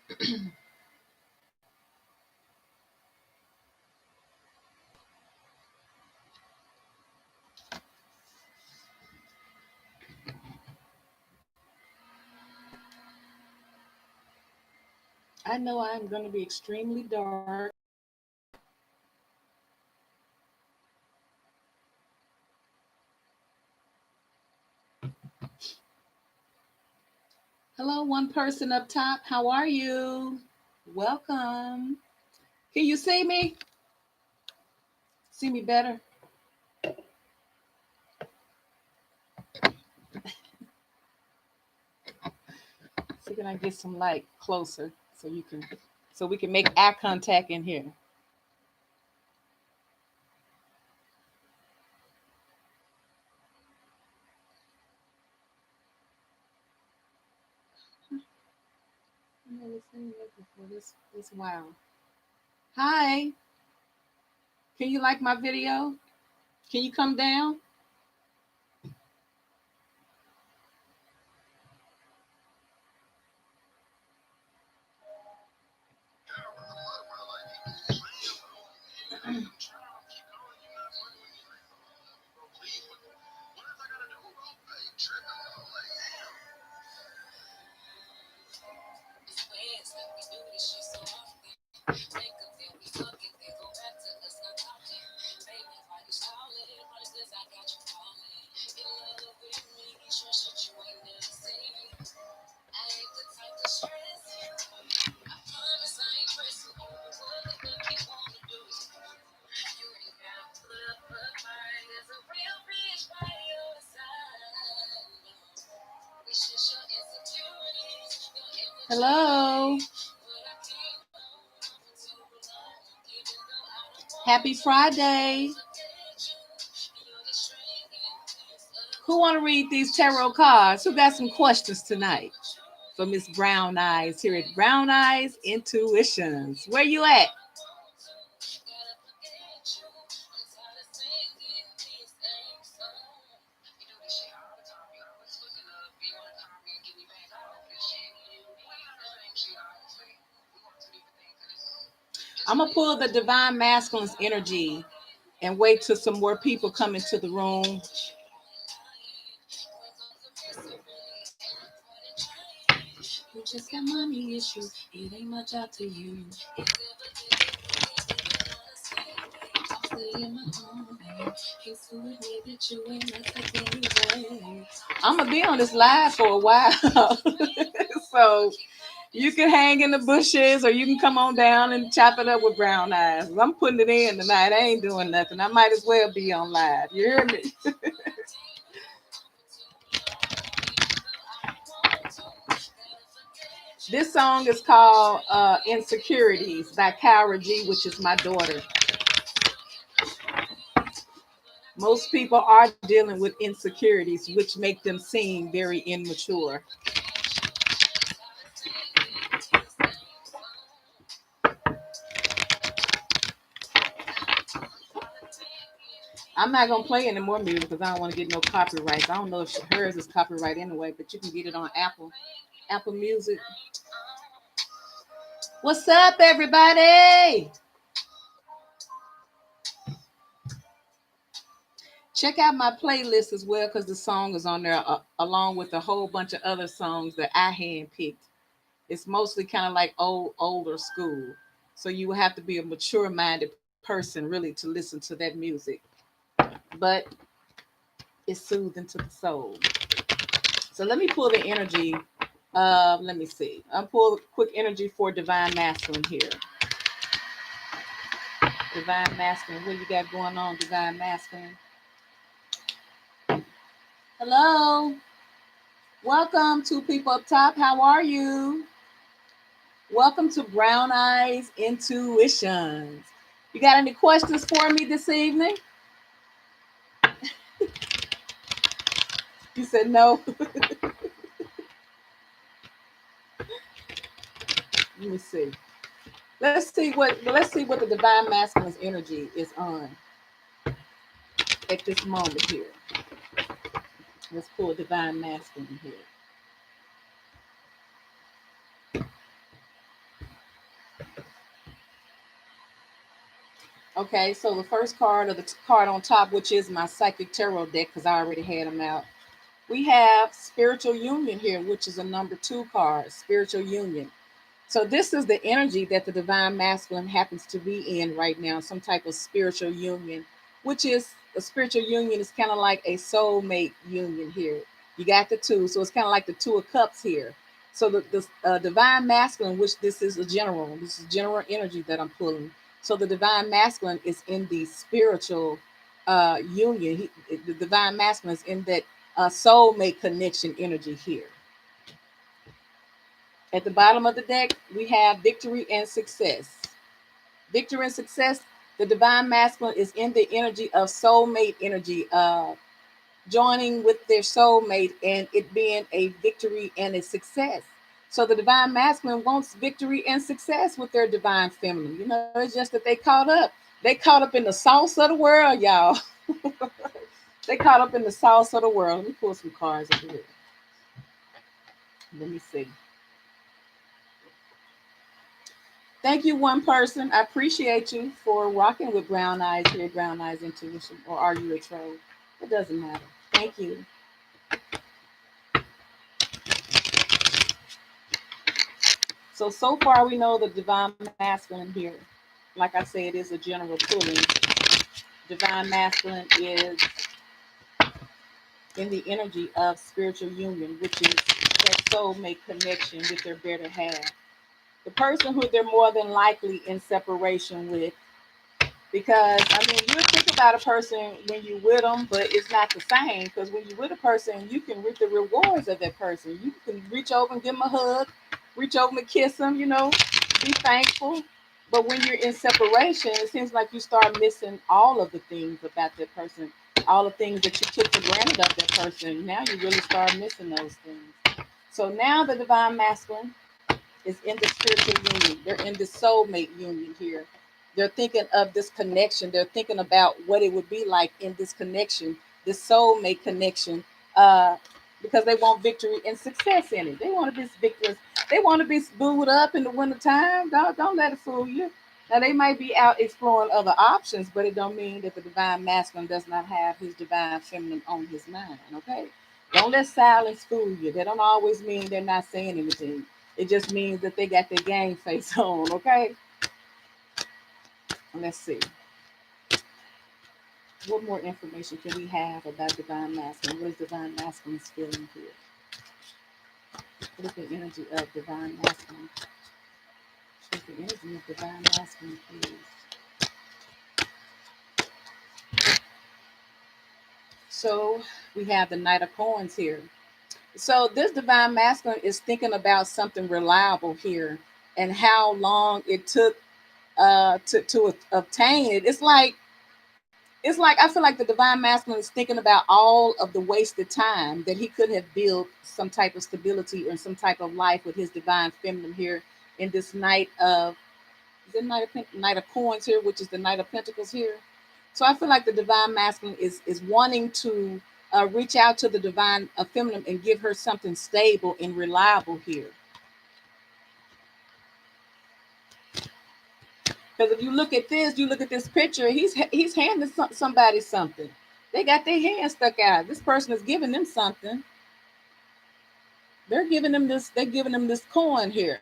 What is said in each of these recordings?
I know I'm going to be extremely dark. Hello, one person up top. How are you? Welcome. Can you see me? See me better? So can I get some light closer so you can so we can make eye contact in here? I've never seen that before. This wow. Hi. Can you like my video? Can you come down? Hello. Happy Friday. Who want to read these tarot cards? Who got some questions tonight for Miss Brown Eyes here at Brown Eyes Intuitions? Where you at? I'm gonna pull the Divine Masculine's energy and wait till some more people come into the room. You just got money issues. It ain't much out to you. I'm gonna be on this live for a while, so you can hang in the bushes or you can come on down and chop it up with Brown Eyes. I'm putting it in tonight. I ain't doing nothing. I might as well be on live. You hear me? This song is called Insecurities by Kyra G, which is my daughter. Most people are dealing with insecurities, which make them seem very immature. I'm not gonna play any more music because I don't want to get no copyrights. I don't know if hers is copyright anyway, but you can get it on Apple Music. What's up, everybody? Check out my playlist as well because the song is on there along with a whole bunch of other songs that I handpicked. It's mostly kind of like older school, so you have to be a mature-minded person really to listen to that music. But it's soothing to the soul. So let me pull the energy. Let me see. I'll pull quick energy for Divine Masculine here. Divine Masculine, what you got going on, Divine Masculine? Hello. Welcome to people up top. How are you? Welcome to Brown Eyes Intuitions. You got any questions for me this evening? You said no. Let me see. Let's see what the Divine Masculine's energy is on at this moment here. Let's pull Divine Masculine here. Okay, so the first card, or the card on top, which is my psychic tarot deck, because I already had them out. We have spiritual union here, which is a number 2 card, spiritual union. So this is the energy that the divine masculine happens to be in right now, some type of spiritual union, which is a spiritual union is kind of like a soulmate union here. You got the two, so it's kind of like the 2 of cups here. So the divine masculine, which this is a general, this is general energy that I'm pulling. So the divine masculine is in the spiritual union. The divine masculine is in that soulmate connection energy here. At the bottom of the deck, we have victory and success. Victory and success, the divine masculine is in the energy of soulmate energy, joining with their soulmate and it being a victory and a success. So the divine masculine wants victory and success with their divine feminine. You know, it's just that they caught up. They caught up in the sauce of the world, y'all. They caught up in the sauce of the world. Let me pull some cards over here. Let me see. Thank you, one person. I appreciate you for rocking with Brown Eyes here, Brown Eyes Intuition, or are you a troll? It doesn't matter. Thank you. So far we know the divine masculine here. Like I said, is a general pulling. Divine masculine is in the energy of spiritual union, which is that soulmate connection with their better half. The person who they're more than likely in separation with. Because I mean, you think about a person when you with them, but it's not the same. Because when you're with a person, you can reap the rewards of that person. You can reach over and give them a hug, reach over and kiss them. You know, be thankful. But when you're in separation, it seems like you start missing all of the things about that person, all the things that you took for granted of that person. Now you really start missing those things. So now the divine masculine is in the spiritual union. They're in the soulmate union here. They're thinking of this connection. They're thinking about what it would be like in this connection, this soulmate connection, uh, because they want victory and success in it. They want to be victorious. They want to be booed up in the wintertime. Don't let it fool you. Now they might be out exploring other options, but it don't mean that the divine masculine does not have his divine feminine on his mind. Okay, don't let silence fool you. That don't always mean they're not saying anything. It just means that they got their game face on, okay? Let's see. What more information can we have about divine masculine? What is divine masculine's feeling here? What is the energy of divine masculine? What is the energy of divine masculine, please? So we have the Knight of Coins here. So this divine masculine is thinking about something reliable here and how long it took to obtain it. It's like I feel like the divine masculine is thinking about all of the wasted time that he could have built some type of stability or some type of life with his divine feminine here in this Knight of is it Knight of Coins here, which is the Knight of Pentacles here. So I feel like the divine masculine is wanting to reach out to the divine feminine and give her something stable and reliable here. Because if you look at this picture, he's handing somebody something. They got their hand stuck out. This person is giving them something. They're giving them this. They're giving them this coin here.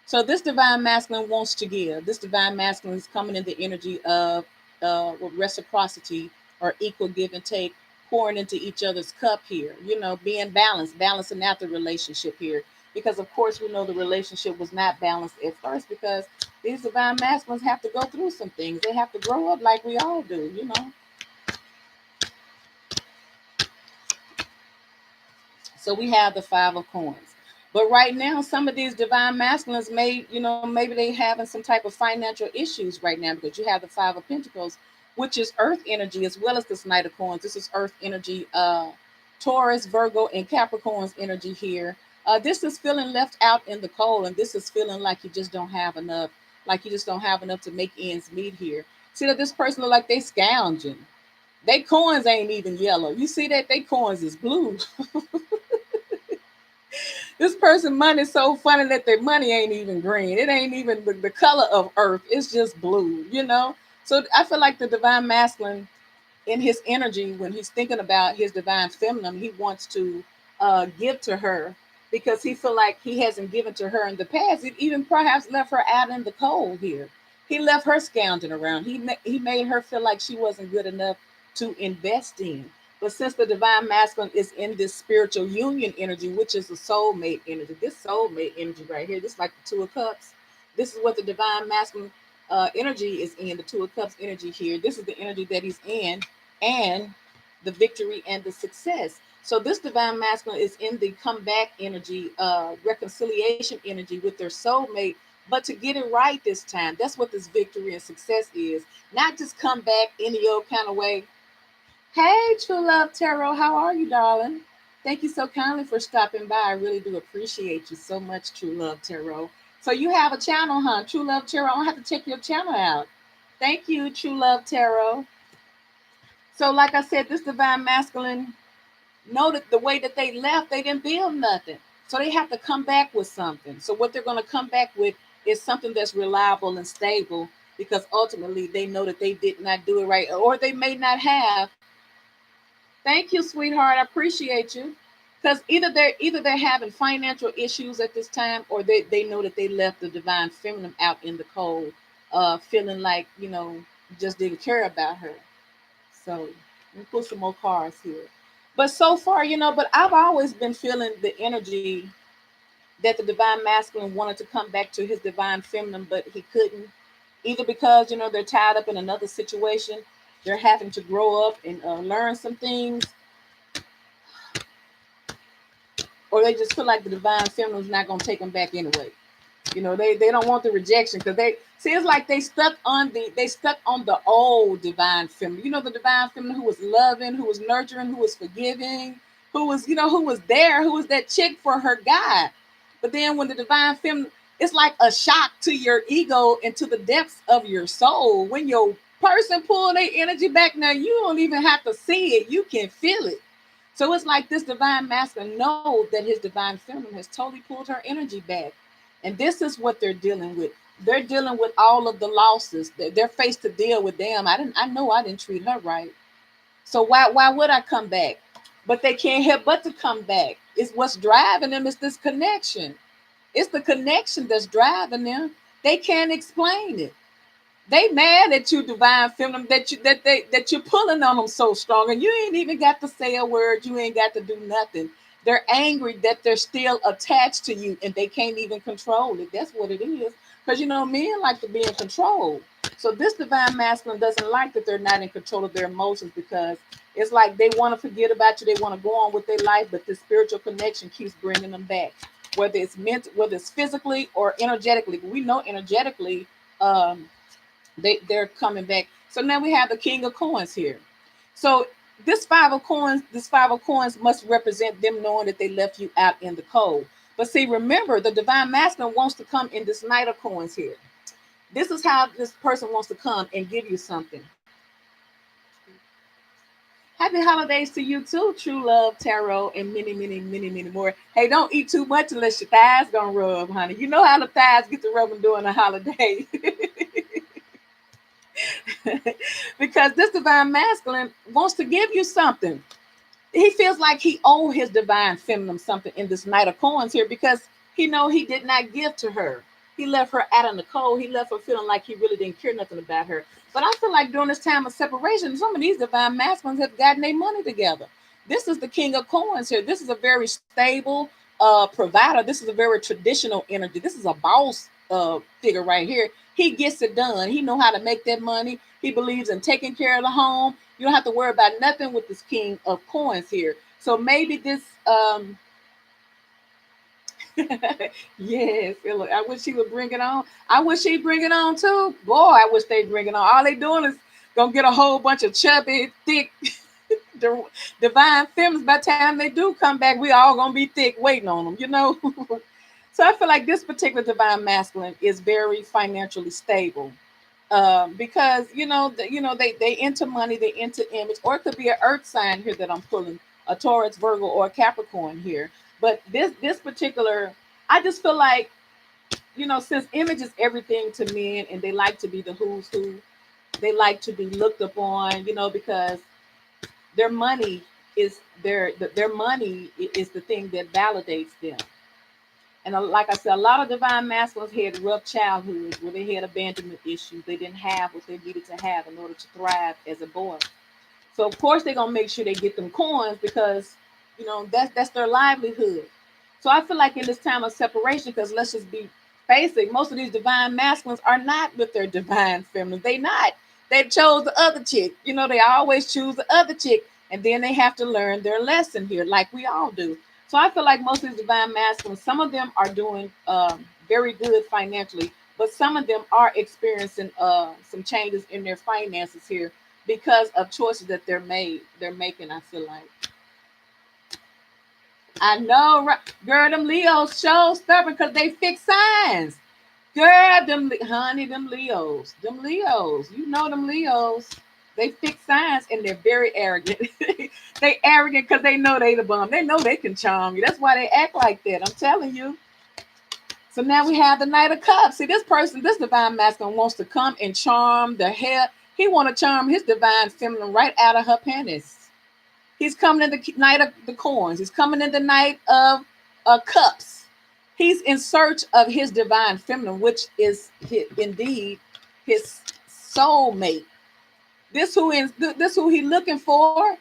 So this divine masculine wants to give. This divine masculine is coming in the energy of with reciprocity or equal give and take, pouring into each other's cup here. You know, being balanced, balancing out the relationship here. Because of course we know the relationship was not balanced at first because these divine masculines have to go through some things. They have to grow up like we all do. You know. So we have the 5 of Coins. But right now, some of these divine masculines maybe they having some type of financial issues right now because you have the 5 of Pentacles, which is earth energy as well as this Knight of Coins. This is earth energy, Taurus, Virgo, and Capricorn's energy here. This is feeling left out in the cold, and this is feeling like you just don't have enough, like you just don't have enough to make ends meet here. See that this person look like they scounging. They coins ain't even yellow. You see that they coins is blue. This person money is so funny that their money ain't even green. It ain't even the color of earth. It's just blue, you know? So I feel like the divine masculine in his energy, when he's thinking about his divine feminine, he wants to give to her because he feel like he hasn't given to her in the past. It even perhaps left her out in the cold here. He left her scounding around. He made her feel like she wasn't good enough to invest in. But since the divine masculine is in this spiritual union energy, which is the soulmate energy, this soulmate energy right here, this is like the Two of Cups. This is what the divine masculine energy is in, the Two of Cups energy here. This is the energy that he's in, and the victory and the success. So this divine masculine is in the comeback energy, reconciliation energy with their soulmate, but to get it right this time. That's what this victory and success is. Not just come back any old kind of way. Hey, True Love Tarot, how are you, darling? Thank you so kindly for stopping by. I really do appreciate you so much, True Love Tarot. So you have a channel, huh? True Love Tarot. I'll have to check your channel out. Thank you, True Love Tarot. So, like I said, this divine masculine noted the way that they left, they didn't build nothing. So they have to come back with something. So what they're going to come back with is something that's reliable and stable, because ultimately they know that they did not do it right, or they may not have. Thank you, sweetheart. I appreciate you. Because either they're having financial issues at this time, or they know that they left the divine feminine out in the cold, feeling like, just didn't care about her. So let me put some more cards here. But so far, but I've always been feeling the energy that the divine masculine wanted to come back to his divine feminine, but he couldn't. Either because, they're tied up in another situation, they're having to grow up and learn some things, or they just feel like the divine feminine is not going to take them back anyway. They don't want the rejection, because they see, it's like they stuck on the old divine feminine. The divine feminine who was loving, who was nurturing, who was forgiving, who was there, who was that chick for her guy. But then when the divine feminine, it's like a shock to your ego and to the depths of your soul when your person pull their energy back. Now you don't even have to see it, you can feel it. So it's like this divine masculine knows that his divine feminine has totally pulled her energy back. And this is what they're dealing with. They're dealing with all of the losses. They're faced to deal with them. I know I didn't treat her right. So why would I come back? But they can't help but to come back. It's what's driving them, is this connection. It's the connection that's driving them. They can't explain it. They mad at you, divine feminine, that you're pulling on them so strong, and you ain't even got to say a word. You ain't got to do nothing. They're angry that they're still attached to you, and they can't even control it. That's what it is. Because men like to be in control. So this divine masculine doesn't like that they're not in control of their emotions, because it's like they want to forget about you. They want to go on with their life, but this spiritual connection keeps bringing them back, whether it's physically or energetically. But we know energetically, um, they're coming back. So now we have the King of Coins here. So this five of coins must represent them knowing that they left you out in the cold. But see, remember, the divine masculine wants to come in this Knight of Coins here. This is how this person wants to come and give you something. Happy holidays to you too, True Love Tarot, and many, many, many, many more. Hey, don't eat too much unless your thighs gonna rub, honey. You know how the thighs get to rubbing during the holiday. Because this divine masculine wants to give you something. He feels like he owed his divine feminine something in this Knight of Coins here, because he know he did not give to her. He left her out in the cold. He left her feeling like he really didn't care nothing about her. But I feel like during this time of separation, some of these divine masculines have gotten their money together. This is the King of Coins here. This is a very stable provider. This is a very traditional energy. This is a boss figure right here. He gets it done. He know how to make that money. He believes in taking care of the home. You don't have to worry about nothing with this King of Coins here. So maybe this yes, I wish she would bring it on. I wish she'd bring it on too. Boy, I wish they'd bring it on. All they doing is gonna get a whole bunch of chubby, thick, divine feminines. By the time they do come back, we all gonna be thick waiting on them. So I feel like this particular divine masculine is very financially stable, because they into money, they into image, or it could be an earth sign here that I'm pulling, a Taurus, Virgo, or a Capricorn here. But this particular, I just feel like, since image is everything to men and they like to be the who's who, They like to be looked upon, because their money is their money is the thing that validates them. And like I said, a lot of divine masculines had rough childhoods where they had abandonment issues. They didn't have what they needed to have in order to thrive as a boy. So of course they're gonna make sure they get them coins because that's their livelihood. So I feel like in this time of separation, because let's just be basic, most of these divine masculines are not with their divine feminine. They not. They chose the other chick. They always choose the other chick, and then they have to learn their lesson here, like we all do. So I feel like most of these divine masculines, some of them are doing very good financially, but some of them are experiencing some changes in their finances here because of choices that they're making. I feel like I know, right? Girl, them Leos show stubborn because they fix signs. Girl, honey, them Leos, them Leos. They fix signs and they're very arrogant. They arrogant because they know they the bum. They know they can charm you. That's why they act like that. I'm telling you. So now we have the Knight of Cups. See, this divine masculine wants to come and charm the hell. He want to charm his divine feminine right out of her panties. He's coming in the Knight of the Coins. He's coming in the Knight of Cups. He's in search of his divine feminine, which is indeed his soulmate. This who he looking for.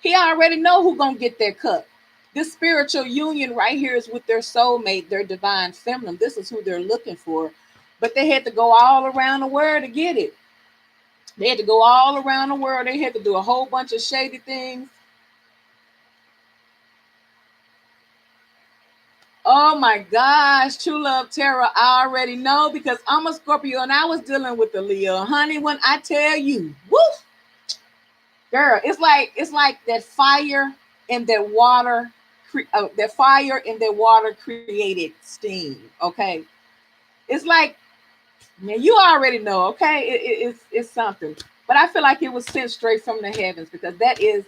He already know who gonna get that cup. This spiritual union right here is with their soulmate, their divine feminine. This is who they're looking for. But they had to go all around the world to get it. They had to go all around the world. They had to do a whole bunch of shady things. Oh my gosh, true love Tara, I already know because I'm a Scorpio and I was dealing with the Leo. Honey, when I tell you, woo, girl, it's like that fire and that water, that fire and that water created steam. Okay, it's like, man, you already know. Okay, it's something, but I feel like it was sent straight from the heavens because that is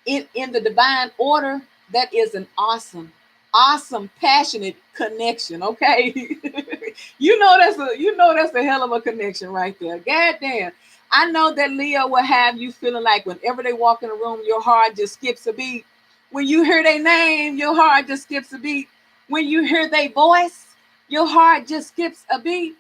in the divine order. That is an awesome, passionate connection. Okay, that's a hell of a connection right there. God damn. I know that Leo will have you feeling like whenever they walk in a room, your heart just skips a beat. When you hear their name, your heart just skips a beat. When you hear their voice, your heart just skips a beat.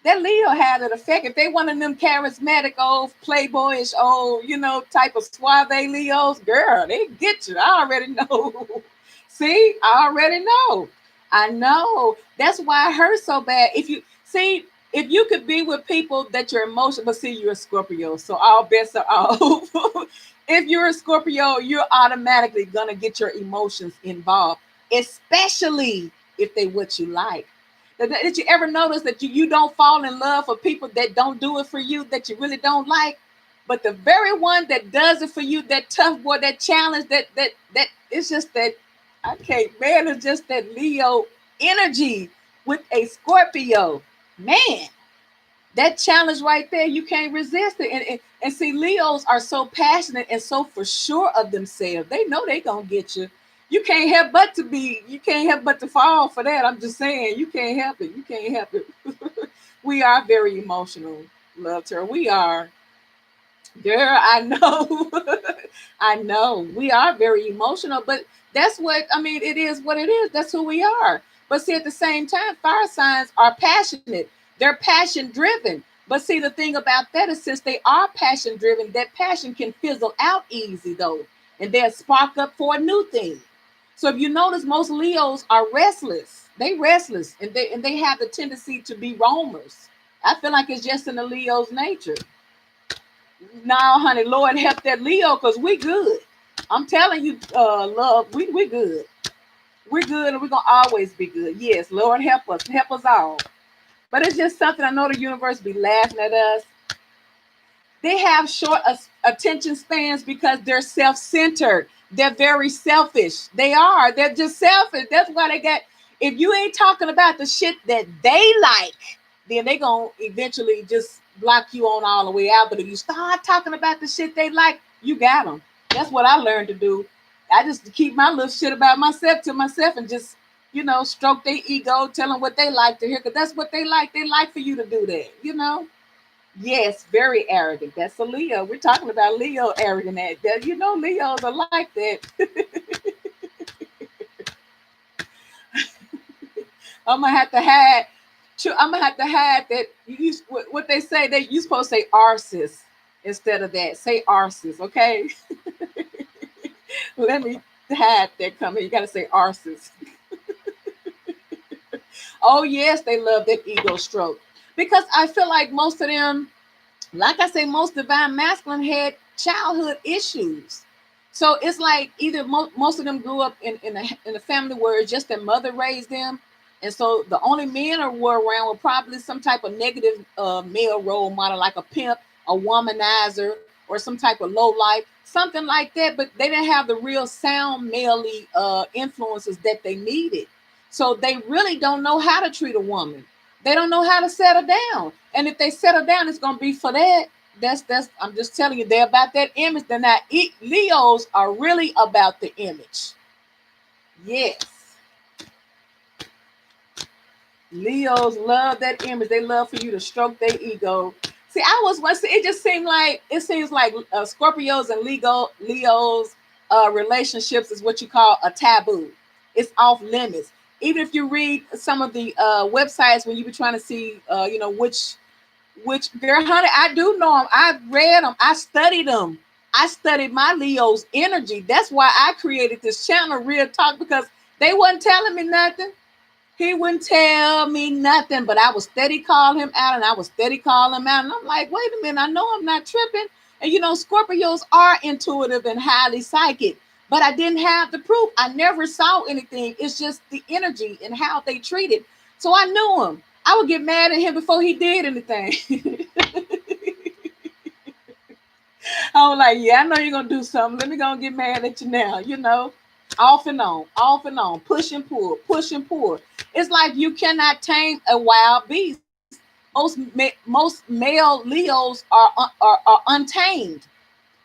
That Leo had an effect. If they one of them charismatic old playboyish old, type of suave Leos, girl, they get you. I already know. See, I already know. I know. That's why it hurts so bad. If you could be with people that you're emotional, but see, you're a Scorpio, so all bets are off. If you're a Scorpio, you're automatically gonna get your emotions involved, especially if they what you like. Did you ever notice that you don't fall in love for people that don't do it for you, that you really don't like? But the very one that does it for you, that tough boy, that challenge, that it's just that I can't, man, it's just that Leo energy with a Scorpio. Man, that challenge right there, you can't resist it. And see, Leos are so passionate and so for sure of themselves. They know they gonna get you. You can't help but to fall for that. I'm just saying, you can't help it. You can't help it. We are very emotional, love her. We are. Girl, I know. I know. We are very emotional, but that's what I mean. It is what it is. That's who we are. But see, at the same time, fire signs are passionate. They're passion driven. But see, the thing about that is since they are passion driven, that passion can fizzle out easy though. And they'll spark up for a new thing. So if you notice, most Leos are restless. They restless and they have the tendency to be roamers. I feel like it's just in the Leo's nature. Now, honey, Lord help that Leo, because we good. I'm telling you, love, we good. We're good and we're gonna always be good. Yes, Lord help us all. But it's just something I know the universe be laughing at us. They have short attention spans because they're self-centered. They're very selfish. They are. They're just selfish. That's why they got. If you ain't talking about the shit that they like, then they gonna eventually just block you on all the way out. But if you start talking about the shit they like, you got them. That's what I learned to do. I just keep my little shit about myself to myself and just stroke their ego, tell them what they like to hear, because that's what they like. They like for you to do that. Yes, very arrogant. That's a Leo. We're talking about Leo arrogant. You know, Leos are like that. I'm gonna have to hide. I'm gonna have to hide that. What they say. You supposed to say arsis instead of that. Say arsis, okay? Let me hide that coming. You gotta say arsis. Oh yes, they love that ego stroke because I feel like most of them, like I say, most divine masculine had childhood issues. So it's like either most of them grew up in a family where just their mother raised them, and so the only men who were around were probably some type of negative male role model, like a pimp, a womanizer, or some type of low life, something like that. But they didn't have the real sound maley influences that they needed. So they really don't know how to treat a woman. They don't know how to settle down. And if they settle down, it's gonna be for that. That's I'm just telling you, they're about that image. They're not Leos are really about the image. Yes. Leos love that image. They love for you to stroke their ego. See, I was once. It seems like Scorpios and Leos relationships is what you call a taboo. It's off limits. Even if you read some of the websites when you be trying to see, which girl, honey, I do know them. I read them. I studied them. I studied my Leo's energy. That's why I created this channel, Real Talk, because they wasn't telling me nothing. He wouldn't tell me nothing, but I was steady calling him out and I was steady calling him out. And I'm like, wait a minute, I know I'm not tripping. And Scorpios are intuitive and highly psychic, but I didn't have the proof. I never saw anything. It's just the energy and how they treated. So I knew him. I would get mad at him before he did anything. I was like, yeah, I know you're gonna do something. Let me go and get mad at you now. Off and on, push and pull, push and pull. It's like you cannot tame a wild beast. Most male Leos are untamed,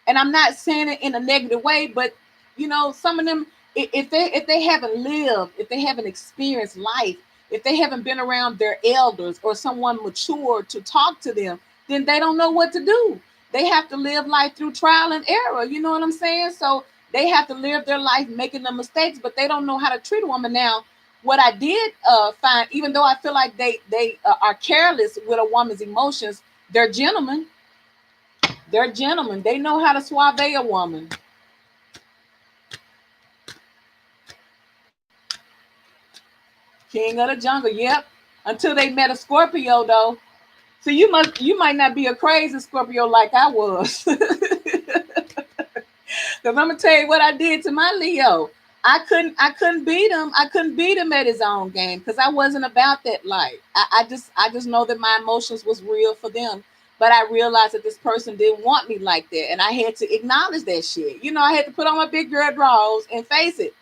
and I'm not saying it in a negative way, but some of them, if they haven't lived, if they haven't experienced life, if they haven't been around their elders or someone mature to talk to them, then they don't know what to do. They have to live life through trial and error. You know what I'm saying? So they have to live their life making the mistakes, but they don't know how to treat a woman. Now, what I did find, even though I feel like they are careless with a woman's emotions, they're gentlemen. They're gentlemen. They know how to suave a woman. King of the jungle. Yep. Until they met a Scorpio, though. So you might not be a crazy Scorpio like I was. Because I'm gonna tell you what I did to my Leo. I couldn't beat him. I couldn't beat him at his own game because I wasn't about that life. I just know that my emotions was real for them. But I realized that this person didn't want me like that. And I had to acknowledge that shit. I had to put on my big girl drawers and face it.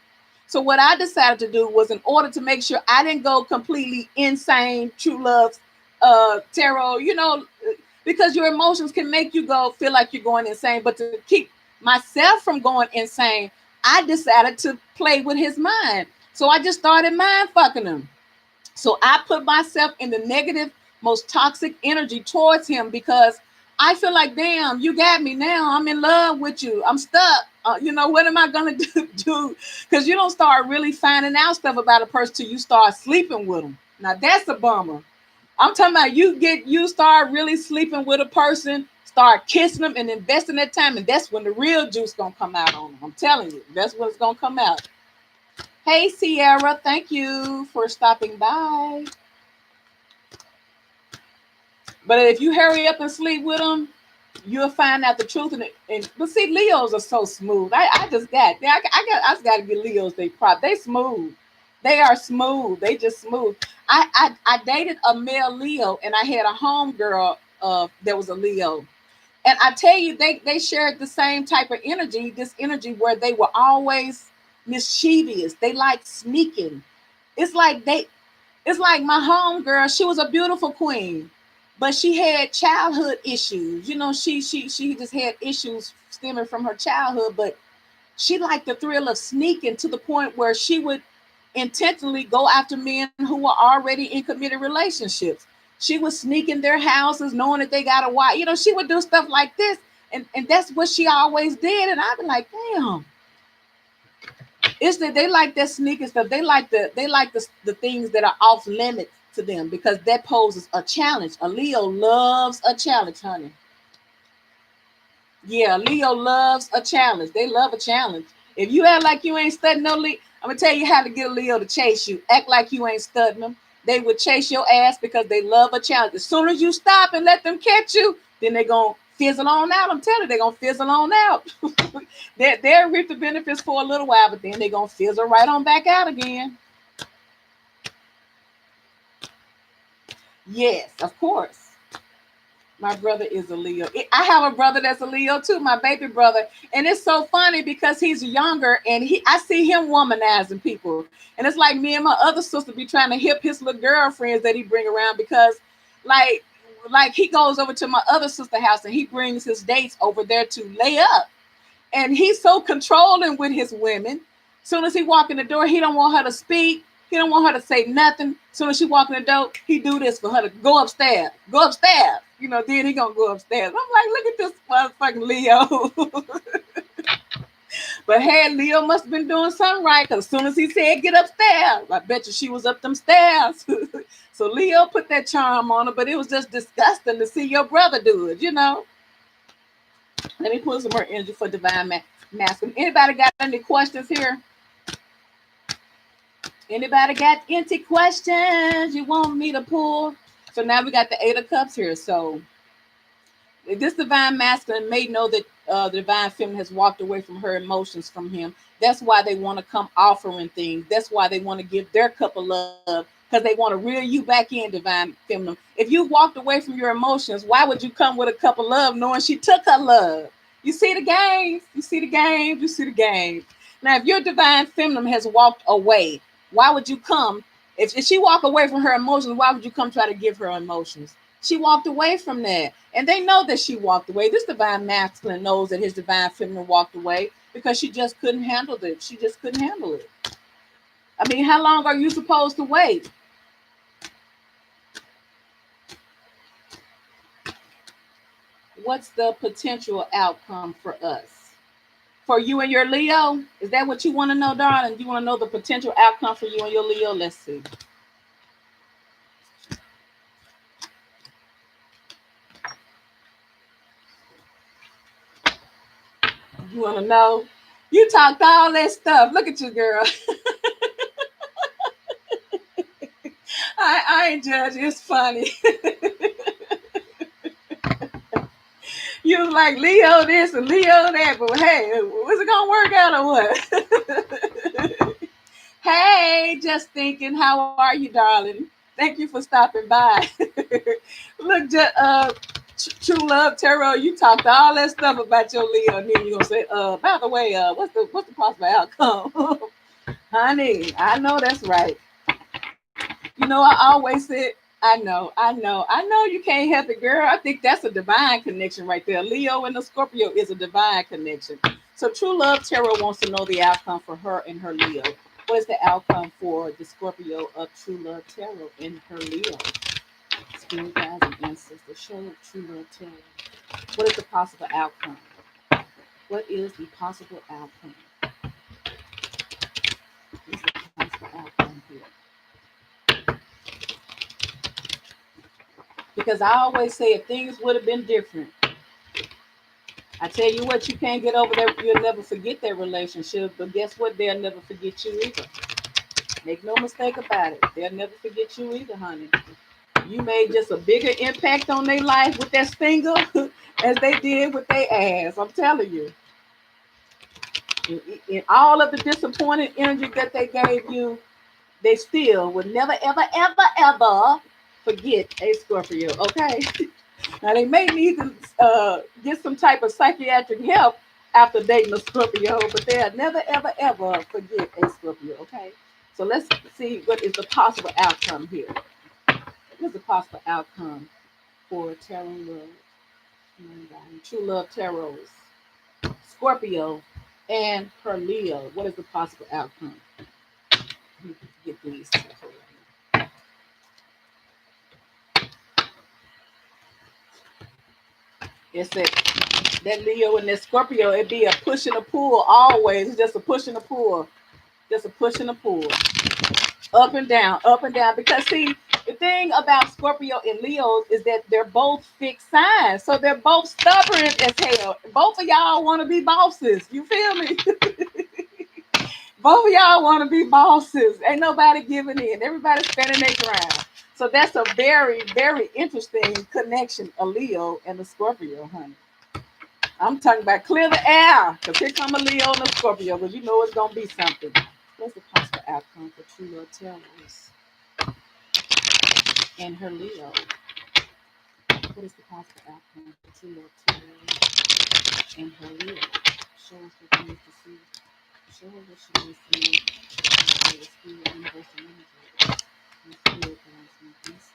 So what I decided to do was, in order to make sure I didn't go completely insane, true love, tarot, because your emotions can make you go feel like you're going insane. But to keep myself from going insane, I decided to play with his mind. So I just started mind fucking him. So I put myself in the negative, most toxic energy towards him because I feel like, damn, you got me now. I'm in love with you. I'm stuck. What am I gonna do? Because you don't start really finding out stuff about a person till you start sleeping with them. Now that's a bummer. I'm talking about you start really sleeping with a person, start kissing them and investing that time, and that's when the real juice gonna come out on them. I'm telling you, that's when it's gonna come out. Hey Sierra, thank you for stopping by. But if you hurry up and sleep with them, you'll find out the truth. But see, Leos are so smooth. I just got to get Leos they prop. They smooth. They are smooth. They just smooth. I dated a male Leo, and I had a home girl that was a Leo. And I tell you, they shared the same type of energy. This energy where they were always mischievous. They like sneaking. It's like they it's like my home girl, she was a beautiful queen, but she had childhood issues. She just had issues stemming from her childhood, but she liked the thrill of sneaking to the point where she would intentionally go after men who were already in committed relationships. She would sneak in their houses knowing that they got a wife. You know, she would do stuff like this. And that's what she always did. And I'd be like, damn. It's that they like that sneaking stuff. They like the things that are off limits to them because that poses a challenge. A Leo loves a challenge, honey. Yeah, Leo loves a challenge. They love a challenge. If you act like you ain't studying no Leo, I'm gonna tell you how to get a Leo to chase you. Act like you ain't studying them. They would chase your ass because they love a challenge. As soon as you stop and let them catch you, then they're gonna fizzle on out. I'm telling you, they're gonna fizzle on out. They'll reap the benefits for a little while, but then they're gonna fizzle right on back out again. Yes, of course. My brother is a Leo. I have a brother that's a Leo too, my baby brother. And it's so funny because he's younger and I see him womanizing people. And it's like me and my other sister be trying to hip his little girlfriends that he bring around because like like he goes over to my other sister house and he brings his dates over there to lay up. And he's so controlling with his women. Soon as he walk in the door, he don't want her to speak. He don't want her to say nothing. Soon as she walk in the door, he do this for her to go upstairs. Go upstairs. You know, then he gonna go upstairs. I'm like, look at this motherfucking Leo. But hey, Leo must have been doing something right because as soon as he said get upstairs, I bet you she was up them stairs. So Leo put that charm on her, but it was just disgusting to see your brother do it, you know. Let me pull some more energy for divine masculine. Anybody got any questions here? Anybody got any questions you want me to pull? So now we got the Eight of Cups here. So this divine masculine may know that the divine feminine has walked away from her emotions from him. That's why they want to come offering things. That's why they want to give their cup of love because they want to reel you back in, divine feminine. If you walked away from your emotions, why would you come with a cup of love knowing she took her love? You see the games. You see the games. You see the games. Now, if your divine feminine has walked away, why would you come? If she walk away from her emotions, why would you come try to give her emotions? She walked away from that. And they know that she walked away. This divine masculine knows that his divine feminine walked away because she just couldn't handle it. She just couldn't handle it. I mean, how long are you supposed to wait? What's the potential outcome for us? For you and your Leo? Is that what you want to know, darling? You want to know the potential outcome for you and your Leo? Let's see. You want to know? You talked all that stuff. Look at you, girl. I ain't judging. It's funny. You was like Leo this and Leo that, but hey, was it gonna work out or what? Hey, just thinking, how are you, darling? Thank you for stopping by. Look, True Love Tarot, you talked all that stuff about your Leo, and then you gonna say, by the way, what's the possible outcome? Honey, I know that's right. You know, I always said, I know you can't help it, girl. I think that's a divine connection right there. Leo and the Scorpio is a divine connection. So True Love Tarot wants to know the outcome for her and her Leo. What is the outcome for the Scorpio of True Love Tarot and her Leo? Spirit guides and ancestors, show True Love Tarot. What is the possible outcome? What is the possible outcome? What is the possible outcome here? Because I always say if things would have been different, I tell you what, you can't get over there. You'll never forget their relationship, but guess what? They'll never forget you either. Make no mistake about it. They'll never forget you either, honey. You made just a bigger impact on their life with that stinger as they did with their ass. I'm telling you. In all of the disappointed energy that they gave you, they still would never, ever, ever, ever forget a Scorpio. Okay. Now they may need to get some type of psychiatric help after dating a Scorpio, but they'll never, ever, ever forget a Scorpio. Okay. So let's see what is the possible outcome here. What is the possible outcome for Tarot Love? True Love Tarot's Scorpio and her Leo. What is the possible outcome? Let me get these. It's that Leo and that Scorpio, it be a push and a pull always. It's just a push and a pull. Just a push and a pull. Up and down, up and down. Because see, the thing about Scorpio and Leo is that they're both fixed signs. So they're both stubborn as hell. Both of y'all want to be bosses. You feel me? Both of y'all want to be bosses. Ain't nobody giving in. Everybody's standing their ground. So that's a very, very interesting connection, a Leo and a Scorpio, honey. I'm talking about clear the air, because here come a Leo and a Scorpio, because you know it's going to be something. What's the possible outcome for True Love Taurus and her Leo? What is the possible outcome for True Love Taurus and her Leo? Show us what she needs to see. Show her what she needs to know. The spirit of universal energy. And spirit guides and ancestors.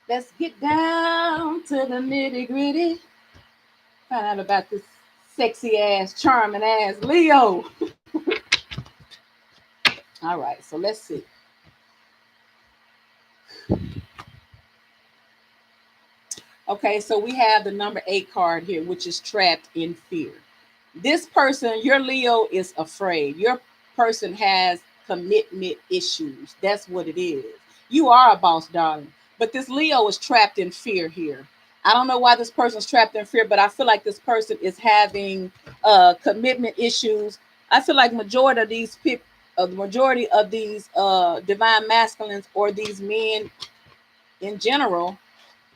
Let's get down to the nitty gritty. Find out about this sexy ass, charming ass Leo. All right, so let's see. Okay, so we have the number 8 card here, which is trapped in fear. This person, your Leo, is afraid. Your person has commitment issues. That's what it is. You are a boss, darling. But this Leo is trapped in fear here. I don't know why this person's trapped in fear, but I feel like this person is having commitment issues. I feel like majority of these people, the majority of these divine masculines or these men in general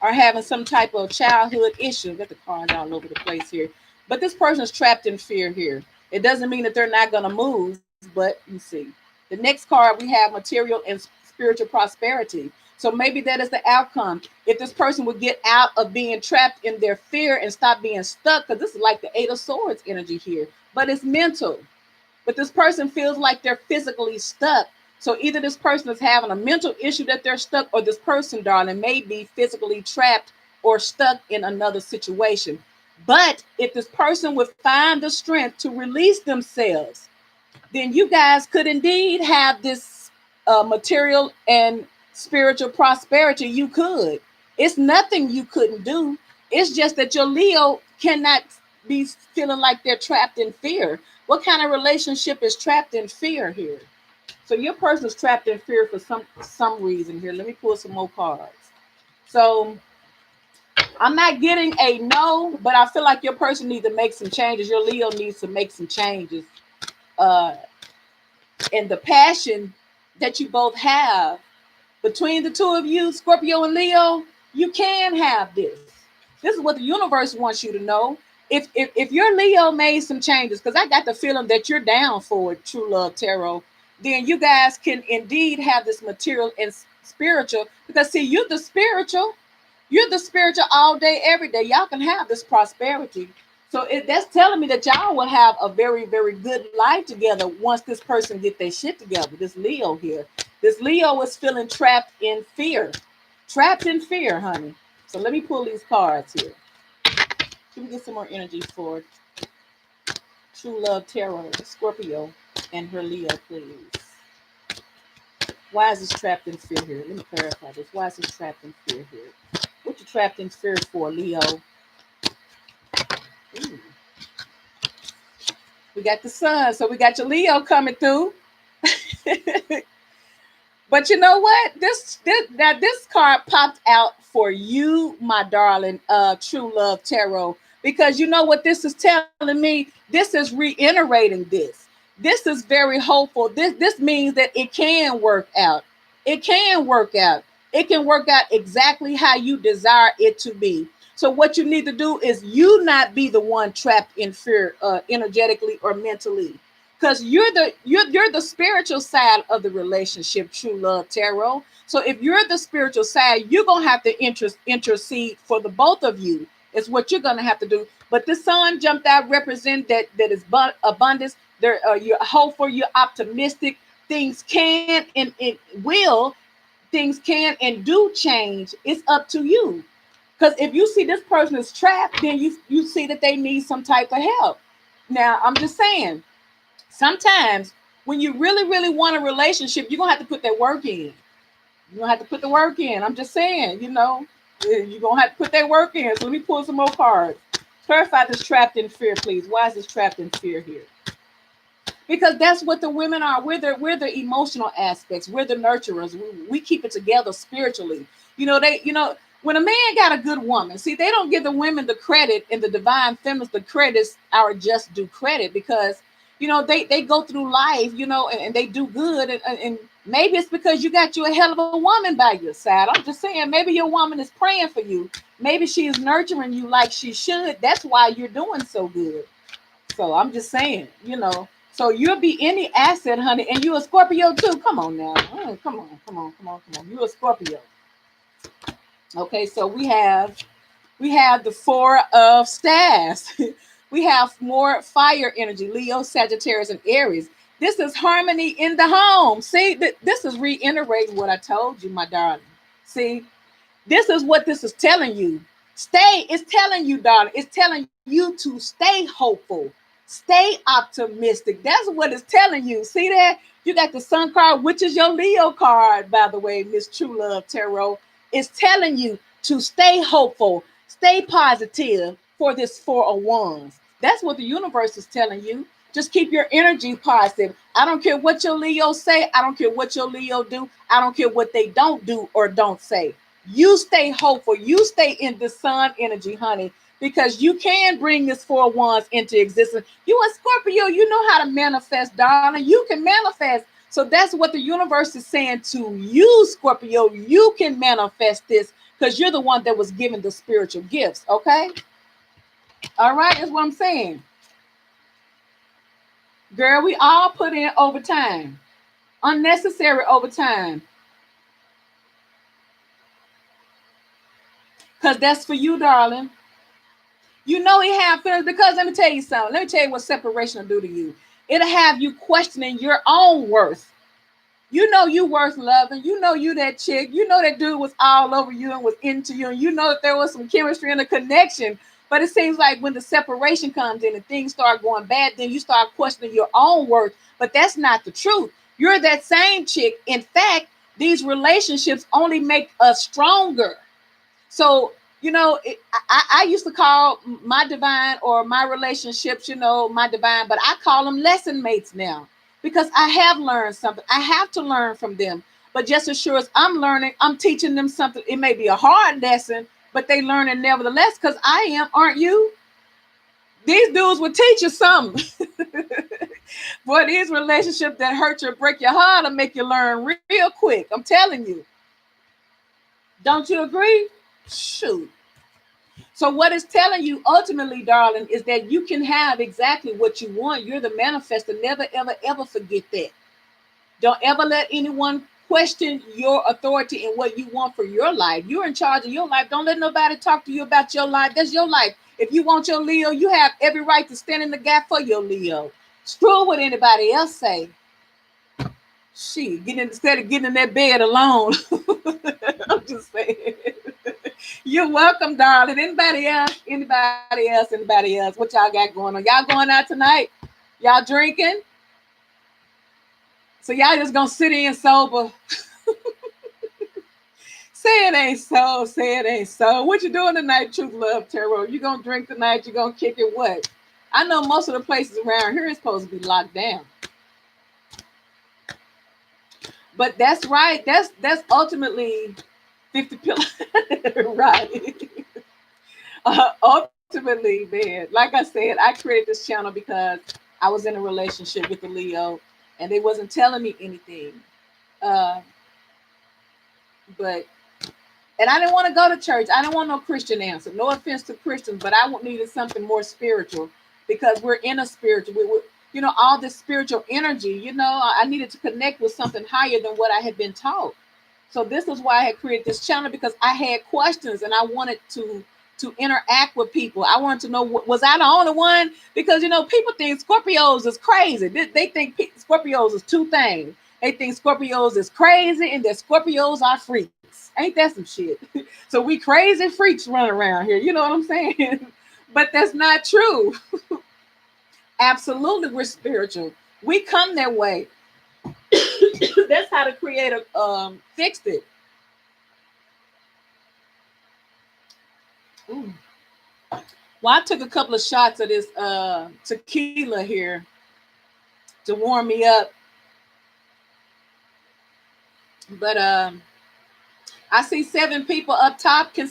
are having some type of childhood issue. Get the cards all over the place here. But this person is trapped in fear here. It doesn't mean that they're not going to move, but you see. The next card, we have material and spiritual prosperity. So maybe that is the outcome. If this person would get out of being trapped in their fear and stop being stuck, because this is like the 8 of Swords energy here, but it's mental. But this person feels like they're physically stuck. So either this person is having a mental issue that they're stuck, or this person, darling, may be physically trapped or stuck in another situation. But if this person would find the strength to release themselves, then you guys could indeed have this material and spiritual prosperity. You could. It's nothing you couldn't do. It's just that your Leo cannot be feeling like they're trapped in fear. What kind of relationship is trapped in fear here? So your person is trapped in fear for some reason here. Let me pull some more cards. So I'm not getting a no, but I feel like your person needs to make some changes. Your Leo needs to make some changes. And the passion that you both have between the two of you, Scorpio and Leo, you can have this. This is what the universe wants you to know. If your Leo made some changes, because I got the feeling that you're down for it, True Love Tarot, then you guys can indeed have this material and spiritual. Because see, you're the spiritual all day, every day. Y'all can have this prosperity. So that's telling me that y'all will have a very, very good life together once this person get their shit together. This Leo here. This Leo is feeling trapped in fear. Trapped in fear, honey. So let me pull these cards here. Let me get some more energy for True Love Tarot, Scorpio, and her Leo, please. Why is this trapped in fear here? Let me clarify this. Why is this trapped in fear here? What you trapped in fear for, Leo? Ooh. We got the sun, so we got your Leo coming through. But you know what? This card popped out for you, my darling, True Love Tarot, because you know what this is telling me. This is reiterating this. This is very hopeful. This means that it can work out. It can work out. It can work out exactly how you desire it to be. So what you need to do is you not be the one trapped in fear, energetically or mentally, because you're the spiritual side of the relationship, True Love Tarot. So if you're the spiritual side, you're gonna have to intercede for the both of you. Is what you're gonna have to do. But the sun jumped out, represent that is abundance. There, you're hopeful, you're optimistic. Things can and it will, things can and do change. It's up to you. Because if you see this person is trapped, then you see that they need some type of help. Now, I'm just saying, sometimes when you really, really want a relationship, you're going to have to put that work in. You don't have to put the work in. I'm just saying, you're gonna have to put that work in. So let me pull some more cards. Clarify this trapped in fear, please. Why is this trapped in fear here? Because that's what the women are. We're the emotional aspects. We're the nurturers. We keep it together spiritually. When a man got a good woman, see, they don't give the women the credit and the divine feminines the credits our just due credit, because they go through life, and they do good, and maybe it's because you got you a hell of a woman by your side. I'm just saying, maybe your woman is praying for you. Maybe she is nurturing you like she should. That's why you're doing so good. So I'm just saying. So you'll be any asset, honey, and you a Scorpio too. Come on now. Come on. You a Scorpio. Okay, so we have the Four of Staffs. We have more fire energy, Leo, Sagittarius, and Aries. This is harmony in the home. See, this is reiterating what I told you, my darling. See, this is what this is telling you. It's telling you, darling, it's telling you to stay hopeful, stay optimistic. That's what it's telling you. See that? You got the Sun card, which is your Leo card, by the way, Miss True Love Tarot. It's telling you to stay hopeful, stay positive for this Four of Wands. That's what the universe is telling you. Just keep your energy positive. I don't care what your Leo say. I don't care what your Leo do. I don't care what they don't do or don't say. You stay hopeful. You stay in the sun energy, honey, because you can bring this Four of Wands into existence. You a Scorpio, you know how to manifest, darling. You can manifest. So that's what the universe is saying to you, Scorpio. You can manifest this because you're the one that was given the spiritual gifts, okay? All right, that's what I'm saying. Girl, we all put in overtime, unnecessary overtime, because that's for you, darling. You know he have feelings because let me tell you something. Let me tell you what separation will do to you. It'll have you questioning your own worth. You know you worth loving. You know you that chick. You know that dude was all over you and was into you. And you know that there was some chemistry and a connection. But it seems like when the separation comes in and things start going bad, then you start questioning your own worth. But that's not the truth. You're that same chick. In fact, these relationships only make us stronger. So, I used to call my divine or my relationships, my divine, but I call them lesson mates now because I have learned something. I have to learn from them. But just as sure as I'm learning, I'm teaching them something. It may be a hard lesson, but they learn it nevertheless because I am, aren't you? These dudes will teach you something. Boy, these relationships that hurt you, break your heart, will make you learn real quick. I'm telling you. Don't you agree? Shoot. So what it's telling you ultimately, darling, is that you can have exactly what you want. You're the manifester. Never, ever, ever forget that. Don't ever let anyone question your authority and what you want for your life. You're in charge of your life. Don't let nobody talk to you about your life. That's your life. If you want your Leo, you have every right to stand in the gap for your Leo. Screw what anybody else say. Instead of getting in that bed alone. I'm just saying. You're welcome, darling. Anybody else? Anybody else? Anybody else? What y'all got going on? Y'all going out tonight? Y'all drinking? So y'all just gonna sit in sober? Say it ain't so. Say it ain't so. What you doing tonight, Truth Love Tarot? You gonna drink tonight? You gonna kick it? What? I know most of the places around here is supposed to be locked down. But that's right. That's ultimately 50 pillars. Right. Ultimately, man, like I said, I created this channel because I was in a relationship with a Leo and they wasn't telling me anything. Uh, but and I didn't want to go to church. I didn't want no Christian answer. No offense to Christians, but I needed something more spiritual because we're in a spiritual. All this spiritual energy. I needed to connect with something higher than what I had been taught. So this is why I had created this channel because I had questions and I wanted to interact with people. I wanted to know, was I the only one? Because people think Scorpios is crazy. They think Scorpios is two things. They think Scorpios is crazy and that Scorpios are freaks. Ain't that some shit? So we crazy freaks running around here. You know what I'm saying? But that's not true. Absolutely, we're spiritual. We come that way. That's how the creator fixed it. Ooh. Well, I took a couple of shots of this tequila here to warm me up, but I see 7 people up top. Can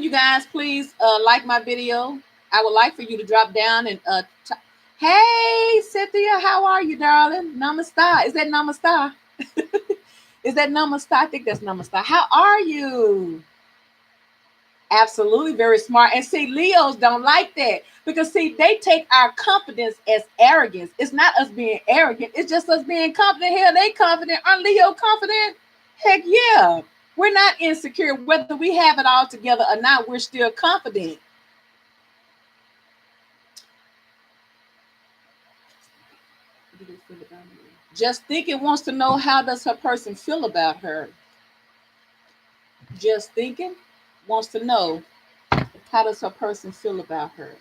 you guys please like my video? I would like for you to drop down and hey, Cynthia, how are you, darling? Namaste. Is that namaste? Is that namaste? I think that's namaste. How are you? Absolutely, very smart. And see, Leos don't like that because see, they take our confidence as arrogance. It's not us being arrogant, it's just us being confident. Hell, they confident. Aren't Leo confident? Heck yeah. We're not insecure. Whether we have it all together or not, we're still confident. Just thinking wants to know, how does her person feel about her? Just thinking wants to know, how does her person feel about her?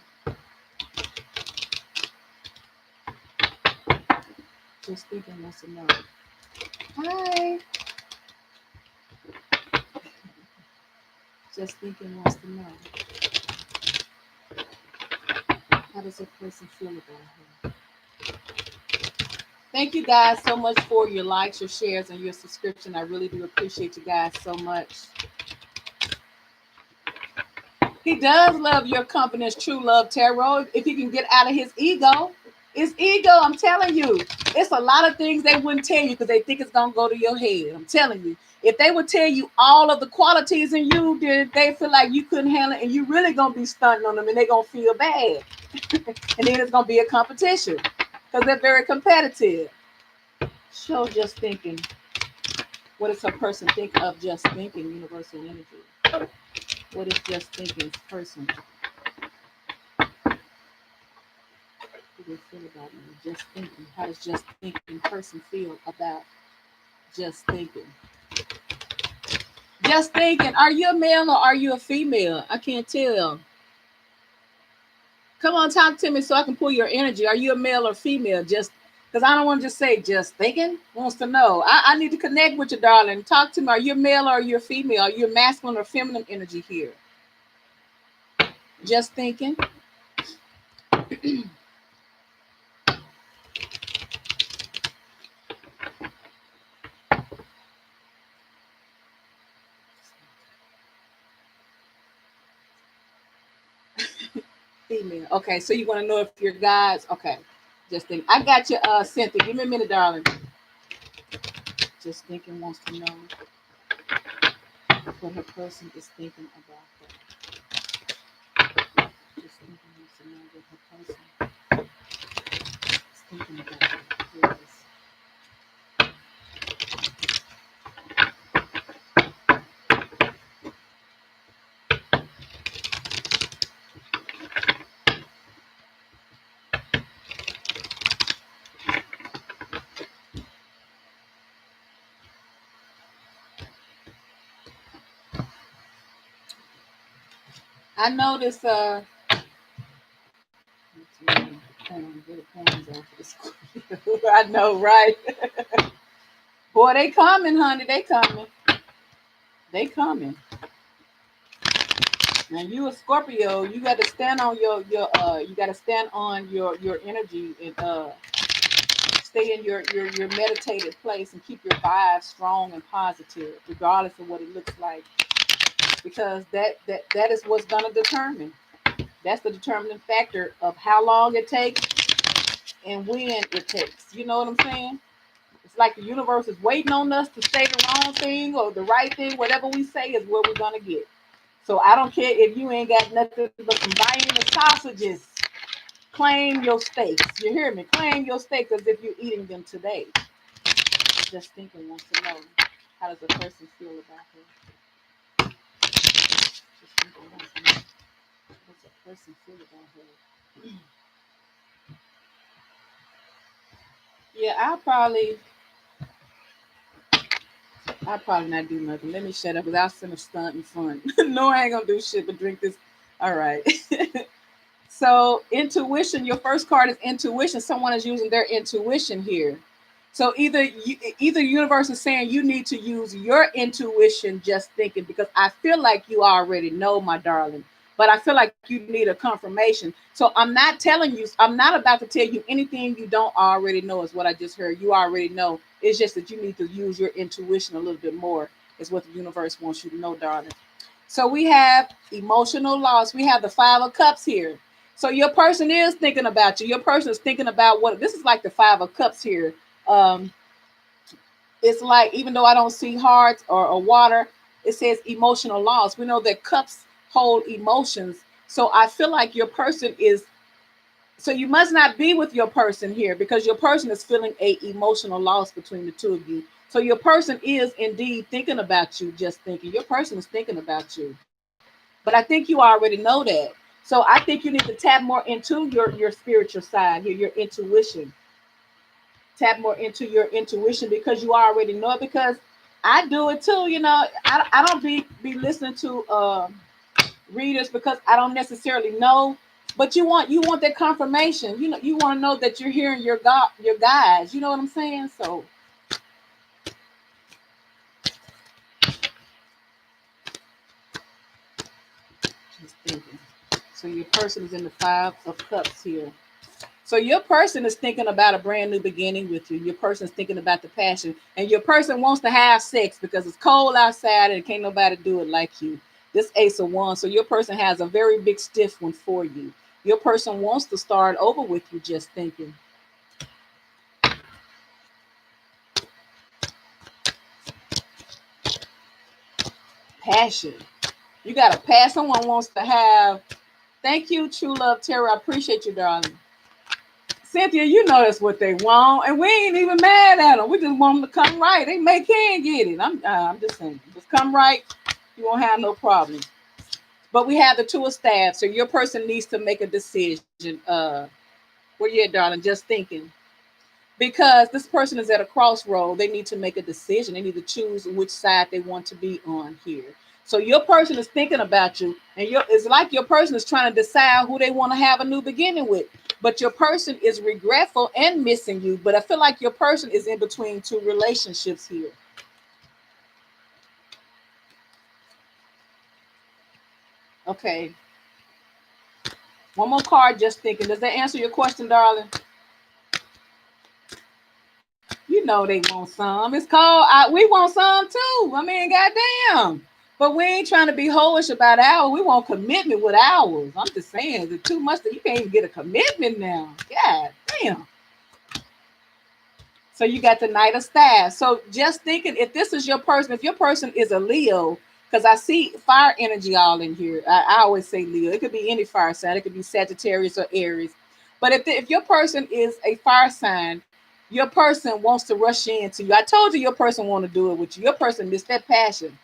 Just thinking wants to know. Hi. Just thinking wants to know, how does a person feel about her? Thank you guys so much for your likes, your shares, and your subscription. I really do appreciate you guys so much. He does love your confidence, true love, tarot. If he can get out of his ego. It's ego, I'm telling you. It's a lot of things they wouldn't tell you because they think it's going to go to your head. I'm telling you. If they would tell you all of the qualities in you, then they feel like you couldn't handle it, and you really going to be stunting on them, and they're going to feel bad. And then it's going to be a competition because they're very competitive. Show just thinking. What does a person think of just thinking? Universal energy. What is just thinking's person? What do they feel about me? Just thinking. How does just thinking person feel about just thinking? Just thinking. Are you a male or are you a female? I can't tell. Come on, talk to me so I can pull your energy. Are you a male or female? Just because I don't want to just say just thinking. Wants to know. I need to connect with you, darling. Talk to me. Are you a male or are you a female? Are you a masculine or feminine energy here? Just thinking. Female. Okay, so you want to know if you're guys. Okay. Just think. I got you, Cynthia. Give me a minute, darling. Just thinking wants to know what her person is thinking about her. Just thinking wants to know what her person is thinking about her. I notice I know, right? Boy, they coming, honey. They coming. They coming. Now you a Scorpio, you got to stand on you got to stand on your energy and stay in your meditated place and keep your vibe strong and positive, regardless of what it looks like, because that is what's gonna determine. That's the determining factor of how long it takes and when it takes. You know what I'm saying? It's like the universe is waiting on us to say the wrong thing or the right thing. Whatever we say is what we're gonna get. So I don't care if you ain't got nothing but some Vienna sausages. Claim your steaks. You hear me? Claim your steaks as if you're eating them today. Just thinking wants to know, how does a person feel about her? Just thinking wants to know, how does a person feel about her? Yeah, I'll probably not do nothing. Let me shut up because I'll send a stunt in front. No, I ain't gonna do shit but drink this. All right. So intuition, your first card is intuition. Someone is using their intuition here. So either universe is saying you need to use your intuition just thinking, because I feel like you already know, my darling, but I feel like you need a confirmation. So I'm not telling you, I'm not about to tell you anything you don't already know, is what I just heard. You already know. It's just that you need to use your intuition a little bit more, is what the universe wants you to know, darling. So we have emotional loss. We have the Five of Cups here. So your person is thinking about you. Your person is thinking about what this is like the Five of Cups here. Um, it's like, even though I don't see hearts or water, it says emotional loss. We know that cups hold emotions. So I feel like your person is, so you must not be with your person here, because your person is feeling a emotional loss between the two of you. So your person is indeed thinking about you, just thinking. Your person is thinking about you. But I think you already know that. So I think you need to tap more into your spiritual side here, your intuition. Tap more into your intuition, because you already know it. Because I do it too. I don't be listening to readers because I don't necessarily know. But you want that confirmation. You want to know that you're hearing your guides. You know what I'm saying? So just thinking. So your person is in the Five of Cups here. So your person is thinking about a brand new beginning with you. Your person is thinking about the passion, and your person wants to have sex because it's cold outside and can't nobody do it like you. This Ace of Wands. So your person has a very big stiff one for you. Your person wants to start over with you, just thinking. Passion. You got a pass. Someone wants to have. Thank you, True Love Terror. I appreciate you, darling. Cynthia, you know that's what they want, and we ain't even mad at them. We just want them to come right. They can get it. I'm just saying, just come right. You won't have no problem. But we have the Two of Staffs, so your person needs to make a decision. Where you at, darling? Just thinking, because this person is at a crossroad. They need to make a decision. They need to choose which side they want to be on here. So your person is thinking about you, and it's like your person is trying to decide who they want to have a new beginning with. But your person is regretful and missing you. But I feel like your person is in between two relationships here. Okay. One more card, just thinking. Does that answer your question, darling? You know they want some. It's called we want some too. I mean, goddamn. But we ain't trying to be hoish about ours. We want commitment with ours. I'm just saying, the too much that you can't even get a commitment now. God damn. So you got the Knight of Staffs. So just thinking, if this is your person, if your person is a Leo, because I see fire energy all in here. I always say Leo. It could be any fire sign. It could be Sagittarius or Aries. But if your person is a fire sign, your person wants to rush into you. I told you your person want to do it with you. Your person missed that passion.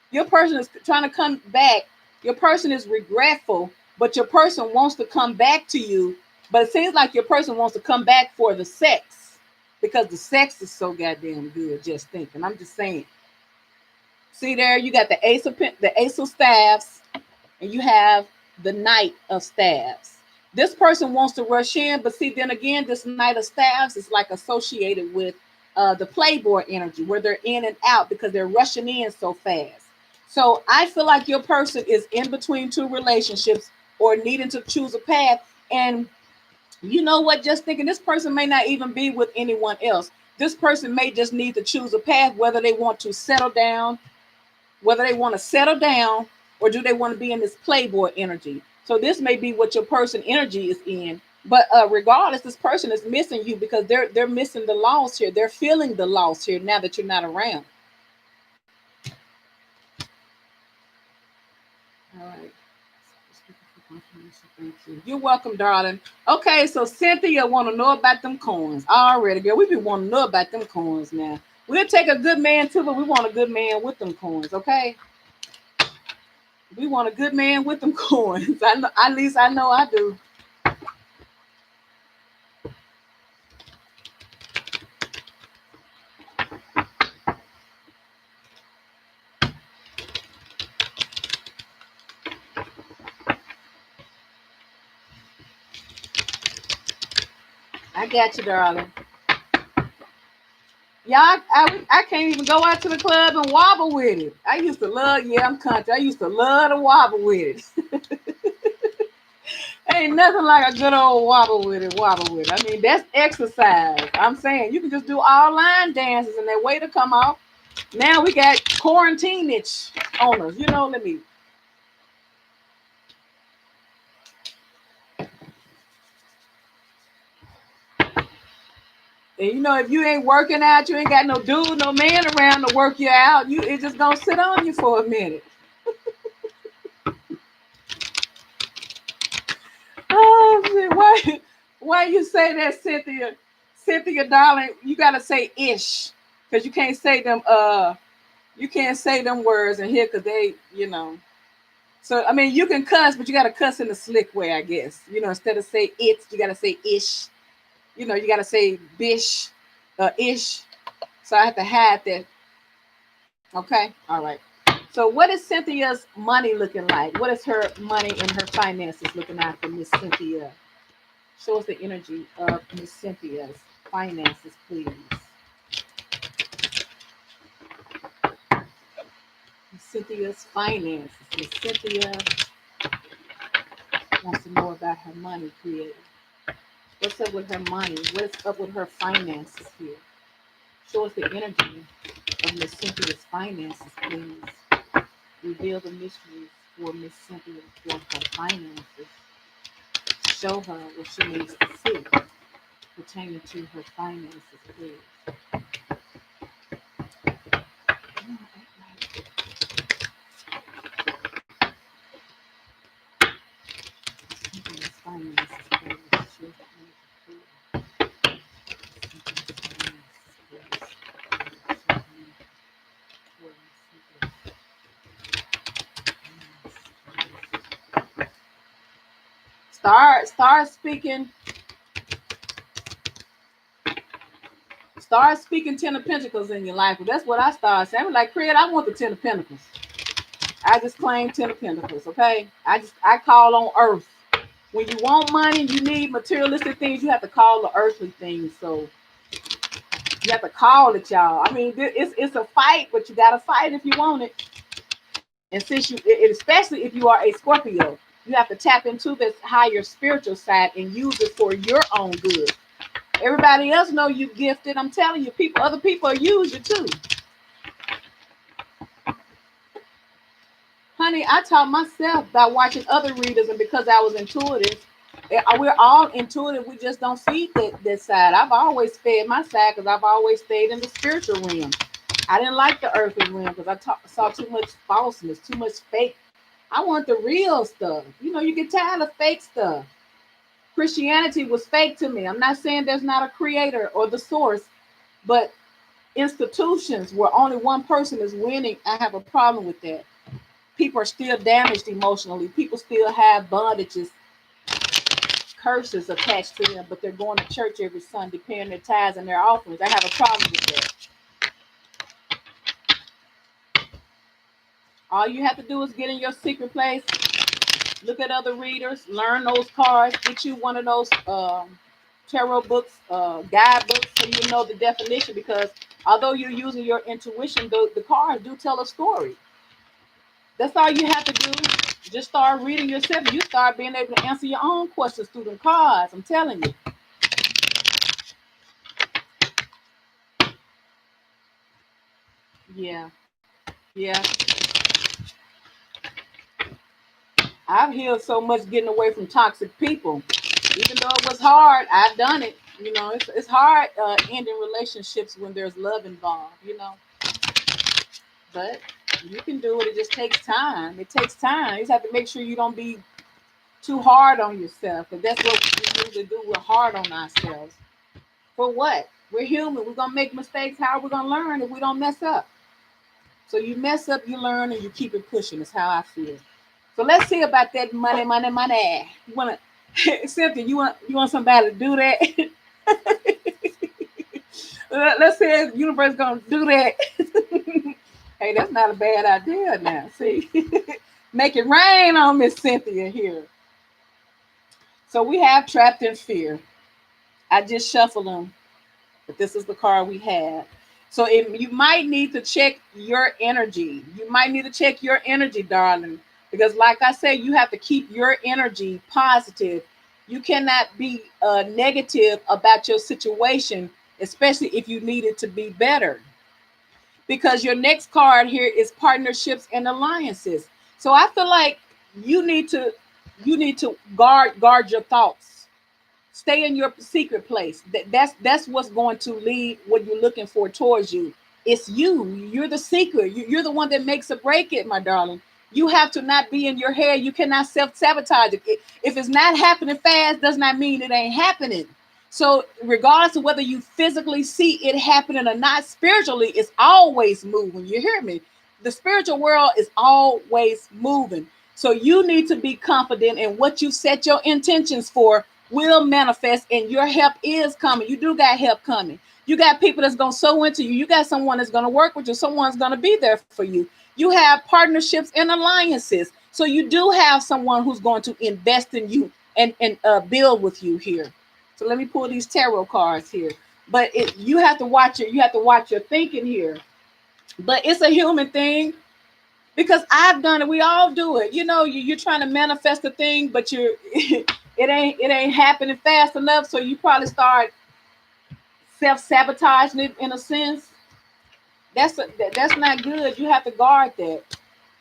Your person is trying to come back. Your person is regretful, but your person wants to come back to you. But it seems like your person wants to come back for the sex, because the sex is so goddamn good. Just thinking. I'm just saying. See there, you got the Ace of Staffs, and you have the Knight of Staffs. This person wants to rush in, but see, then again, this Knight of Staffs is like associated with the Playboy energy, where they're in and out because they're rushing in so fast. So I feel like your person is in between two relationships or needing to choose a path. And you know what? Just thinking, this person may not even be with anyone else. This person may just need to choose a path, whether they want to settle down, or do they want to be in this Playboy energy. So this may be what your person energy is in. But regardless, this person is missing you because they're missing the loss here. They're feeling the loss here now that you're not around. All right. Thank you. You're welcome, darling. Okay, so Cynthia want to know about them coins. Already, girl. We been wanting to know about them coins now. We'll take a good man too, but we want a good man with them coins, okay? We want a good man with them coins. I know, at least I know I do. I got you, darling. Yeah, I can't even go out to the club and wobble with it. I used to love, yeah, I'm country. I used to love to wobble with it. Ain't nothing like a good old wobble with it, wobble with it. I mean, that's exercise. I'm saying you can just do all line dances and that way to come off. Now we got quarantine itch on us. Let me. And if you ain't working out, you ain't got no dude, no man around to work you out. It just gonna sit on you for a minute. Oh shit! Why you say that, Cynthia? Cynthia, darling, you gotta say ish, cause you can't say them words in here, cause they. So I mean, you can cuss, but you gotta cuss in a slick way, I guess. Instead of say it, you gotta say ish. You gotta say bish, ish. So I have to hide that. Okay, all right. So what is Cynthia's money looking like? What is her money and her finances looking like for Miss Cynthia? Show us the energy of Miss Cynthia's finances, please. Miss Cynthia's finances. Miss Cynthia wants to know about her money, creator. What's up with her money? What's up with her finances here? Show us the energy of Miss Cynthia's finances, please. Reveal the mysteries for Miss Cynthia for her finances. Show her what she needs to see pertaining to her finances, please. Finances, please. Start speaking. Start speaking Ten of Pentacles in your life. That's what I started saying. I was like, Craig, I want the Ten of Pentacles. I just claim Ten of Pentacles, okay? I call on earth. When you want money, you need materialistic things, you have to call the earthly things. So you have to call it, y'all. I mean, it's a fight, but you gotta fight if you want it. And since especially if you are a Scorpio, you have to tap into this higher spiritual side and use it for your own good. Everybody else know you gifted. I'm telling you, other people use you too. Honey, I taught myself by watching other readers, and because I was intuitive, we're all intuitive. We just don't feed that side. I've always fed my side because I've always stayed in the spiritual realm. I didn't like the earthly realm because saw too much falseness, too much fake. I want the real stuff. You get tired of fake stuff. Christianity was fake to me. I'm not saying there's not a creator or the source, but institutions where only one person is winning, I have a problem with that. People are still damaged emotionally. People still have bondages, curses attached to them, but they're going to church every Sunday, paying their tithes and their offerings. I have a problem with that. All you have to do is get in your secret place, look at other readers, learn those cards, get you one of those tarot books, guidebooks, so you know the definition. Because although you're using your intuition, the cards do tell a story. That's all you have to do. Just start reading yourself. You start being able to answer your own questions through the cards. I'm telling you. Yeah. Yeah. I've healed so much getting away from toxic people. Even though it was hard, I've done it. It's hard ending relationships when there's love involved. But you can do it. It just takes time. It takes time. You just have to make sure you don't be too hard on yourself. Because that's what we usually do. We're hard on ourselves. For what? We're human. We're going to make mistakes. How are we going to learn if we don't mess up? So you mess up, you learn, and you keep it pushing. Is how I feel. So let's see about that money, money, money. You want to, Cynthia? You want somebody to do that? Let's say the universe gonna do that. Hey, that's not a bad idea. Now, see, make it rain on Miss Cynthia here. So we have trapped in fear. I just shuffled them, but this is the card we have. So you might need to check your energy. You might need to check your energy, darling. Because like I said, you have to keep your energy positive. You cannot be negative about your situation, especially if you need it to be better, because your next card here is partnerships and alliances. So I feel like you need to guard your thoughts. Stay in your secret place. That's what's going to lead what you're looking for towards you. It's you. You're the secret. You're the one that makes or break it, my darling. You have to not be in your head. You cannot self-sabotage it. If it's not happening fast, does not mean it ain't happening. So regardless of whether you physically see it happening or not, spiritually, it's always moving. You hear me? The spiritual world is always moving. So you need to be confident in what you set your intentions for will manifest, and your help is coming. You do got help coming. You got people that's going to sow into you. You got someone that's going to work with you. Someone's going to be there for you. You have partnerships and alliances. So you do have someone who's going to invest in you and build with you here. So let me pull these tarot cards here. But you have to watch it. You have to watch your thinking here. But it's a human thing, because I've done it. We all do it. You know, you're trying to manifest a thing, but you're it ain't happening fast enough. So you probably start self-sabotaging it in a sense. That's not good. You have to guard that.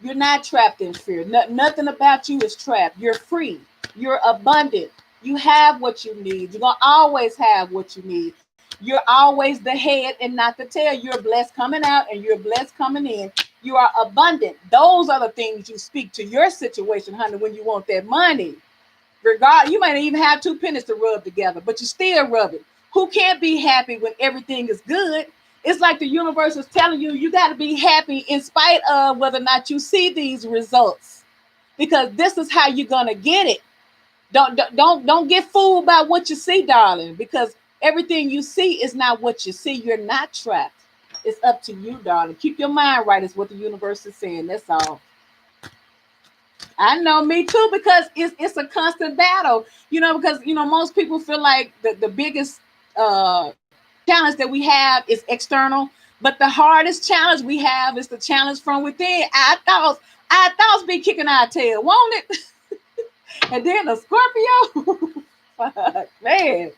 You're not trapped in fear. Nothing about you is trapped. You're free. You're abundant. You have what you need. You're gonna always have what you need. You're always the head and not the tail. You're blessed coming out and you're blessed coming in. You are abundant. Those are the things you speak to your situation, honey, when you want that money. You might even have two pennies to rub together, but you still rub it. Who can't be happy when everything is good? It's like the universe is telling you, you got to be happy in spite of whether or not you see these results, because this is how you're gonna get it. Don't get fooled by what you see, darling, because everything you see is not what you see. You're not trapped. It's up to you, darling. Keep your mind right, is what the universe is saying. That's all. I know, me too, because it's a constant battle. Because most people feel like the biggest uh challenge that we have is external, but the hardest challenge we have is the challenge from within. Our thoughts be kicking our tail, won't it? And then a Scorpio, fuck, man,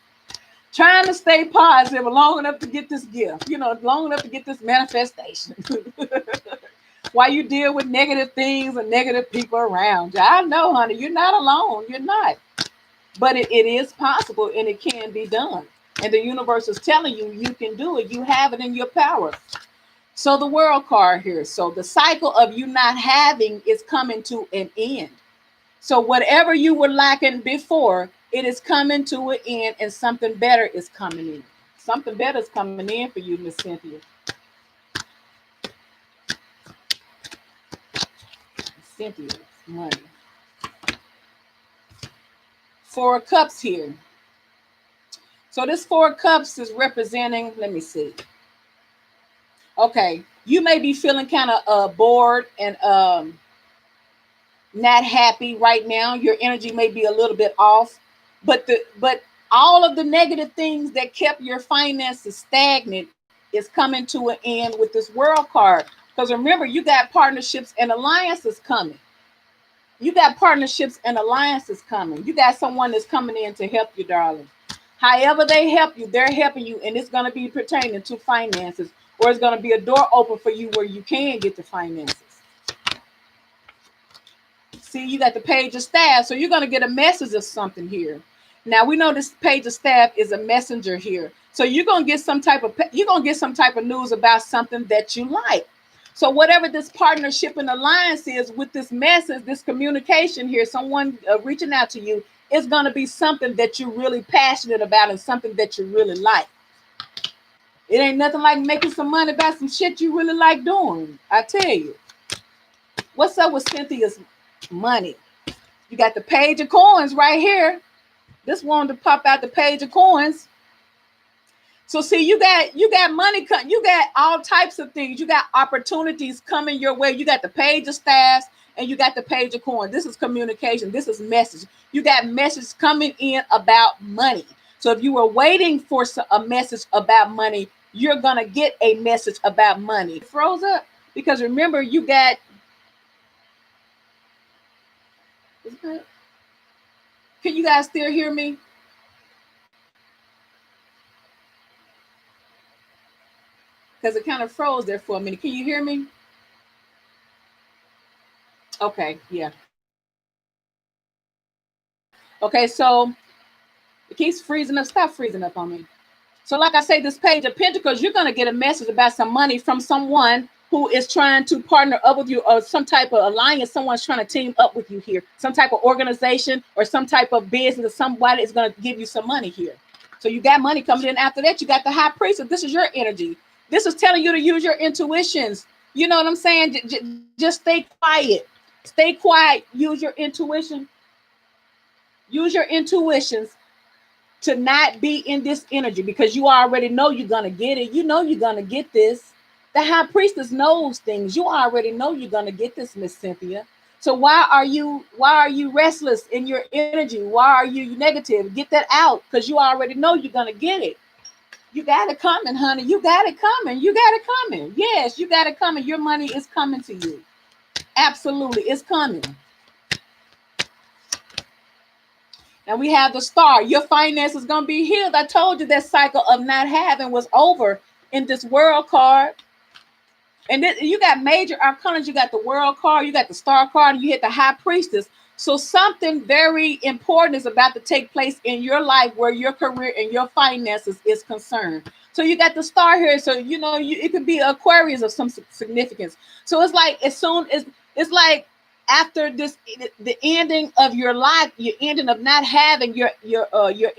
trying to stay positive long enough to get this gift, long enough to get this manifestation. While you deal with negative things and negative people around you. I know, honey, you're not alone. You're not. But it is possible and it can be done. And the universe is telling you you can do it. You have it in your power. So the world card here. So the cycle of you not having is coming to an end. So whatever you were lacking before, it is coming to an end, and something better is coming in. Something better is coming in for you, Miss Cynthia. Cynthia's money. Four of Cups here. So this Four of Cups is representing, let me see. Okay, you may be feeling kind of bored and not happy right now. Your energy may be a little bit off, but all of the negative things that kept your finances stagnant is coming to an end with this World card. Because remember, you got partnerships and alliances coming. You got partnerships and alliances coming. You got someone that's coming in to help you, darling. However they help you, they're helping you, and it's going to be pertaining to finances, or it's going to be a door open for you where you can get the finances. See, you got the Page of Staff, so you're going to get a message of something here. Now we know this Page of Staff is a messenger here, so you're going to get some type of news about something that you like. So whatever this partnership and alliance is with this message, this communication here, someone reaching out to you, is going to be something that you're really passionate about and something that you really like. It ain't nothing like making some money about some shit you really like doing. I tell you. What's up with Cynthia's money? You got the Page of Coins right here. This one to pop out the Page of Coins. So see, you got money, you got all types of things. You got opportunities coming your way. You got the Page of Staffs and you got the Page of Coins. This is communication. This is message. You got messages coming in about money. So if you were waiting for a message about money, you're gonna get a message about money. It froze up because remember, you got Can you guys still hear me? Because it kind of froze there for a minute. Can you hear me? Okay, yeah. Okay, so it keeps freezing up. Stop freezing up on me. So, like I say, this page of Pentacles, you're going to get a message about some money from someone who is trying to partner up with you, or some type of alliance. Someone's trying to team up with you here. Some type of organization or some type of business, or somebody is going to give you some money here. So you got money coming in. After that, you got the High Priestess. This is your energy. This is telling you to use your intuitions. You know what I'm saying? Just stay quiet. Stay quiet. Use your intuition. Use your intuitions to not be in this energy, because you already know you're going to get it. You know you're going to get this. The High Priestess knows things. You already know you're going to get this, Miss Cynthia. So why are you restless in your energy? Why are you negative? Get that out, because you already know you're going to get it. You got it coming, honey. You got it coming. You got it coming. Yes, you got it coming. Your money is coming to you. Absolutely, it's coming. And we have the Star. Your finances going to be healed. I told you that cycle of not having was over in this World card. And then you got major arcana. You got the World card. You got the Star card. And you hit the High Priestess. So something very important is about to take place in your life where your career and your finances is concerned. So you got the Star here. So, you know, it could be Aquarius of some significance. So it's like, as soon as it's like, after this, the ending of your life, your ending of not having your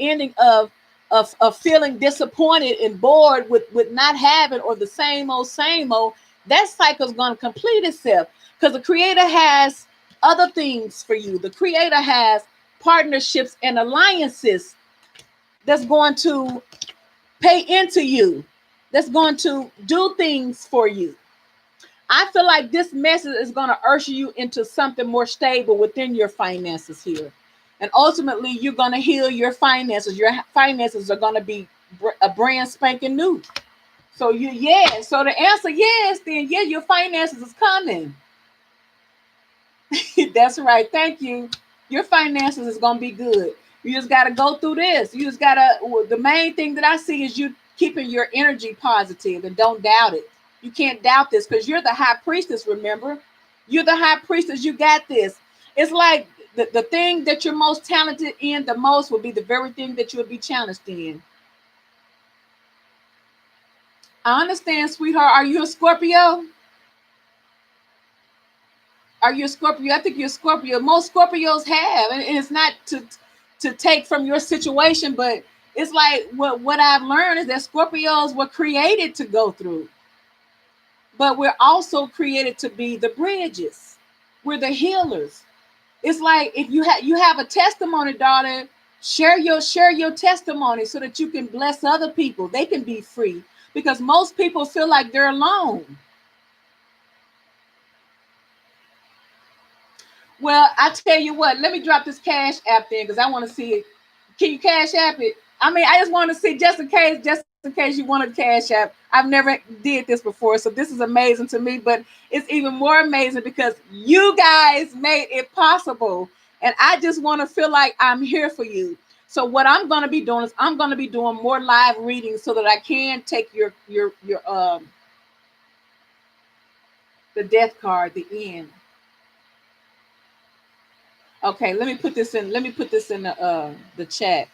ending of feeling disappointed and bored with not having, or the same old, that cycle is going to complete itself, because the Creator has other things for you. The Creator has partnerships and alliances that's going to pay into you, that's going to do things for you. I feel like this message is going to usher you into something more stable within your finances here. And ultimately, you're going to heal your finances. Your finances are going to be a brand spanking new. So so the answer, yes, then yeah, your finances is coming. That's right. Thank you. Your finances is going to be good. You just got to go through this. You just got to, the main thing that I see is you keeping your energy positive and don't doubt it. You can't doubt this, because you're the High Priestess, remember? You're the High Priestess. You got this. It's like the thing that you're most talented in the most will be the very thing that you'll be challenged in. I understand, sweetheart. Are you a Scorpio? Are you a Scorpio? I think you're a Scorpio. Most Scorpios have, and it's not to take from your situation, but it's like what I've learned is that Scorpios were created to go through. But we're also created to be the bridges. We're the healers. It's like, if you have a testimony, darling, share your testimony so that you can bless other people. They can be free, because most people feel like they're alone. Well, I tell you what, let me drop this Cash App then, because I want to see it. Can you Cash App it? I mean, I just want to see, just in case you want to Cash App. I've never did this before, so this is amazing to me, but it's even more amazing because you guys made it possible, and I just want to feel like I'm here for you. So what I'm going to be doing is I'm going to be doing more live readings so that I can take your the death card, the end. Okay, let me put this in. Let me put this in the chat.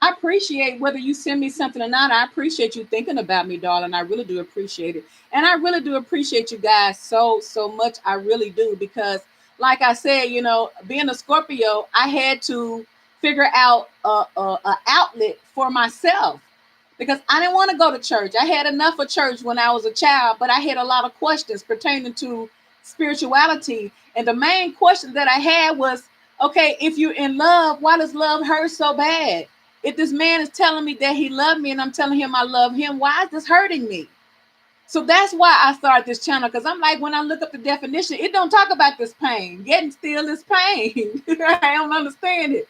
I appreciate whether you send me something or not. I appreciate you thinking about me, darling. I really do appreciate it. And I really do appreciate you guys so much. I really do, because like I said, you know, being a Scorpio, I had to figure out a outlet for myself, because I didn't want to go to church. I had enough of church when I was a child, but I had a lot of questions pertaining to spirituality. And the main question that I had was, okay, if you're in love, why does love hurt so bad? If this man is telling me that he loved me and I'm telling him I love him, why is this hurting me? So that's why I started this channel, because I'm like, when I look up the definition, it don't talk about this pain. Getting still is pain. I don't understand it.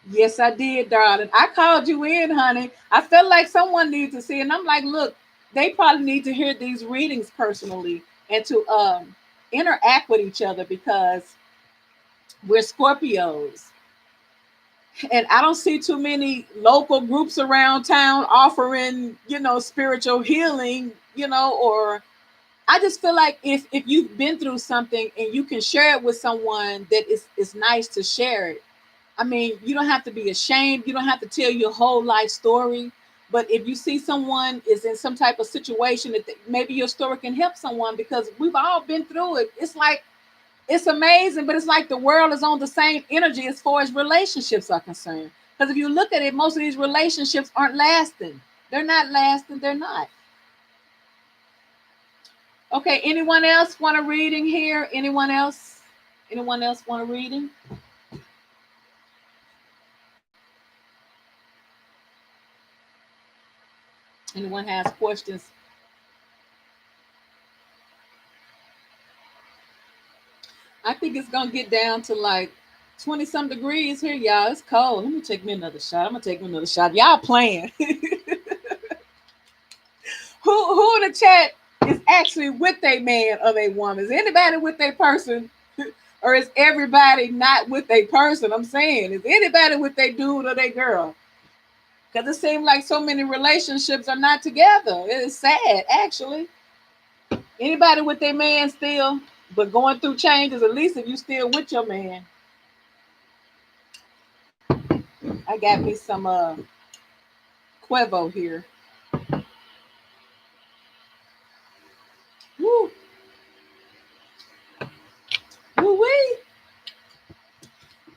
Yes, I did, darling. I called you in, honey. I felt like someone needs to see it. And I'm like, look, they probably need to hear these readings personally and to interact with each other, because we're Scorpios. And I don't see too many local groups around town offering, spiritual healing, or I just feel like if you've been through something and you can share it with someone, that it's nice to share it. I mean, you don't have to be ashamed. You don't have to tell your whole life story. But if you see someone is in some type of situation that maybe your story can help someone, because we've all been through it. It's like, it's amazing, but it's like the world is on the same energy as far as relationships are concerned. Because if you look at it, most of these relationships aren't lasting. They're not lasting. They're not. Okay, anyone else want a reading here? Anyone else? Anyone else want a reading? Anyone has questions? I think it's gonna get down to like 20 some degrees here, y'all. It's cold. Let me take me another shot. I'm gonna take me another shot. Y'all playing. Who in the chat is actually with a man or a woman? Is anybody with a person? Or is everybody not with a person? I'm saying, is anybody with a dude or a girl? Because it seems like so many relationships are not together. It is sad, actually. Anybody with their man still, but going through changes, at least if you still with your man. I got me some Quevo here. Woo. Woo-wee.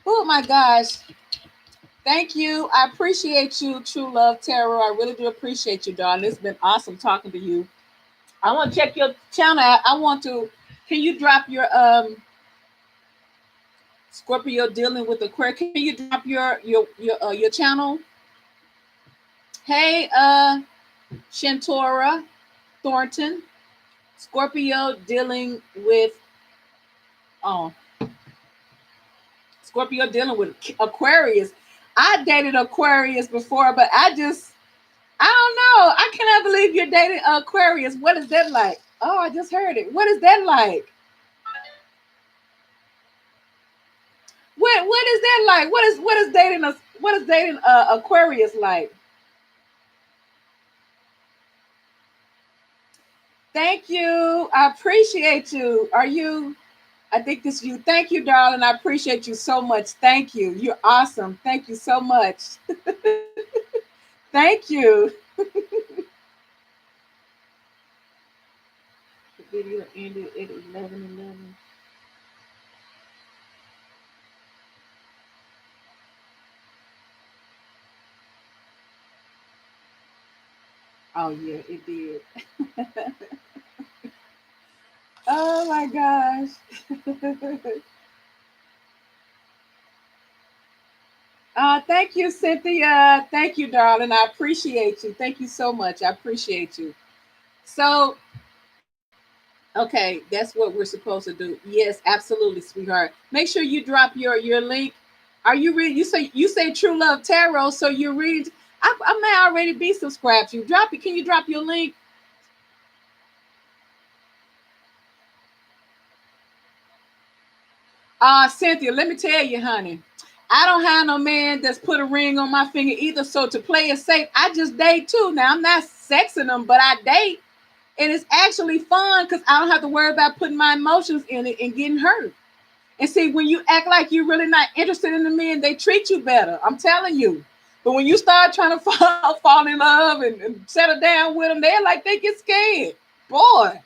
Oh my gosh. Thank you. I appreciate you, True Love Tarot. I really do appreciate you, darling. It's been awesome talking to you. I want to check your channel out. I want to. Can you drop your Scorpio dealing with Aquarius? Can you drop your channel? Hey, Shantora Thornton, Scorpio dealing with Scorpio dealing with Aquarius. I dated Aquarius before, but I don't know. I cannot believe you're dating Aquarius. What is that like? Oh, I just heard it. What is that like? What is that like? What is dating Aquarius like? Thank you. I appreciate you. Are you? I think this is you. Thank you, darling. I appreciate you so much. Thank you. You're awesome. Thank you so much. Thank you. The video ended at 11:11. Oh yeah, it did. Oh my gosh. Thank you, Cynthia. Thank you, darling. I appreciate you. Thank you so much. I appreciate you. So, okay, that's what we're supposed to do. Yes, absolutely, sweetheart. Make sure you drop your link. Are you reading? You say True Love Tarot, so you're reading. I may already be subscribed to you. Drop it. Can you drop your link? Cynthia, let me tell you, honey. I don't have no man that's put a ring on my finger either. So to play it safe, I just date too. Now I'm not sexing them, but I date. And it's actually fun because I don't have to worry about putting my emotions in it and getting hurt. And see, when you act like you're really not interested in the men, they treat you better. I'm telling you. But when you start trying to fall in love and settle down with them, they're like, they get scared. Boy.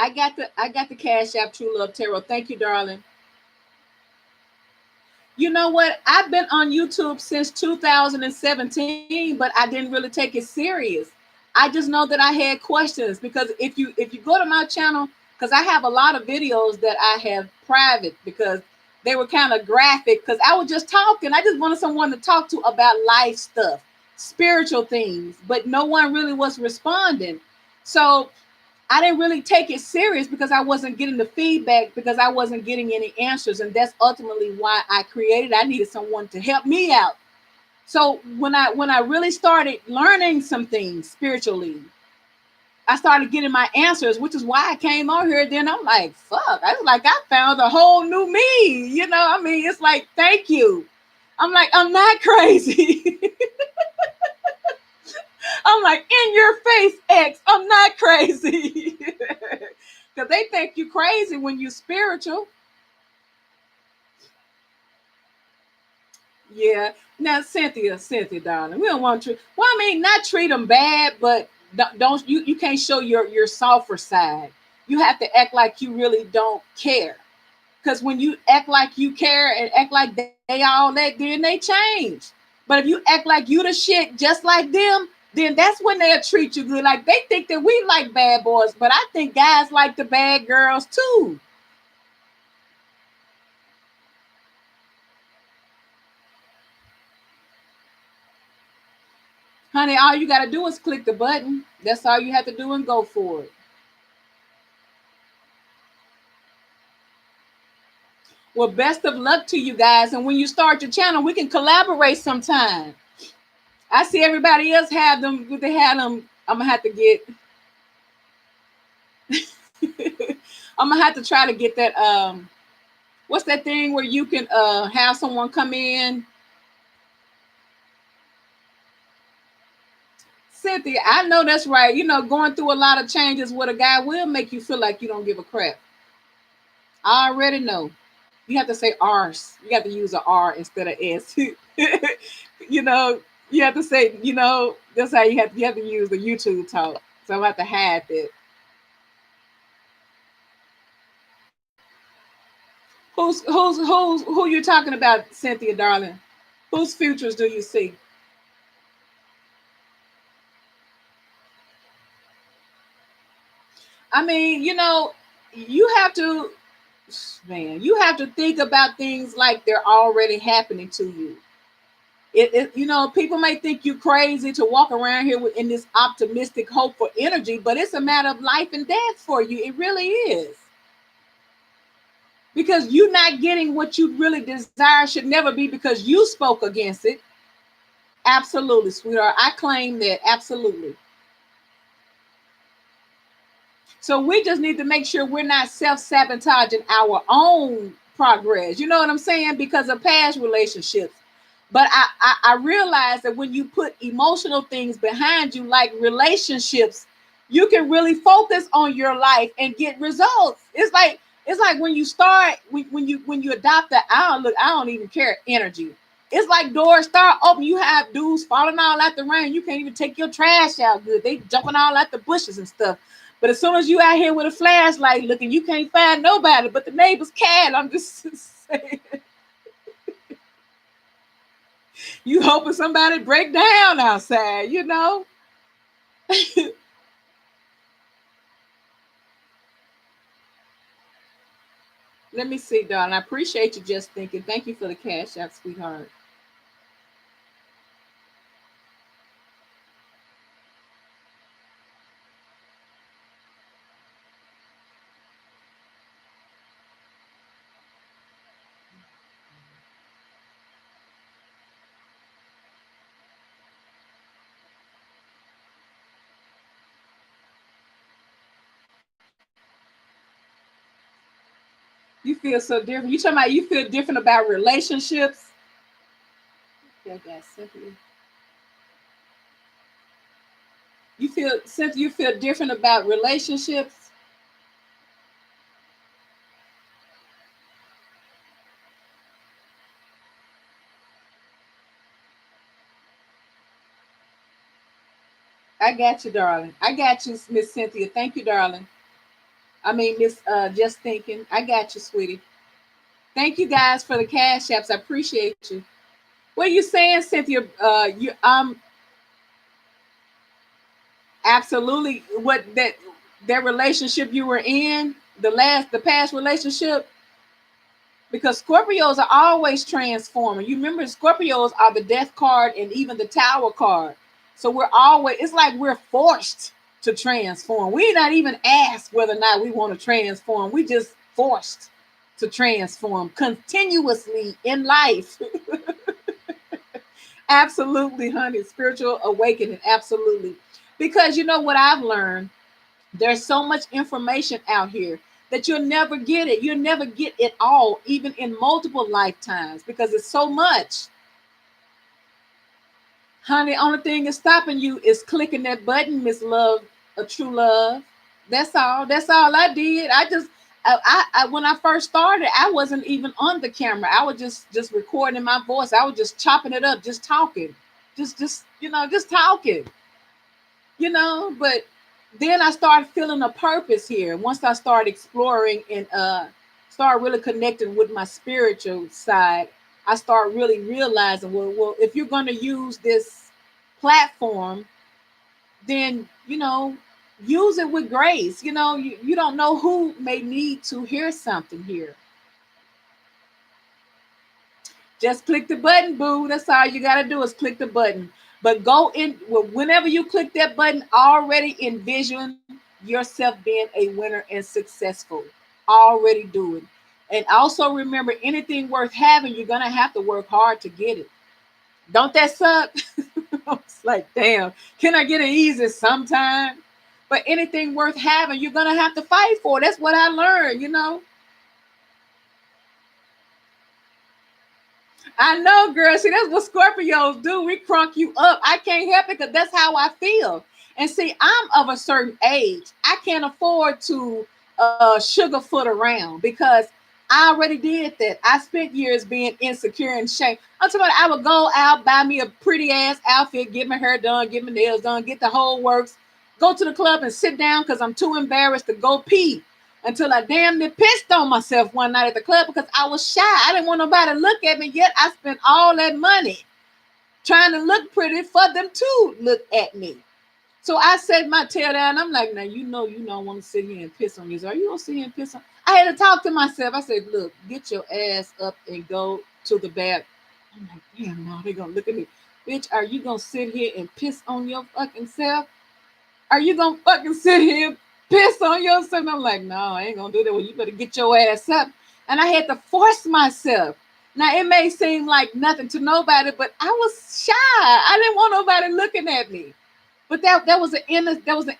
I got the Cash App True Love Tarot. Thank you, darling. You know what? I've been on YouTube since 2017, but I didn't really take it serious. I just know that I had questions because if you go to my channel, because I have a lot of videos that I have private because they were kind of graphic because I was just talking. I just wanted someone to talk to about life stuff, spiritual things, but no one really was responding. So I didn't really take it serious because I wasn't getting the feedback because I wasn't getting any answers. And that's ultimately why I created. I needed someone to help me out. So when I really started learning some things spiritually, I started getting my answers, which is why I came on here. Then I'm like, fuck. I was like, I found a whole new me. I mean, it's like, thank you. I'm like, I'm not crazy. I'm like, in your face, X. I'm not crazy. Because they think you crazy when you're spiritual. Yeah. Now, Cynthia, darling, we don't want to. Well, I mean, not treat them bad, but don't you can't show your softer side. You have to act like you really don't care. Because when you act like you care and act like they all that, then they change. But if you act like you the shit just like them, then that's when they'll treat you good. Like they think that we like bad boys, but I think guys like the bad girls too. Honey, all you got to do is click the button. That's all you have to do and go for it. Well, best of luck to you guys. And when you start your channel, we can collaborate sometime. I see everybody else have them. They have them. I'm gonna have to get. I'm gonna have to try to get that. What's that thing where you can have someone come in? Cynthia, I know that's right. Going through a lot of changes with a guy will make you feel like you don't give a crap. I already know. You have to say R's. You have to use an R instead of S. you know, you have to say, that's how you have to use the YouTube talk. So I'm gonna have to hide that. Who you talking about, Cynthia, darling? Whose futures do you see? I mean, you have to, man, you have to think about things like they're already happening to you. People may think you crazy to walk around here in this optimistic, hopeful energy, but it's a matter of life and death for you. It really is. Because you not getting what you really desire should never be because you spoke against it. Absolutely, sweetheart. I claim that. Absolutely. So we just need to make sure we're not self-sabotaging our own progress. You know what I'm saying? Because of past relationships. But I realize that when you put emotional things behind you, like relationships, you can really focus on your life and get results. It's like when you start when you adopt the I don't even care energy. It's like doors start open. You have dudes falling all out the rain. You can't even take your trash out good. They jumping all out the bushes and stuff. But as soon as you out here with a flashlight looking, you can't find nobody but the neighbor's cat. I'm just saying. You hoping somebody break down outside. Let me see, darling. I appreciate you just thinking. Thank you for the cash out, sweetheart. You feel so different. You talking about you feel different about relationships? Okay, that's simply. You feel different about relationships? I got you, darling. I got you, Miss Cynthia. Thank you, darling. I mean, Miss Just Thinking. I got you, sweetie. Thank you guys for the cash apps. I appreciate you. What are you saying, Cynthia? You Absolutely. What that relationship you were in, the past relationship, because Scorpios are always transforming. You remember Scorpios are the death card and even the tower card. So we're always, it's like we're forced to transform. We're not even asked whether or not we want to transform. We just forced to transform continuously in life. Absolutely, honey. Spiritual awakening. Absolutely. Because you know what I've learned? There's so much information out here that you'll never get it. You'll never get it all, even in multiple lifetimes, because it's so much. Honey, the only thing that's stopping you is clicking that button, Miss Love, a true love. That's all. That's all I did. I when I first started, I wasn't even on the camera. I was just recording my voice. I was just chopping it up, just talking, just just talking. But then I started feeling a purpose here. Once I started exploring and start really connecting with my spiritual side, I start really realizing, well, if you're going to use this platform, then use it with grace. You don't know who may need to hear something here. Just click the button, boo. That's all you got to do is click the button. But go in, well, whenever you click that button, already envision yourself being a winner and successful. Already do it. And also remember, anything worth having, you're going to have to work hard to get it. Don't that suck? It's like, damn, can I get it easy sometime? But anything worth having, you're going to have to fight for. That's what I learned. I know, girl. See, that's what Scorpios do. We crunk you up. I can't help it because that's how I feel. And see, I'm of a certain age. I can't afford to sugarfoot around because I already did that. I spent years being insecure and shame. I'm talking about I would go out, buy me a pretty ass outfit, get my hair done, get my nails done, get the whole works, go to the club and sit down because I'm too embarrassed to go pee until I damn near pissed on myself one night at the club because I was shy. I didn't want nobody to look at me, yet I spent all that money trying to look pretty for them to look at me. So I set my tail down. I'm like, now you don't want to sit here and piss on yourself. Are you gonna sit here and piss on? I had to talk to myself. I said, look, get your ass up and go to the bath. I'm like, damn, no, they're gonna look at me. Bitch, are you gonna sit here and piss on your fucking self? Are you gonna fucking sit here and piss on yourself? And I'm like, no, I ain't gonna do that. Well, you better get your ass up. And I had to force myself. Now it may seem like nothing to nobody, but I was shy. I didn't want nobody looking at me. But that was an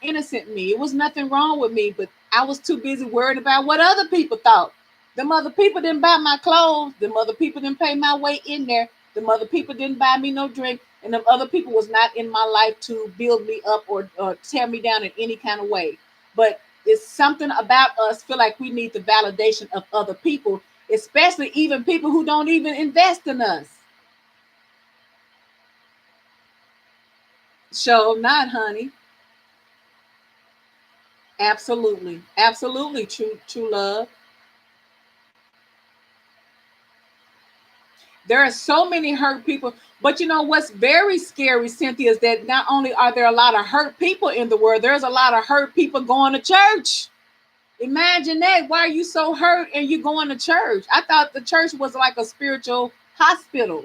innocent me. It was nothing wrong with me, but I was too busy worried about what other people thought. Them other people didn't buy my clothes. Them other people didn't pay my way in there. Them other people didn't buy me no drink. And them other people was not in my life to build me up or tear me down in any kind of way. But it's something about us feel like we need the validation of other people, especially even people who don't even invest in us. So not, honey. Absolutely. Absolutely true love. There are so many hurt people. But you know what's very scary, Cynthia, is that not only are there a lot of hurt people in the world, there's a lot of hurt people going to church. Imagine that. Why are you so hurt and you going to church? I thought the church was like a spiritual hospital.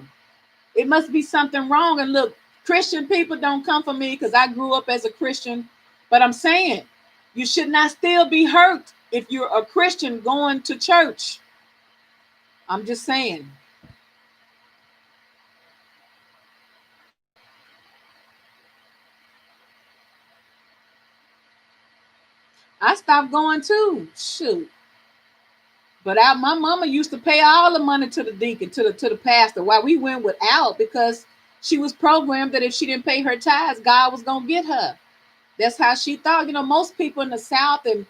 It must be something wrong. And look, Christian people don't come for me because I grew up as a Christian. But I'm saying you should not still be hurt if you're a Christian going to church. I'm just saying. I stopped going too. Shoot. But my mama used to pay all the money to the deacon, to the pastor, while we went without because she was programmed that if she didn't pay her tithes, God was gonna get her. That's how she thought. Most people in the South and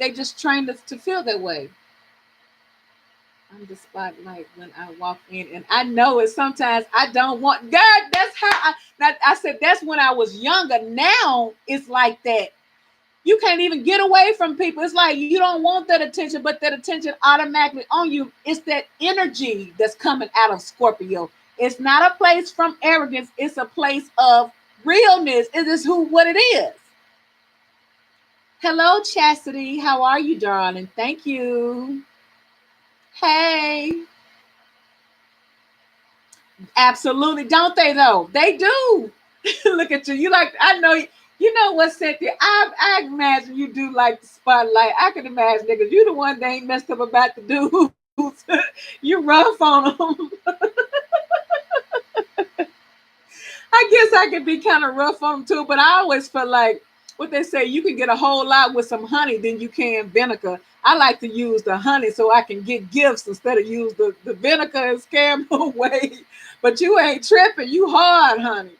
they just trained us to feel that way. I'm the spotlight when I walk in, and I know it. Sometimes I don't want. God, that's how I said. That's when I was younger. Now it's like that. You can't even get away from people. It's like you don't want that attention, but that attention automatically on you. It's that energy that's coming out of Scorpio. It's not a place from arrogance. It's a place of Realness is just who what it is. Hello, Chastity. How are you, darling? Thank you. Hey. Absolutely. Don't they though? They do. Look at you. You like, I know, you know what, Cynthia? I imagine you do like the spotlight. I can imagine, niggas. You the one they ain't messed up about the dudes. You rough on them. I guess I could be kind of rough on them too, but I always feel like what they say, you can get a whole lot with some honey than you can vinegar. I like to use the honey so I can get gifts instead of use the vinegar and scare them away. But you ain't tripping. You hard, honey.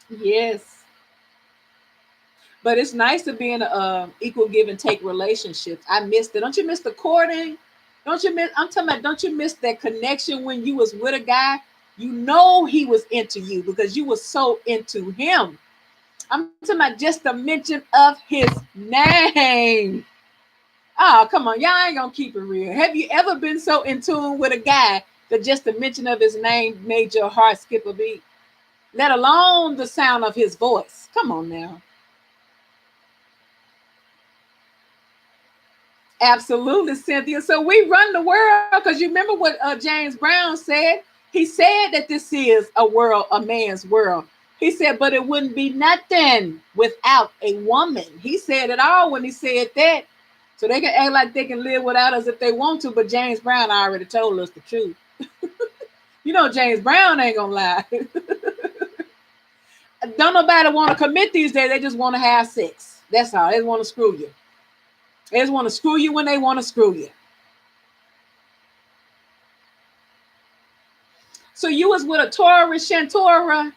Yes. But it's nice to be in a equal give and take relationships. I missed it. Don't you miss the courting? Don't you miss? I'm talking about. Don't you miss that connection when you was with a guy? You know he was into you because you was so into him. I'm talking about just the mention of his name. Oh, come on, y'all ain't gonna keep it real. Have you ever been so in tune with a guy that just the mention of his name made your heart skip a beat? Let alone the sound of his voice. Come on now. Absolutely, Cynthia. So we run the world because you remember what James Brown said? He said that this is a world, a man's world. He said, but it wouldn't be nothing without a woman. He said it all when he said that. So they can act like they can live without us if they want to, but James Brown already told us the truth. You know, James Brown ain't gonna lie. Don't nobody want to commit these days. They just want to have sex. That's all. They want to screw you. They just want to screw you when they want to screw you. So you was with a Taurus, Shantora.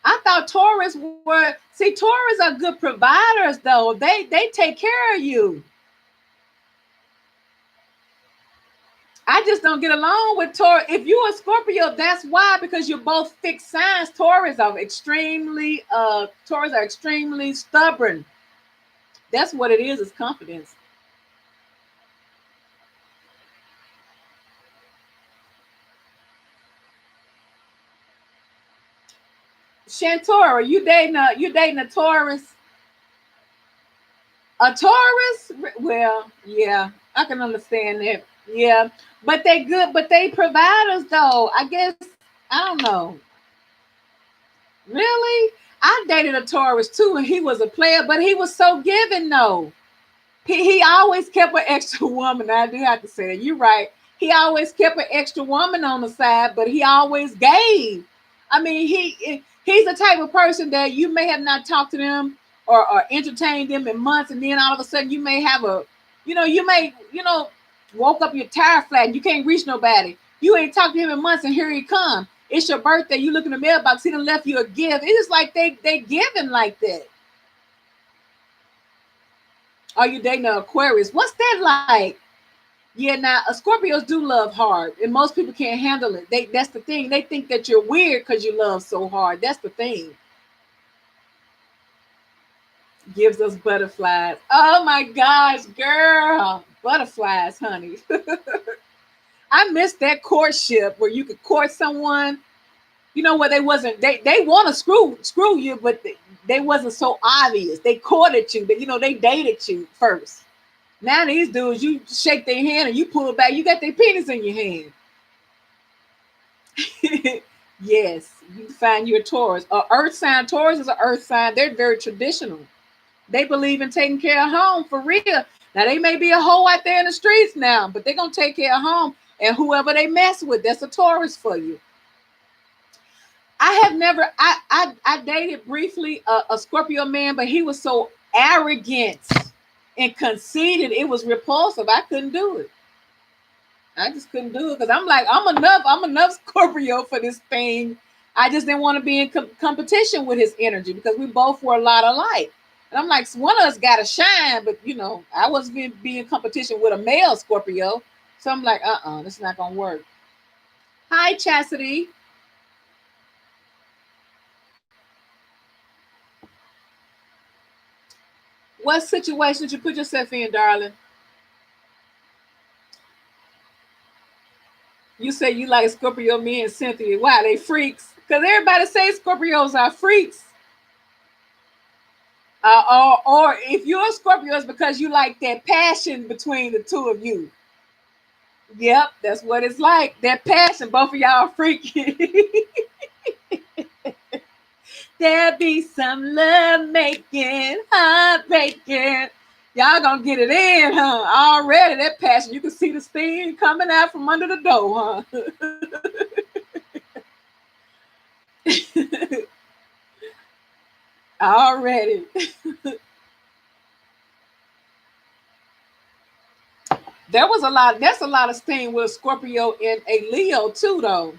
I thought Taurus were see Taurus are good providers though. They take care of you. I just don't get along with Taurus. If you're a Scorpio, that's why because you're both fixed signs. Taurus are extremely stubborn. That's what it is confidence. Shantora, you dating a Taurus? A Taurus? Well, yeah, I can understand that. Yeah, but they good, but they providers though. I guess I don't know. Really? I dated a Taurus too, and he was a player, but he was so giving though. He always kept an extra woman. I do have to say that. You're right. He always kept an extra woman on the side, but he always gave. I mean, he's the type of person that you may have not talked to them or entertained them in months, and then all of a sudden you may have woke up your tire flat and you can't reach nobody. You ain't talked to him in months, and here he come. It's your birthday. You look in the mailbox. He done left you a gift. It's just like they giving like that. Are you dating an Aquarius? What's that like? Yeah, now Scorpios do love hard, and most people can't handle it. That's the thing. They think that you're weird because you love so hard. That's the thing. Gives us butterflies. Oh my gosh, girl, butterflies, honey. I miss that courtship where you could court someone. You know where they want to screw you, but they wasn't so obvious. They courted you, but they dated you first. Now these dudes, you shake their hand and you pull it back. You got their penis in your hand. Yes, you find your Taurus. Earth sign. Taurus is an earth sign. They're very traditional. They believe in taking care of home for real. Now they may be a hoe out there in the streets now, but they're gonna take care of home. And whoever they mess with, that's a Taurus for you. I have never. I dated briefly a Scorpio man, but he was so arrogant and conceited. It was repulsive. I couldn't do it. I just couldn't do it because I'm like, I'm enough. I'm enough Scorpio for this thing. I just didn't want to be in competition with his energy because we both were a lot alike. And I'm like, one of us got to shine, but I wasn't being in competition with a male Scorpio. So I'm like, this is not gonna work. Hi, Chastity. What situation did you put yourself in, darling? You say you like Scorpio, me and Cynthia. Why they freaks? Because everybody says Scorpios are freaks. Or if you're a Scorpio, it's because you like that passion between the two of you. Yep, that's what it's like. That passion. Both of y'all freaky. There be some love making, heartbreaking. Y'all gonna get it in, huh? Already that passion. You can see the steam coming out from under the door, huh? Already. There was a lot. That's a lot of steam with a Scorpio and a Leo too, though.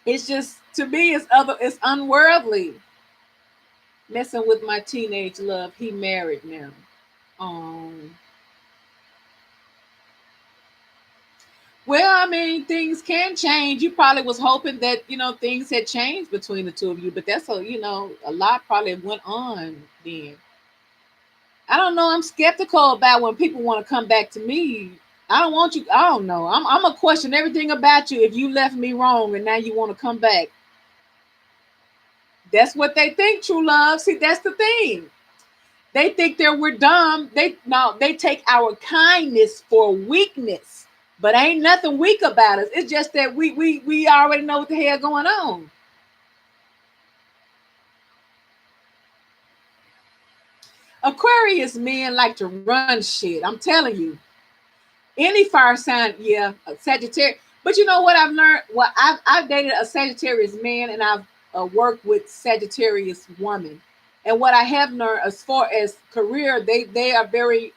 It's just to me, it's unworldly. Messing with my teenage love. He married now. Um. Well, I mean, things can change. You probably was hoping that things had changed between the two of you, but that's a lot probably went on then. I don't know. I'm skeptical about when people want to come back to me. I don't want you. I don't know. I'm gonna question everything about you if you left me wrong and now you want to come back. That's what they think, true love. See, that's the thing. They think that we're dumb. They take our kindness for weakness, but ain't nothing weak about us. It's just that we already know what the hell going on. Aquarius men like to run shit. I'm telling you. Any fire sign, yeah, Sagittarius. But you know what I've learned? Well, I've dated a Sagittarius man and I've worked with Sagittarius woman. And what I have learned as far as career, they are very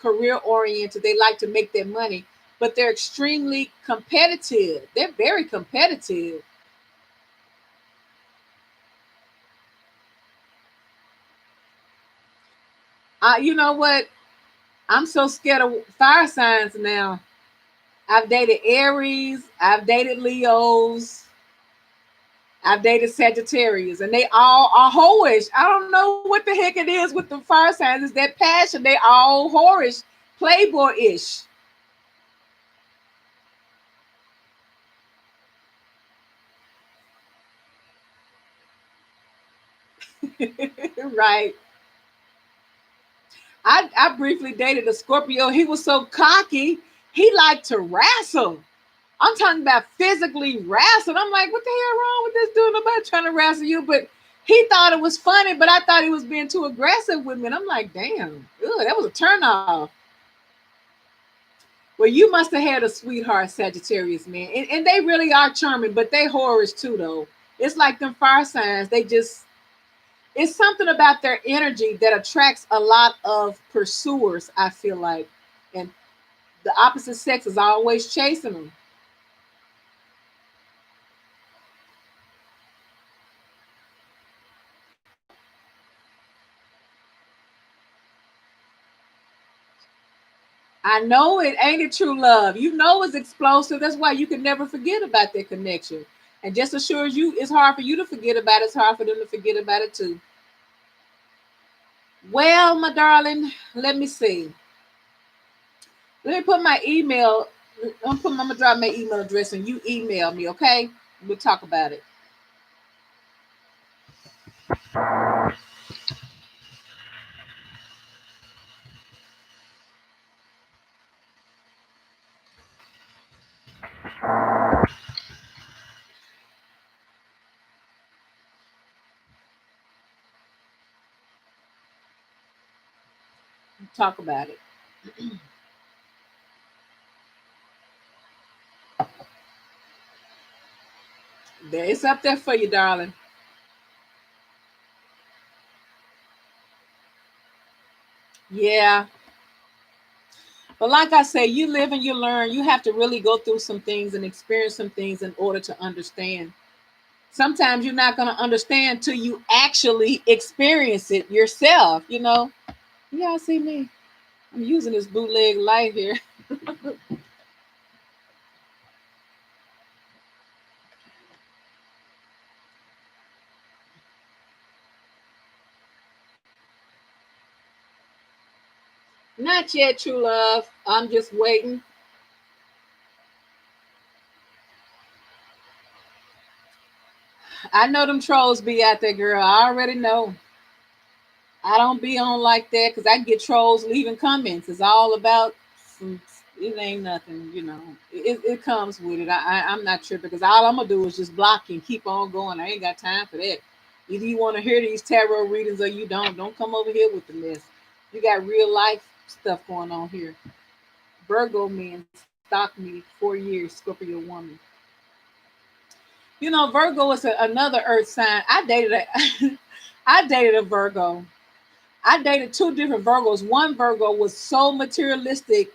career oriented. They like to make their money, but they're extremely competitive. They're very competitive. You know what? I'm so scared of fire signs now. I've dated Aries. I've dated Leos. I've dated Sagittarius, and they all are whorish. I don't know what the heck it is with the fire signs. It's that passion. They all whorish, playboy-ish. Right. I briefly dated a Scorpio. He was so cocky. He liked to wrestle. I'm talking about physically wrestle. I'm like, what the hell wrong with this dude? Nobody trying to wrestle you, but he thought it was funny, but I thought he was being too aggressive with me. And I'm like, damn, ugh, that was a turn off. Well, you must have had a sweetheart Sagittarius man, and they really are charming, but they whorish too, though. It's like them fire signs. They just it's something about their energy that attracts a lot of pursuers. I feel like, and the opposite sex is always chasing them. I know it ain't it true love. You know it's explosive. That's why you can never forget about their connection. And just as sure as you, it's hard for you to forget about it. It's hard for them to forget about it too. Well, my darling, let me see. Let me put my email. I'm gonna drop my email address and you email me, okay? We'll talk about it. Talk about it. There, it's up there for you, darling. Yeah. But like I say, you live and you learn. You have to really go through some things and experience some things in order to understand. Sometimes you're not going to understand till you actually experience it yourself. Yeah, see me. I'm using this bootleg light here. Not yet, true love. I'm just waiting. I know them trolls be out there, girl. I already know. I don't be on like that because I get trolls leaving comments. It's all about some. It ain't nothing, you know. It comes with it. I'm not tripping because all I'm gonna do is just block and keep on going. I ain't got time for that. Either you want to hear these tarot readings or you don't. Don't come over here with the mess. You got real life stuff going on here. Virgo men stalked me 4 years. Scorpio woman. You know, Virgo is another Earth sign. I dated a Virgo. I dated two different Virgos. One Virgo was so materialistic.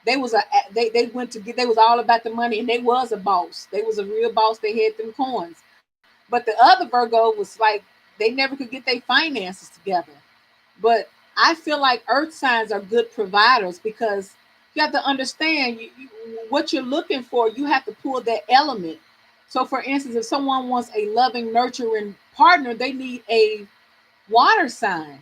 They went to get they was all about the money and they was a boss. They was a real boss. They had them coins. But the other Virgo was like they never could get their finances together. But I feel like Earth signs are good providers because you have to understand what you're looking for. You have to pull that element. So, for instance, if someone wants a loving, nurturing partner, they need a water sign.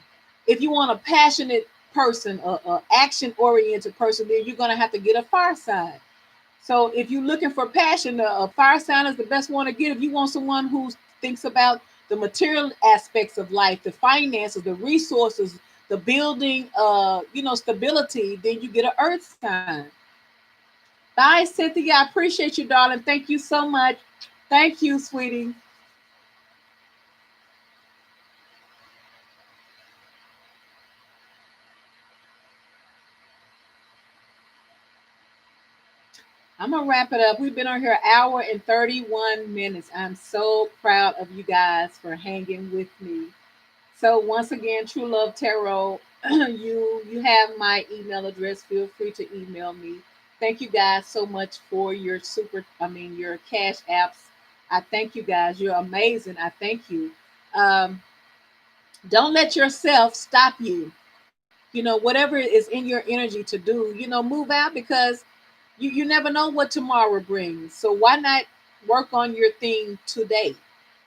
If you want a passionate person, a action oriented person, then you're going to have to get a fire sign. So if you're looking for passion, a fire sign is the best one to get. If you want someone who thinks about the material aspects of life, the finances, the resources, the building, stability, then you get an earth sign. Bye, Cynthia. I appreciate you, darling. Thank you so much. Thank you, sweetie. I'm gonna wrap it up. We've been on here an hour and 31 minutes. I'm so proud of you guys for hanging with me. So once again, True Love Tarot, you have my email address. Feel free to email me. Thank you guys so much for your your cash apps. I thank you guys. You're amazing. I thank you. Um, don't let yourself stop you. Whatever is in your energy to do, move out because you never know what tomorrow brings. So why not work on your thing today?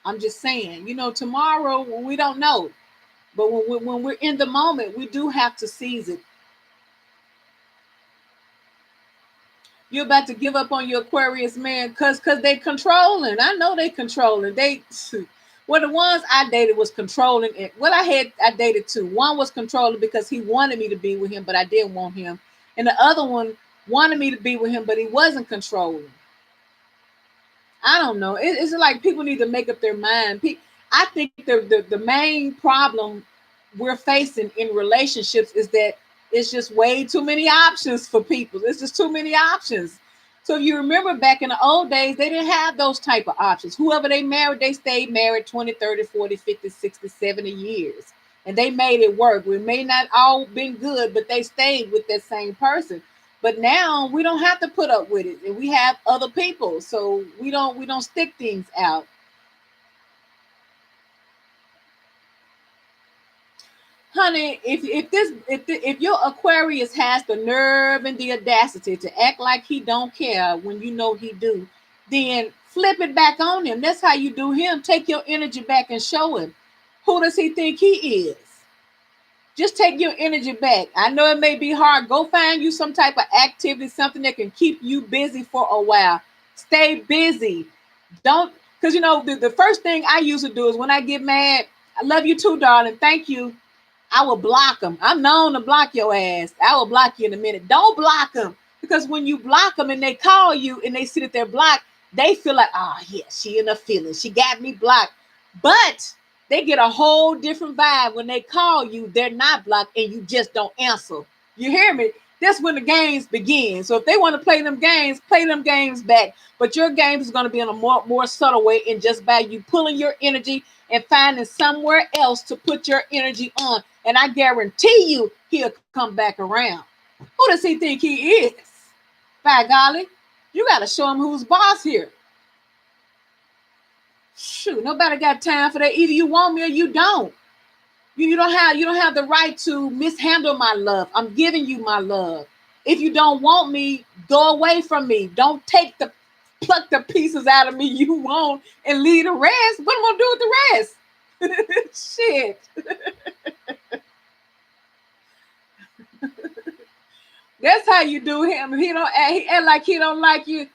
I'm just saying, tomorrow we don't know. But when we're in the moment, we do have to seize it. You're about to give up on your Aquarius man because they controlling. I know they controlling. Well, the ones I dated was controlling. And what I dated two. One was controlling because he wanted me to be with him, but I didn't want him. And the other one wanted me to be with him, but he wasn't controlling. I don't know. It's like people need to make up their mind. I think the main problem we're facing in relationships is that it's just way too many options for people. It's just too many options. So if you remember back in the old days, they didn't have those type of options. Whoever they married, they stayed married 20, 30, 40, 50, 60, 70 years. And they made it work. We may not all been good, but they stayed with that same person. But now we don't have to put up with it, and we have other people, so we don't stick things out. Honey, if your Aquarius has the nerve and the audacity to act like he don't care when you know he do, then flip it back on him. That's how you do him. Take your energy back and show him. Who does he think he is? Just take your energy back. I know it may be hard. Go find you some type of activity, something that can keep you busy for a while. Stay busy. Don't, because the first thing I usually do is when I get mad, I love you too, darling. Thank you. I will block them. I'm known to block your ass. I will block you in a minute. Don't block them because when you block them and they call you and they see that they're blocked, they feel like, oh, yeah, she in a feeling. She got me blocked. But they get a whole different vibe when they call you. They're not blocked and you just don't answer. You hear me? That's when the games begin. So if they want to play them games back. But your game is going to be in a more subtle way and just by you pulling your energy and finding somewhere else to put your energy on. And I guarantee you he'll come back around. Who does he think he is? By golly, you got to show him who's boss here. Shoot, nobody got time for that. Either you want me or you don't. You don't have the right to mishandle my love. I'm giving you my love. If you don't want me, go away from me. Don't pluck the pieces out of me you want and leave the rest. What am I gonna do with the rest? Shit. That's how you do him. He act like he don't like you.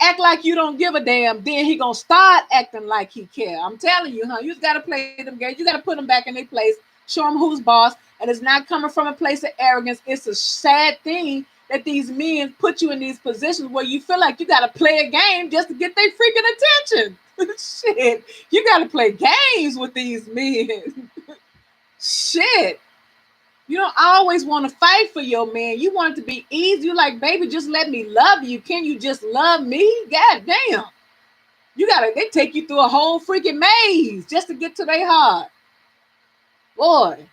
act like you don't give a damn, then he gonna start acting like he care. I'm telling you, huh? You just gotta play them games. You gotta put them back in their place, show them who's boss, and it's not coming from a place of arrogance. It's a sad thing that these men put you in these positions where you feel like you gotta play a game just to get their freaking attention. Shit, you gotta play games with these men. Shit. You don't always want to fight for your man. You want it to be easy. You like, baby, just let me love you. Can you just love me? God damn. They take you through a whole freaking maze just to get to their heart. Boy.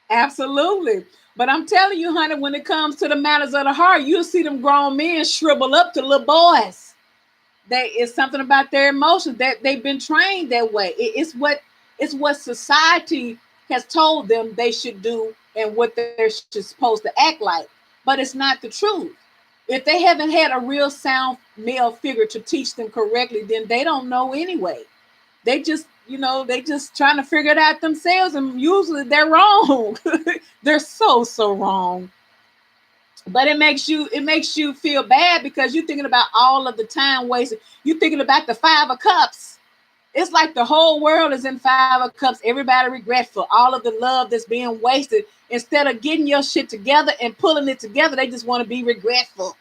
Absolutely. But I'm telling you, honey, when it comes to the matters of the heart, you'll see them grown men shrivel up to little boys. It's something about their emotions that they've been trained that way. It's what society has told them they should do and what they're supposed to act like. But it's not the truth. If they haven't had a real sound male figure to teach them correctly, then they don't know anyway. They just trying to figure it out themselves, and usually they're wrong. They're so wrong. But it makes you feel bad because you're thinking about all of the time wasted. You're thinking about the five of cups. It's like the whole world is in five of cups. Everybody regretful. All of the love that's being wasted. Instead of getting your shit together and pulling it together, they just want to be regretful.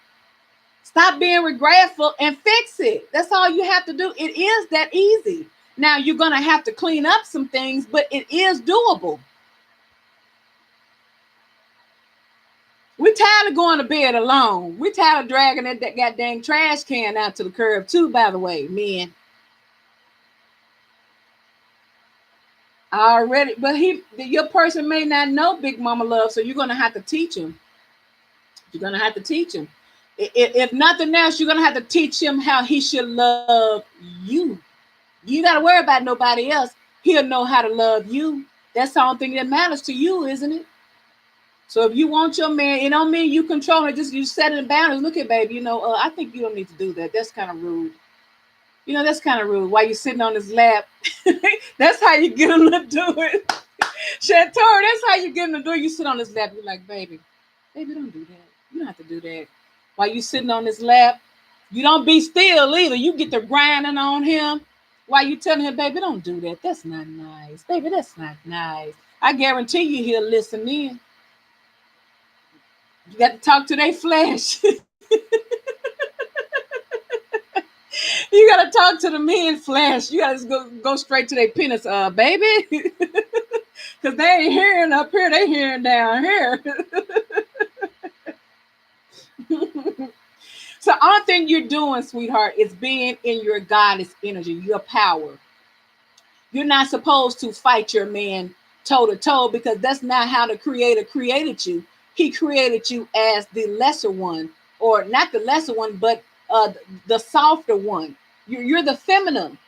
Stop being regretful and fix it. That's all you have to do. It is that easy. Now you're gonna have to clean up some things, but it is doable. We tired of going to bed alone. We tired of dragging that goddamn trash can out to the curb too, by the way, men. Already, but your person may not know Big Mama Love, so you're gonna have to teach him. You're gonna have to teach him. If nothing else, you're gonna have to teach him how he should love you. You gotta worry about nobody else. He'll know how to love you. That's the only thing that matters to you, isn't it? So if you want your man, it don't mean you control it. Just you setting the boundaries. Look at baby, I think you don't need to do that. That's kind of rude. That's kind of rude. While you sitting on his lap, that's how you get him to do it. Chantor, that's how you get him to do it. You sit on his lap. You're like, baby, don't do that. You don't have to do that. While you sitting on his lap, you don't be still either. You get the grinding on him. While you telling him, baby, don't do that. That's not nice. Baby, that's not nice. I guarantee you he'll listen in. You got to talk to their flesh. You got to talk to the men flesh. You got to just go straight to their penis, baby. Because they ain't hearing up here. They hearing down here. So all thing you're doing, sweetheart, is being in your goddess energy, your power. You're not supposed to fight your man toe to toe because that's not how the creator created you. He created you as the lesser one, or not the lesser one, but the softer one. You're the feminine.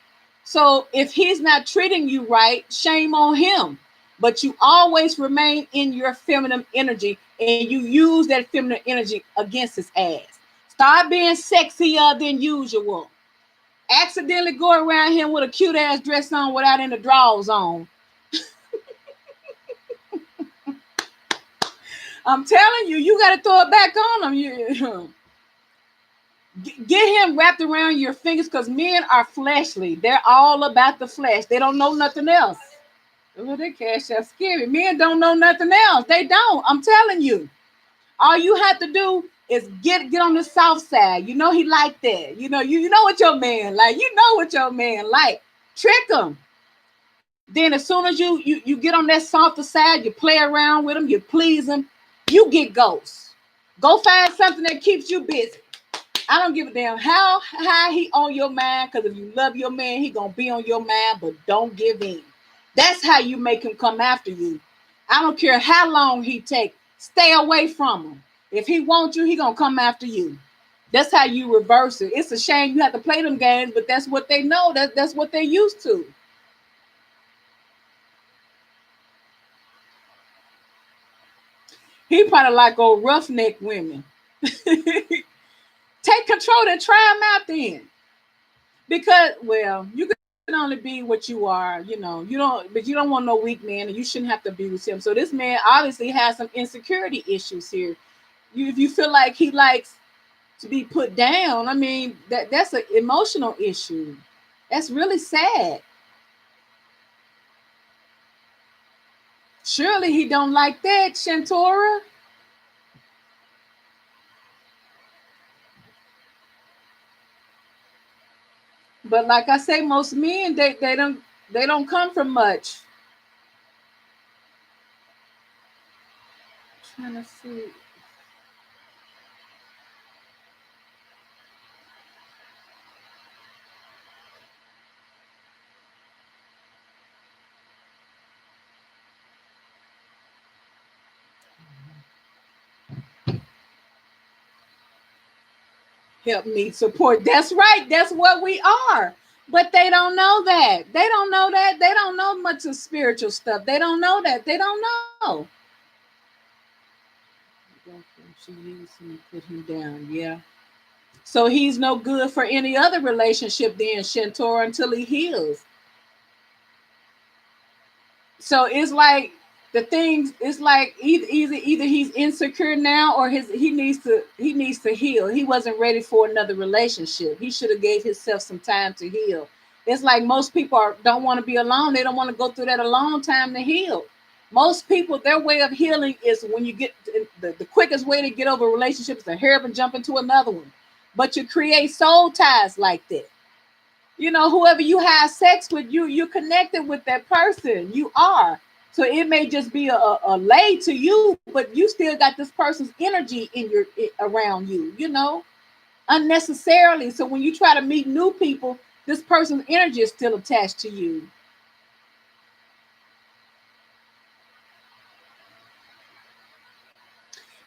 So if he's not treating you right, shame on him. But you always remain in your feminine energy and you use that feminine energy against his ass. Start being sexier than usual. Accidentally go around him with a cute ass dress on without any drawers on. I'm telling you, you got to throw it back on him. Get him wrapped around your fingers because men are fleshly. They're all about the flesh. They don't know nothing else. Oh, they cash out scary. Men don't know nothing else. They don't. I'm telling you. All you have to do is get on the south side. You know he like that. You know what your man like. You know what your man like. Trick him. Then as soon as you get on that softer side, you play around with him, you please him, you get ghosts. Go find something that keeps you busy. I don't give a damn how high he on your mind, because if you love your man, he gonna be on your mind, but don't give in. That's how you make him come after you. I don't care how long he take. Stay away from him. If he wants you, he gonna come after you. That's how you reverse it. It's a shame you have to play them games, but that's what they know. That's what they're used to. He probably like old roughneck women. Take control and try him out then. Because, well, you can only be what you are, you know. You don't, but you don't want no weak man, and you shouldn't have to abuse him. So this man obviously has some insecurity issues here. You, if you feel like he likes to be put down, I mean that's an emotional issue. That's really sad. Surely he don't like that, Shantora. But like I say, most men they don't come from much. Trying to see. Help need support. That's right. That's what we are. But they don't know that. They don't know that. They don't know much of spiritual stuff. They don't know that. They don't know. She used him, put him down. Yeah. So he's no good for any other relationship then, Shantor, until he heals. So it's like the things, it's like either he's insecure now, or his he needs to heal. He wasn't ready for another relationship. He should have gave himself some time to heal. It's like most people don't want to be alone. They don't want to go through that alone time to heal. Most people, their way of healing is when you get the quickest way to get over a relationship is to hurry up and jump into another one. But you create soul ties like that. You know, whoever you have sex with, you're connected with that person. You are. So it may just be a lay to you, but you still got this person's energy in your around you, you know, unnecessarily. So when you try to meet new people, this person's energy is still attached to you.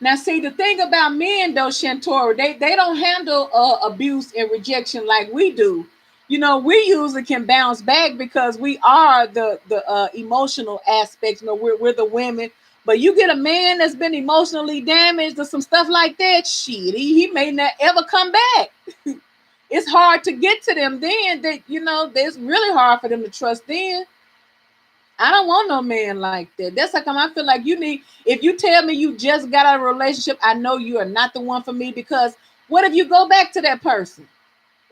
Now, see, the thing about men, though, Shantora, they don't handle abuse and rejection like we do. You know, we usually can bounce back because we are the emotional aspects. You know, we're the women. But you get a man that's been emotionally damaged or some stuff like that, shit, he may not ever come back. It's hard to get to them then. That you know, it's really hard for them to trust then. I don't want no man like that. That's how come I feel like you need. If you tell me you just got out of a relationship, I know you are not the one for me. Because what if you go back to that person?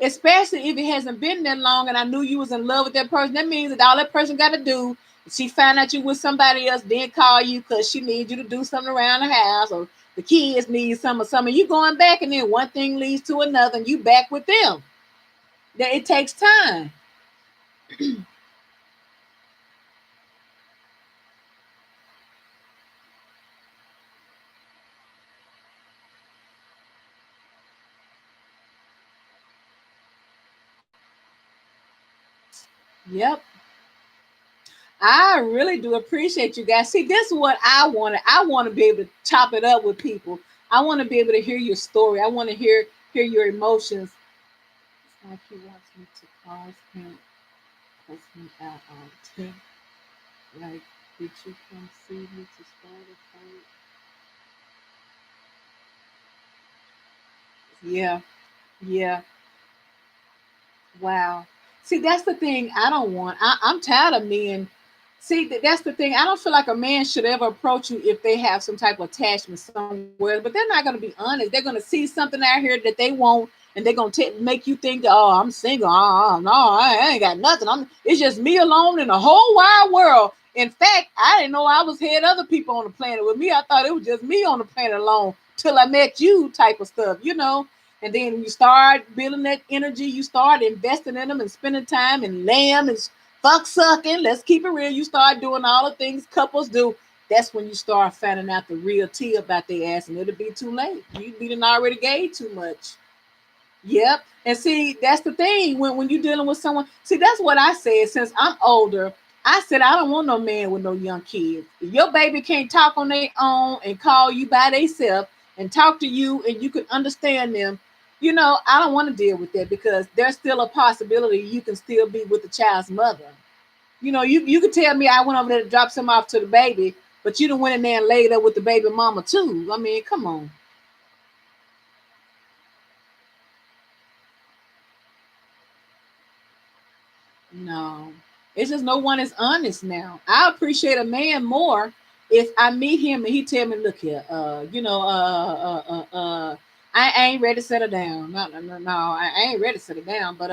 Especially if it hasn't been that long, and I knew you was in love with that person. That means that all that person got to do, she found out you with somebody else, then call you because she needs you to do something around the house, or the kids need some or something. You going back, and then one thing leads to another, and you back with them. That it takes time. Yep. I really do appreciate you guys. See, this is what I wanted. I want to be able to chop it up with people. I want to be able to hear your story. I want to hear your emotions. It's like he wants me to cause him, cuss me out all the time. Like, did you come see me to start a fight? Yeah, yeah. Wow. See, that's the thing I don't want. I'm tired of men. See, that's the thing. I don't feel like a man should ever approach you if they have some type of attachment somewhere, but they're not going to be honest. They're going to see something out here that they want, and they're going to make you think, oh, I'm single. No, I ain't got nothing. It's just me alone in the whole wide world. In fact, I didn't know I was had other people on the planet with me. I thought it was just me on the planet alone till I met you, type of stuff, you know. And then you start building that energy, you start investing in them and spending time and lamb and fuck sucking. Let's keep it real. You start doing all the things couples do. That's when you start finding out the real tea about their ass, and it'll be too late. You didn't already gave too much. Yep. And see, that's the thing when you're dealing with someone. See, that's what I said since I'm older. I said I don't want no man with no young kids. If your baby can't talk on their own and call you by themselves and talk to you and you can understand them, you know, I don't want to deal with that because there's still a possibility you can still be with the child's mother. You know, you could tell me I went over there to drop some off to the baby, but you done went in there and laid up with the baby mama too. I mean, come on. No, it's just no one is honest now. I appreciate a man more if I meet him and he tell me, "Look here, I ain't ready to settle down. No, no, no, no, I ain't ready to settle down. But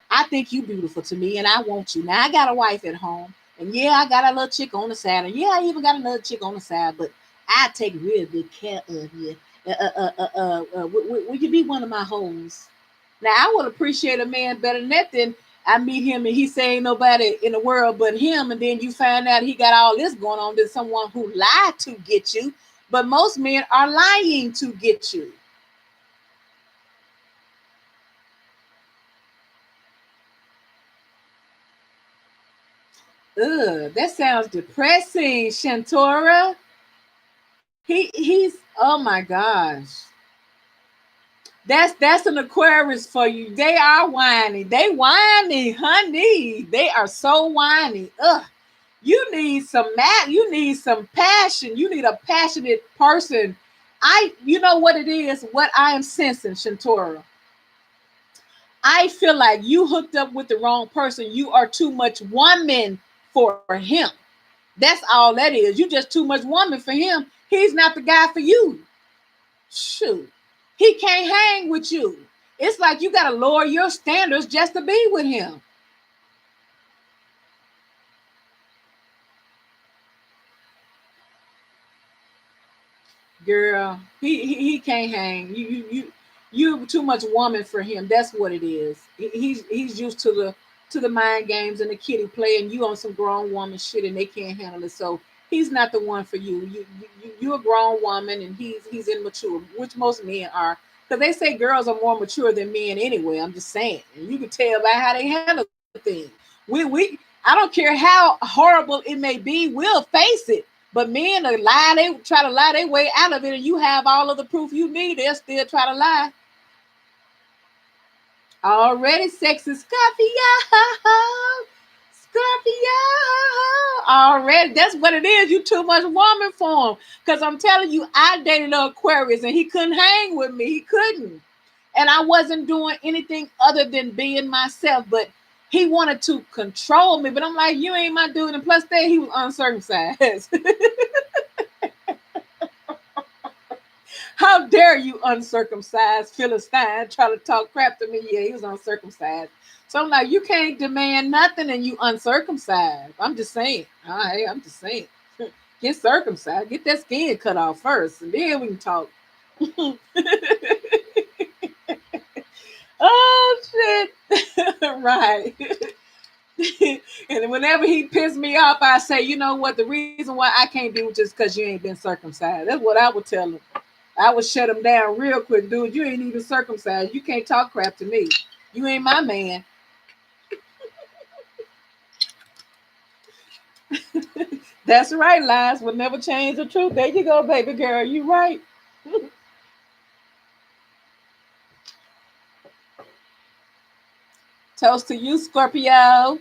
I think you beautiful to me, and I want you. Now I got a wife at home, and yeah, I got a little chick on the side, and yeah, I even got another chick on the side. But I take real good care of you. Will you be one of my hoes?" Now I would appreciate a man better than that. Than I meet him and he say ain't nobody in the world but him, and then you find out he got all this going on. There's someone who lied to get you, but most men are lying to get you. Ugh, that sounds depressing, Shantora. He's oh my gosh. That's an Aquarius for you. They are whiny. They whiny, honey. They are so whiny. Ugh. You need some you need some passion. You need a passionate person. You know what it is, what I am sensing, Shantora. I feel like you hooked up with the wrong person. You are too much woman for him. That's all that is. You just too much woman for him. He's not the guy for you. Shoot. He can't hang with you. It's like you got to lower your standards just to be with him. Girl, he can't hang. You too much woman for him. That's what it is. He's used to the mind games and the kiddie play, and you on some grown woman shit, and they can't handle it. So he's not the one for you. You're a grown woman, and he's immature, which most men are. Because they say girls are more mature than men anyway. I'm just saying, and you can tell by how they handle things. We I don't care how horrible it may be, we'll face it. But men are lie, they try to lie their way out of it, and you have all of the proof you need, they'll still try to lie. Already sexy Scorpio. Scorpio. Already. That's what it is. You too much woman for him. Because I'm telling you, I dated an Aquarius and he couldn't hang with me. He couldn't. And I wasn't doing anything other than being myself. But he wanted to control me. But I'm like, you ain't my dude. And plus that he was uncircumcised. How dare you, uncircumcised Philistine, try to talk crap to me? Yeah, he was uncircumcised. So I'm like, you can't demand nothing and you uncircumcised. I'm just saying. All right, I'm just saying. Get circumcised. Get that skin cut off first, and then we can talk. Oh shit! Right. And whenever he pissed me off, I say, you know what? The reason why I can't be with you is because you ain't been circumcised. That's what I would tell him. I would shut him down real quick, dude. You ain't even circumcised. You can't talk crap to me. You ain't my man. That's right. Lies will never change the truth. There you go, baby girl. You right. Toast to you, Scorpio.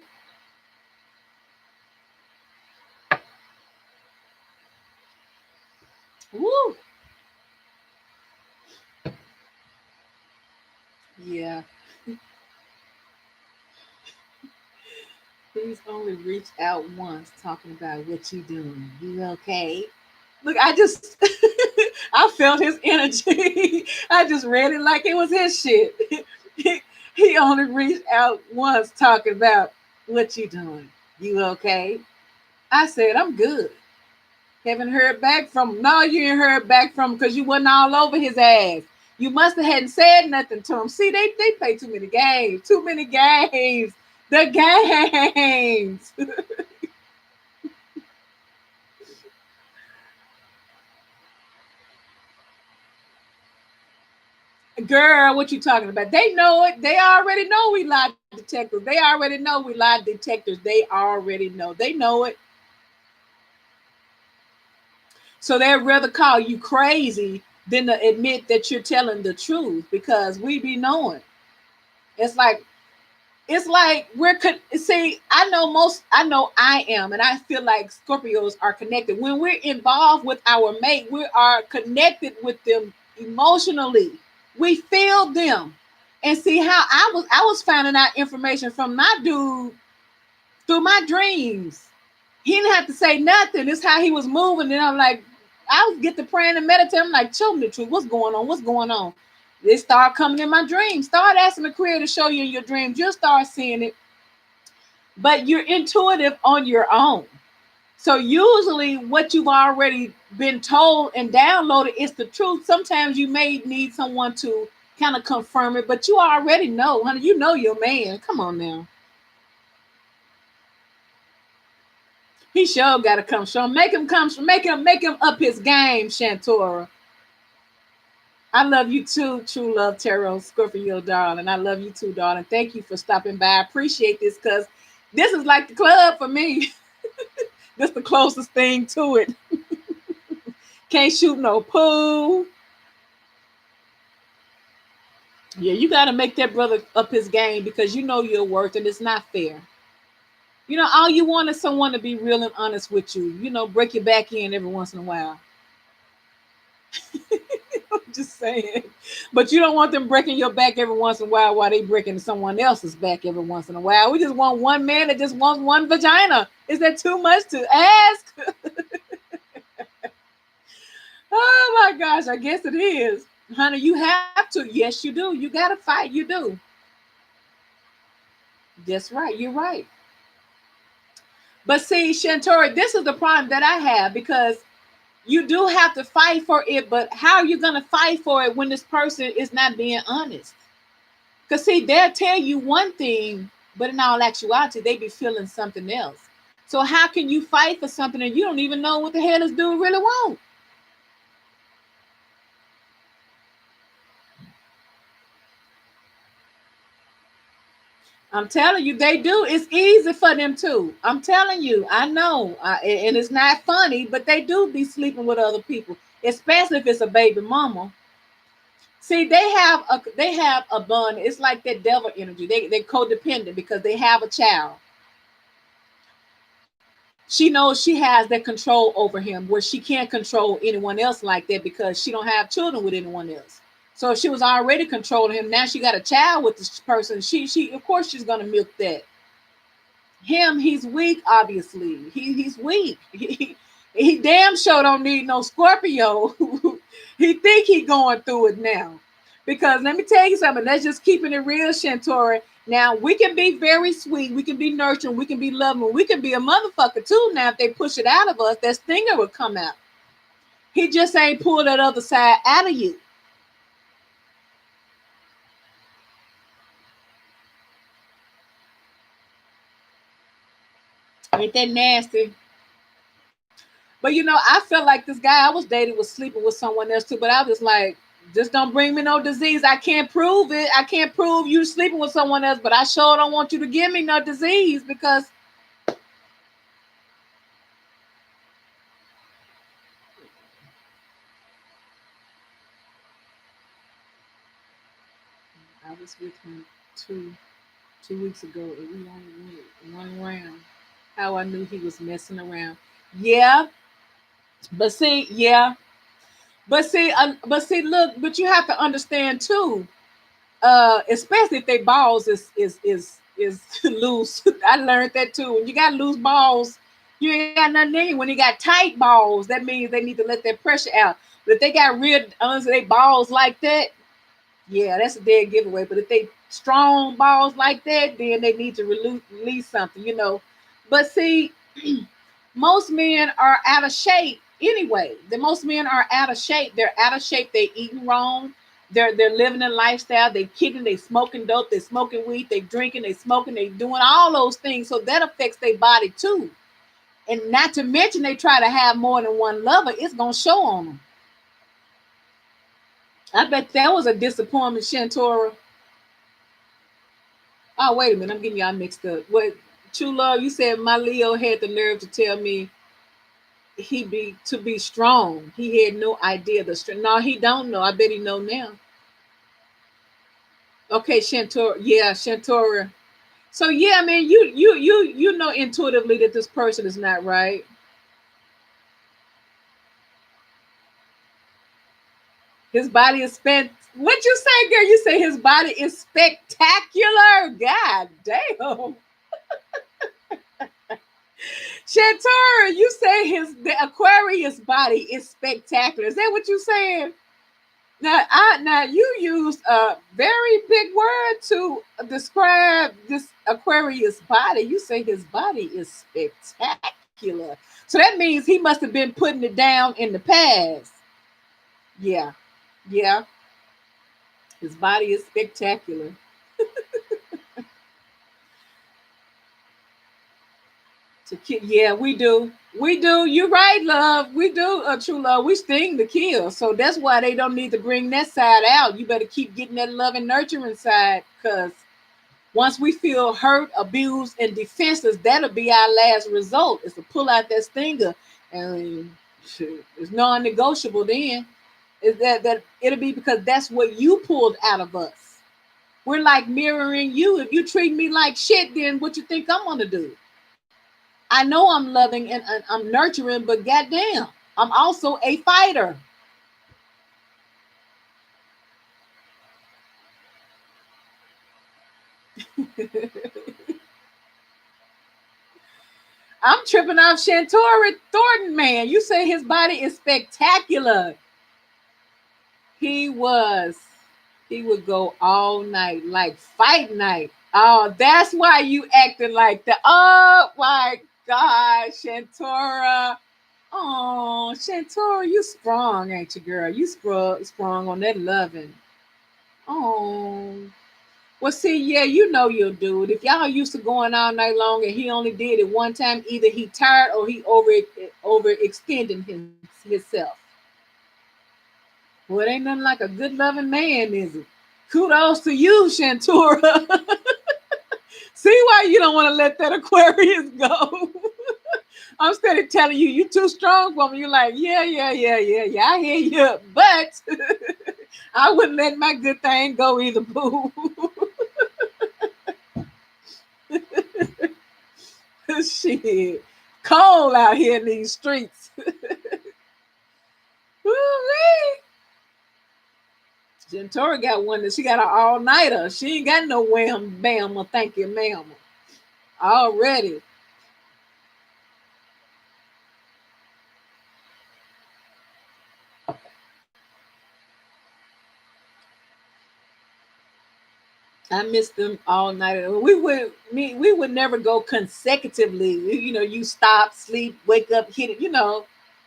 Woo. Yeah. Please only reach out once talking about what you doing. You okay? Look, I just I felt his energy. I just read it like it was his shit. He only reached out once talking about what you doing. You okay? I said, I'm good. Haven't heard back from no, you ain't heard back from because you wasn't all over his ass. You must have hadn't said nothing to him. See, they play too many games. Too many games. The games. Girl, what you talking about? They know it. They already know we lie detectors. They already know we lie detectors. They already know. They know it. So they'd rather call you crazy than to admit that you're telling the truth because we be knowing. It's like see, I know I am, and I feel like Scorpios are connected. When we're involved with our mate, we are connected with them emotionally. We feel them. And see how I was finding out information from my dude through my dreams. He didn't have to say nothing. It's how he was moving. And I'm like, I would get to praying and meditating. I'm like, show me the truth. What's going on? What's going on? They start coming in my dreams. Start asking the Creator to show you in your dreams. You'll start seeing it. But you're intuitive on your own. So usually what you've already been told and downloaded is the truth. Sometimes you may need someone to kind of confirm it, but you already know, honey. You know your man. Come on now. He sure got to come show. Make him come. Make him up his game, Shantora. I love you too, True Love Tarot, Scorpio, darling. I love you too, darling. Thank you for stopping by. I appreciate this because this is like the club for me. This the closest thing to it. Can't shoot no pool. Yeah, you got to make that brother up his game because you know your worth and it's not fair. You know, all you want is someone to be real and honest with you. You know, break your back in every once in a while. I'm just saying. But you don't want them breaking your back every once in a while they breaking someone else's back every once in a while. We just want one man that just wants one vagina. Is that too much to ask? Oh my gosh, I guess it is. Honey, you have to. Yes, you do. You got to fight. You do. That's right. You're right. But see, Shantori, this is the problem that I have because you do have to fight for it, but how are you going to fight for it when this person is not being honest? Because see, they'll tell you one thing, but in all actuality, they be feeling something else. So how can you fight for something and you don't even know what the hell this dude really want? I'm telling you, they do. It's easy for them too. I'm telling you, I know, and it's not funny, but they do be sleeping with other people, especially if it's a baby mama. See, they have a bond. It's like that devil energy. They're codependent because they have a child. She knows she has that control over him where she can't control anyone else like that because she don't have children with anyone else. So if she was already controlling him, now she got a child with this person. She of course she's gonna milk that. Him, he's weak, obviously. He's weak. He damn sure don't need no Scorpio. He think he going through it now. Because let me tell you something, let's just keeping it real, Shantori. Now we can be very sweet, we can be nurturing, we can be loving, we can be a motherfucker too. Now, if they push it out of us, that stinger will come out. He just ain't pull that other side out of you. Ain't that nasty? But you know, I felt like this guy I was dating was sleeping with someone else too. But I was like, just don't bring me no disease. I can't prove it. I can't prove you sleeping with someone else, but I sure don't want you to give me no disease because I was with him two weeks ago and we only went one round. How I knew he was messing around. Yeah, but see, yeah, but see, look, but you have to understand too. Especially if they balls is loose. I learned that too. When you got loose balls, you ain't got nothing in you. When you got tight balls, that means they need to let that pressure out. But if they got real under they balls like that, yeah, that's a dead giveaway. But if they strong balls like that, then they need to release something, you know. But see, most men are out of shape anyway. The most men are out of shape. They're out of shape. They eating wrong. They're living a lifestyle. They kicking. They smoking dope. They smoking weed. They drinking. They smoking. They doing all those things. So that affects their body too. And not to mention they try to have more than one lover. It's gonna show on them. I bet that was a disappointment, Shantora. Oh wait a minute, I'm getting y'all mixed up. What True Love? You said my Leo had the nerve to tell me he be to be strong. He had no idea the strength. No, he don't know. I bet he know now. Okay, Shantora. Yeah, Shantora. So yeah, man, you know intuitively that this person is not right. His body is spent. What you say, girl? You say his body is spectacular. God damn. Chantora, you say the Aquarius body is spectacular. Is that what you saying? Now you used a very big word to describe this Aquarius body. You say his body is spectacular. So that means he must have been putting it down in the past. Yeah, yeah. His body is spectacular. Yeah, we do. We do. You're right, love. We do, true love. We sting to kill. So that's why they don't need to bring that side out. You better keep getting that love and nurturing side, because once we feel hurt, abused, and defenseless, that'll be our last result, is to pull out that stinger. And it's non-negotiable then. Is that it'll be because that's what you pulled out of us. We're like mirroring you. If you treat me like shit, then what you think I'm gonna do? I know I'm loving and I'm nurturing, but goddamn, I'm also a fighter. I'm tripping off Shantora Thornton, man. You say his body is spectacular. He was. He would go all night, like fight night. Oh, that's why you acting like that. Oh my God, Shantora. Oh, Shantora, you strong, ain't you, girl? You strong on that loving. Oh. Well, see, yeah, you know you'll do it. If y'all used to going all night long and he only did it one time, either he tired or he overextending himself. Well, it ain't nothing like a good loving man, is it? Kudos to you, Shantura. See why you don't want to let that Aquarius go. I'm steady telling you, you too strong for me. You're like, yeah, yeah, yeah, yeah, yeah. I hear you, but I wouldn't let my good thing go either, boo. Shit, cold out here in these streets. Woo-wee. Gentora got one that she got an all nighter. She ain't got no wham bam or thank you, ma'am. Already. I miss them all night. We would never go consecutively. You stop, sleep, wake up, hit it,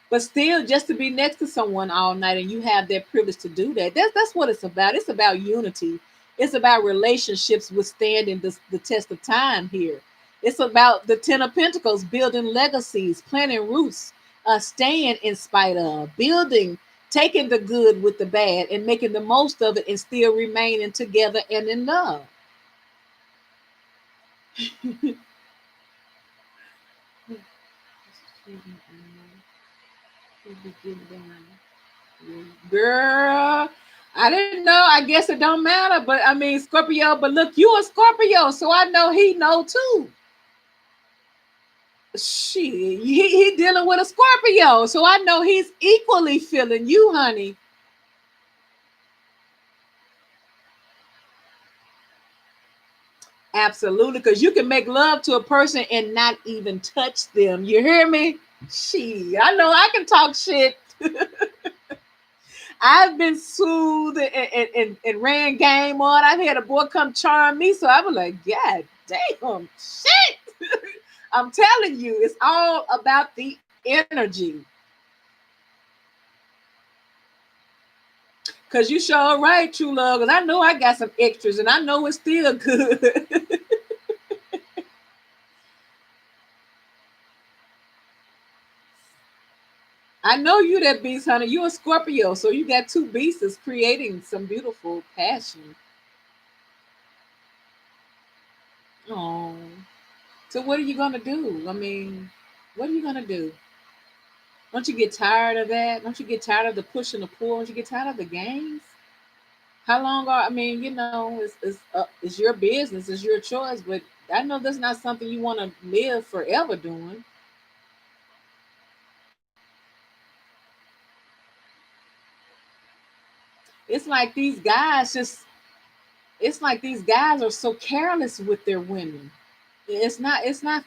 but still just to be next to someone all night and you have that privilege to do that. That's what it's about. It's about unity. It's about relationships withstanding the test of time here. It's about the Ten of Pentacles, building legacies, planting roots, staying in spite of, building, taking the good with the bad and making the most of it and still remaining together and in love. Girl, I didn't know. I guess it don't matter, but I mean Scorpio. But look, you a Scorpio, so I know he know too. Shit, he dealing with a Scorpio, so I know he's equally feeling you, honey. Absolutely, because you can make love to a person and not even touch them. You hear me? She, I know I can talk shit. I've been soothed and ran game on. I've had a boy come charm me, so I was like, God damn, shit. I'm telling you, it's all about the energy. Cause you sure right, true love. Cause I know I got some extras, and I know it's still good. I know you that beast, honey. You a Scorpio, so you got two beasts creating some beautiful passion. Oh, so what are you gonna do? I mean, what are you gonna do? Don't you get tired of that? Don't you get tired of the push and the pull? Don't you get tired of the games? How long are I mean, it's your business, it's your choice, but I know that's not something you want to live forever doing. It's like these guys just, it's like these guys are so careless with their women. It's not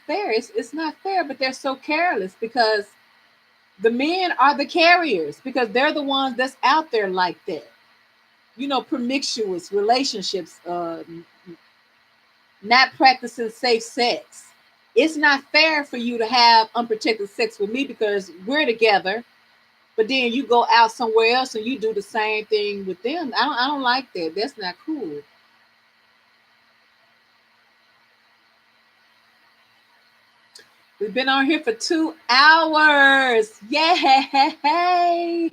fair. It's not fair, but they're so careless because the men are the carriers because they're the ones that's out there like that. Promiscuous relationships, not practicing safe sex. It's not fair for you to have unprotected sex with me because we're together, but then you go out somewhere else and you do the same thing with them. I don't like that. That's not cool. We've been on here for 2 hours. Yay!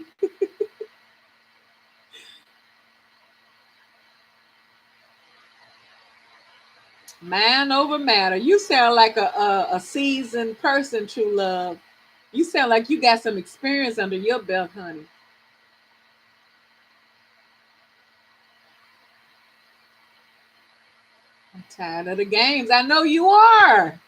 Man over matter. You sound like a seasoned person, true love. You sound like you got some experience under your belt, honey. I'm tired of the games. I know you are.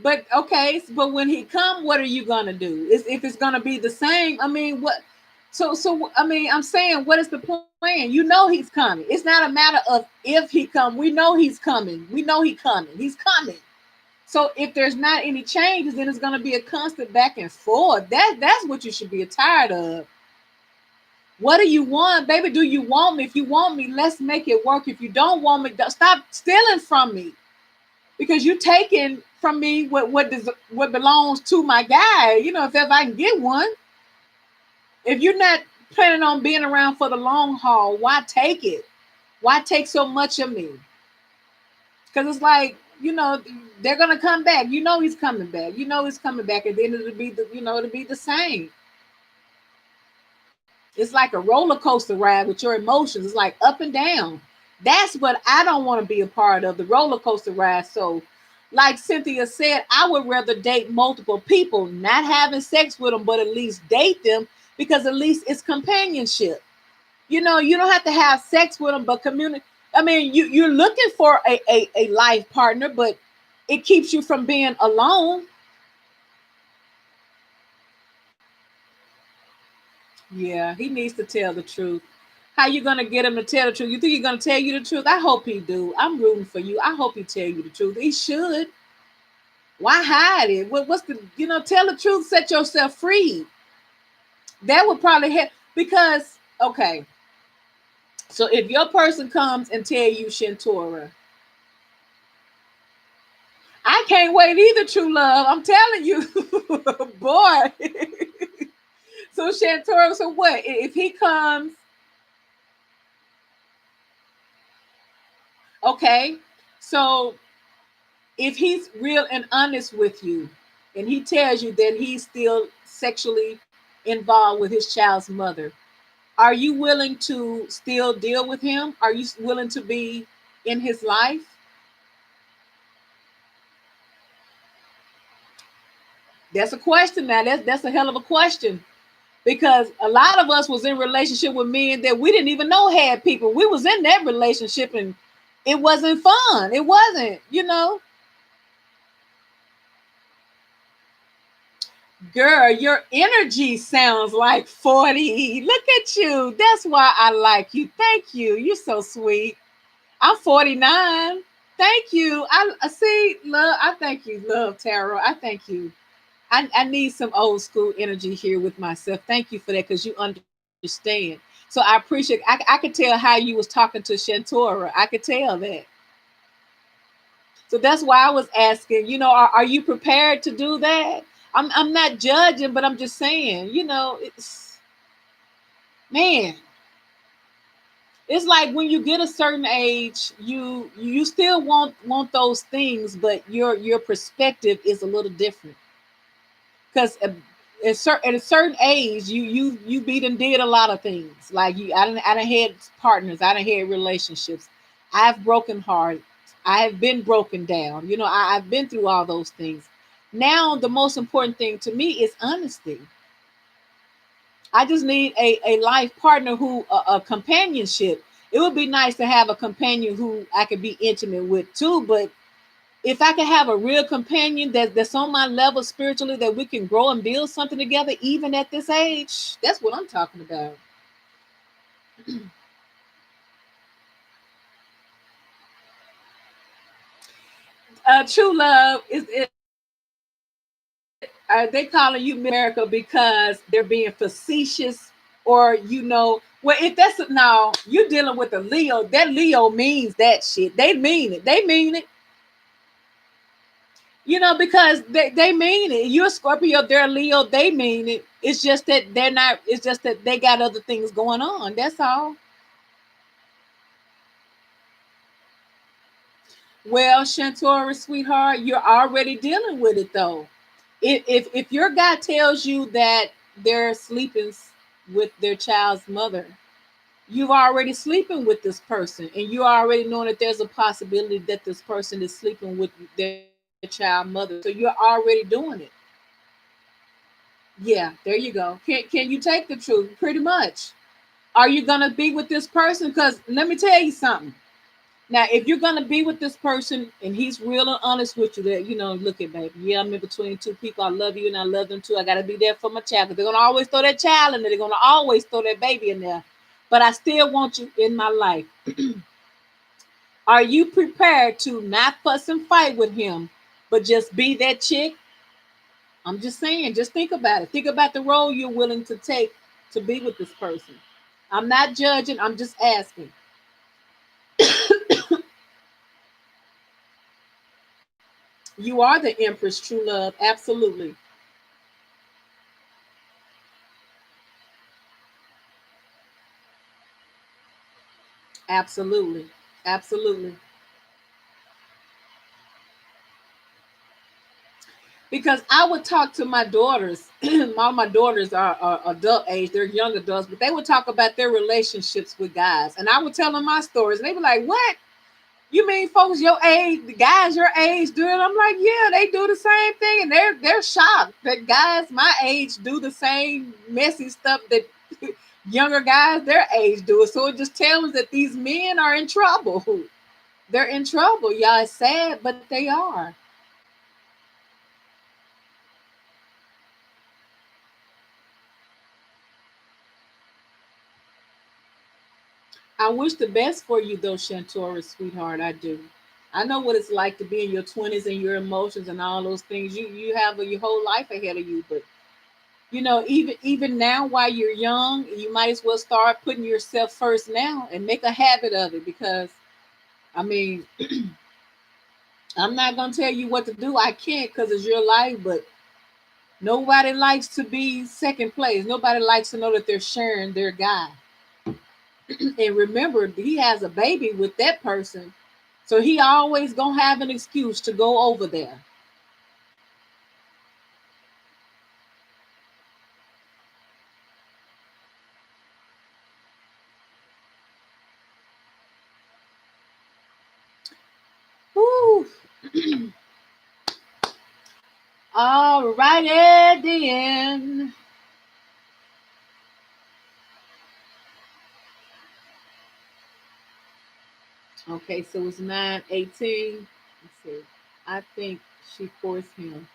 But okay, but when he come, what are you gonna do? Is if it's gonna be the same? I mean, what? So I mean, I'm saying, what is the plan? You know he's coming. It's not a matter of if he come. We know he's coming. We know he's coming. He's coming. So if there's not any changes, then it's gonna be a constant back and forth. That's what you should be tired of. What do you want, baby? Do you want me? If you want me, let's make it work. If you don't want me, stop stealing from me because you're taking from me what belongs to my guy. If I can get one. If you're not planning on being around for the long haul, why take it? Why take so much of me? Because it's like, they're gonna come back. He's coming back. He's coming back, and then it'll be the same. It's like a roller coaster ride with your emotions. It's like up and down. That's what I don't want to be a part of, the roller coaster ride. So, like Cynthia said, I would rather date multiple people, not having sex with them, but at least date them because at least it's companionship. You don't have to have sex with them, but community. I mean, you're looking for a life partner, but it keeps you from being alone. Yeah, he needs to tell the truth. How you gonna get him to tell the truth? You think he's gonna tell you the truth? I hope he do. I'm rooting for you. I hope he tell you the truth. He should. Why hide it? What's the tell the truth, set yourself free. That would probably help because okay. So if your person comes and tell you Shantora, I can't wait either, true love. I'm telling you, boy. So Shantora, so what? If he comes, okay. So if he's real and honest with you and he tells you that he's still sexually involved with his child's mother, are you willing to still deal with him? Are you willing to be in his life? That's a question now. That's a hell of a question because a lot of us was in relationship with men that we didn't even know had people. We was in that relationship and it wasn't fun. It wasn't. Girl, your energy sounds like 40. Look at you. That's why I like you. Thank you. You're so sweet. I'm 49. Thank you. I see, love. I thank you, love Tarot. I thank you. I need some old school energy here with myself. Thank you for that because you understand. So I appreciate. I could tell how you was talking to Shantora. I could tell that. So that's why I was asking. Are you prepared to do that? I'm not judging, but I'm just saying. It's man. It's like when you get a certain age, you still want those things, but your perspective is a little different because at a certain age, you beat and did a lot of things. Like I done had partners, I done had relationships. I've broken hearts. I have been broken down. I've been through all those things. Now, the most important thing to me is honesty. I just need a life partner who a companionship. It would be nice to have a companion who I could be intimate with too, but If I can have a real companion that's on my level spiritually, that we can grow and build something together, even at this age, that's what I'm talking about. True love is it. They calling you America because they're being facetious, or well, if that's now you're dealing with a Leo, that Leo means that shit. They mean it. They mean it. Because they mean it. You're a Scorpio, they're a Leo, they mean it. It's just that they're not, it's just that they got other things going on. That's all. Well, Shantora, sweetheart, you're already dealing with it though. If your guy tells you that they're sleeping with their child's mother, you've already sleeping with this person, and you already know that there's a possibility that this person is sleeping with their child mother. So you're already doing it. Yeah, there you go. Can you take the truth? Pretty much. Are you gonna be with this person? Because let me tell you something. Now, if you're gonna be with this person and he's real and honest with you, that look at baby, yeah, I'm in between two people. I love you and I love them too. I gotta be there for my child. 'Cause they're gonna always throw that child in there. They're gonna always throw that baby in there. But I still want you in my life. Are you prepared to not fuss and fight with him, but just be that chick? I'm just saying, just think about it. Think about the role you're willing to take to be with this person. I'm not judging, I'm just asking. You are the Empress, true love. Absolutely. Absolutely. Absolutely. Because I would talk to my daughters. All my daughters are adult age, they're young adults, but they would talk about their relationships with guys. And I would tell them my stories. And they be like, what? You mean folks your age, the guys your age do it? I'm like, yeah, they do the same thing, and they're shocked that guys my age do the same messy stuff that younger guys their age do it. So it just tells us that these men are in trouble. They're in trouble, y'all. It's sad, but they are. I wish the best for you though, Shantora, sweetheart. I do. I know what it's like to be in your 20s and your emotions and all those things. You have your whole life ahead of you, but even now while you're young, you might as well start putting yourself first now and make a habit of it. Because I mean, I'm not gonna tell you what to do. I can't, because it's your life. But nobody likes to be second place. Nobody likes to know that they're sharing their guy. And remember, he has a baby with that person, so he always gonna have an excuse to go over there. Woo. All righty then. Okay, so it's 9:18. Let's see. I think she forced him.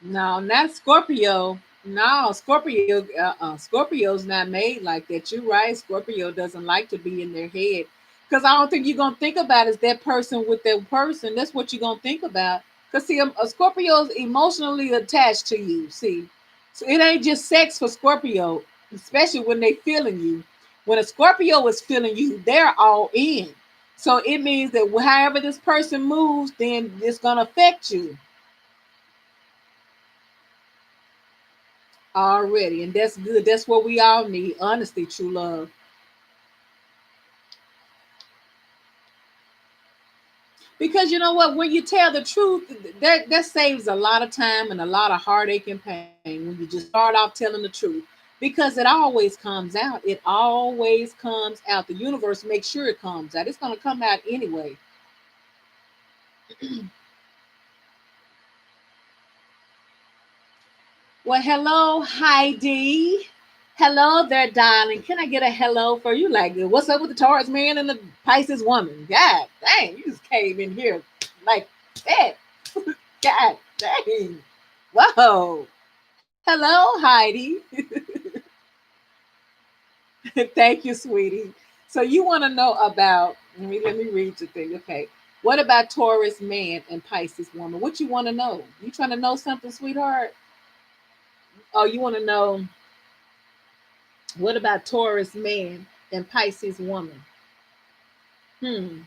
No, not Scorpio. No, Scorpio. Scorpio's not made like that. You're right. Scorpio doesn't like to be in their head, because I don't think you're gonna think about is that person with that person. That's what you're gonna think about. Because see, a Scorpio's emotionally attached to you. See, so it ain't just sex for Scorpio, especially when they feeling you. When a Scorpio is feeling you, they're all in. So it means that however this person moves, then it's gonna affect you already. And that's good. That's what we all need. Honesty, true love. Because you know what? When you tell the truth, that saves a lot of time and a lot of heartache and pain when you just start off telling the truth. Because it always comes out. It always comes out. The universe makes sure it comes out. It's gonna come out anyway. Well, hello, Heidi. Hello there, darling. Can I get a hello for you? Like, what's up with the Taurus man and the Pisces woman? God dang, you just came in here like that. God dang. Whoa. Hello, Heidi. Thank you, sweetie. So you want to know about, let me read the thing. Okay. What about Taurus man and Pisces woman? What you want to know? You trying to know something, sweetheart? Oh, you want to know what about Taurus man and Pisces woman? Hmm.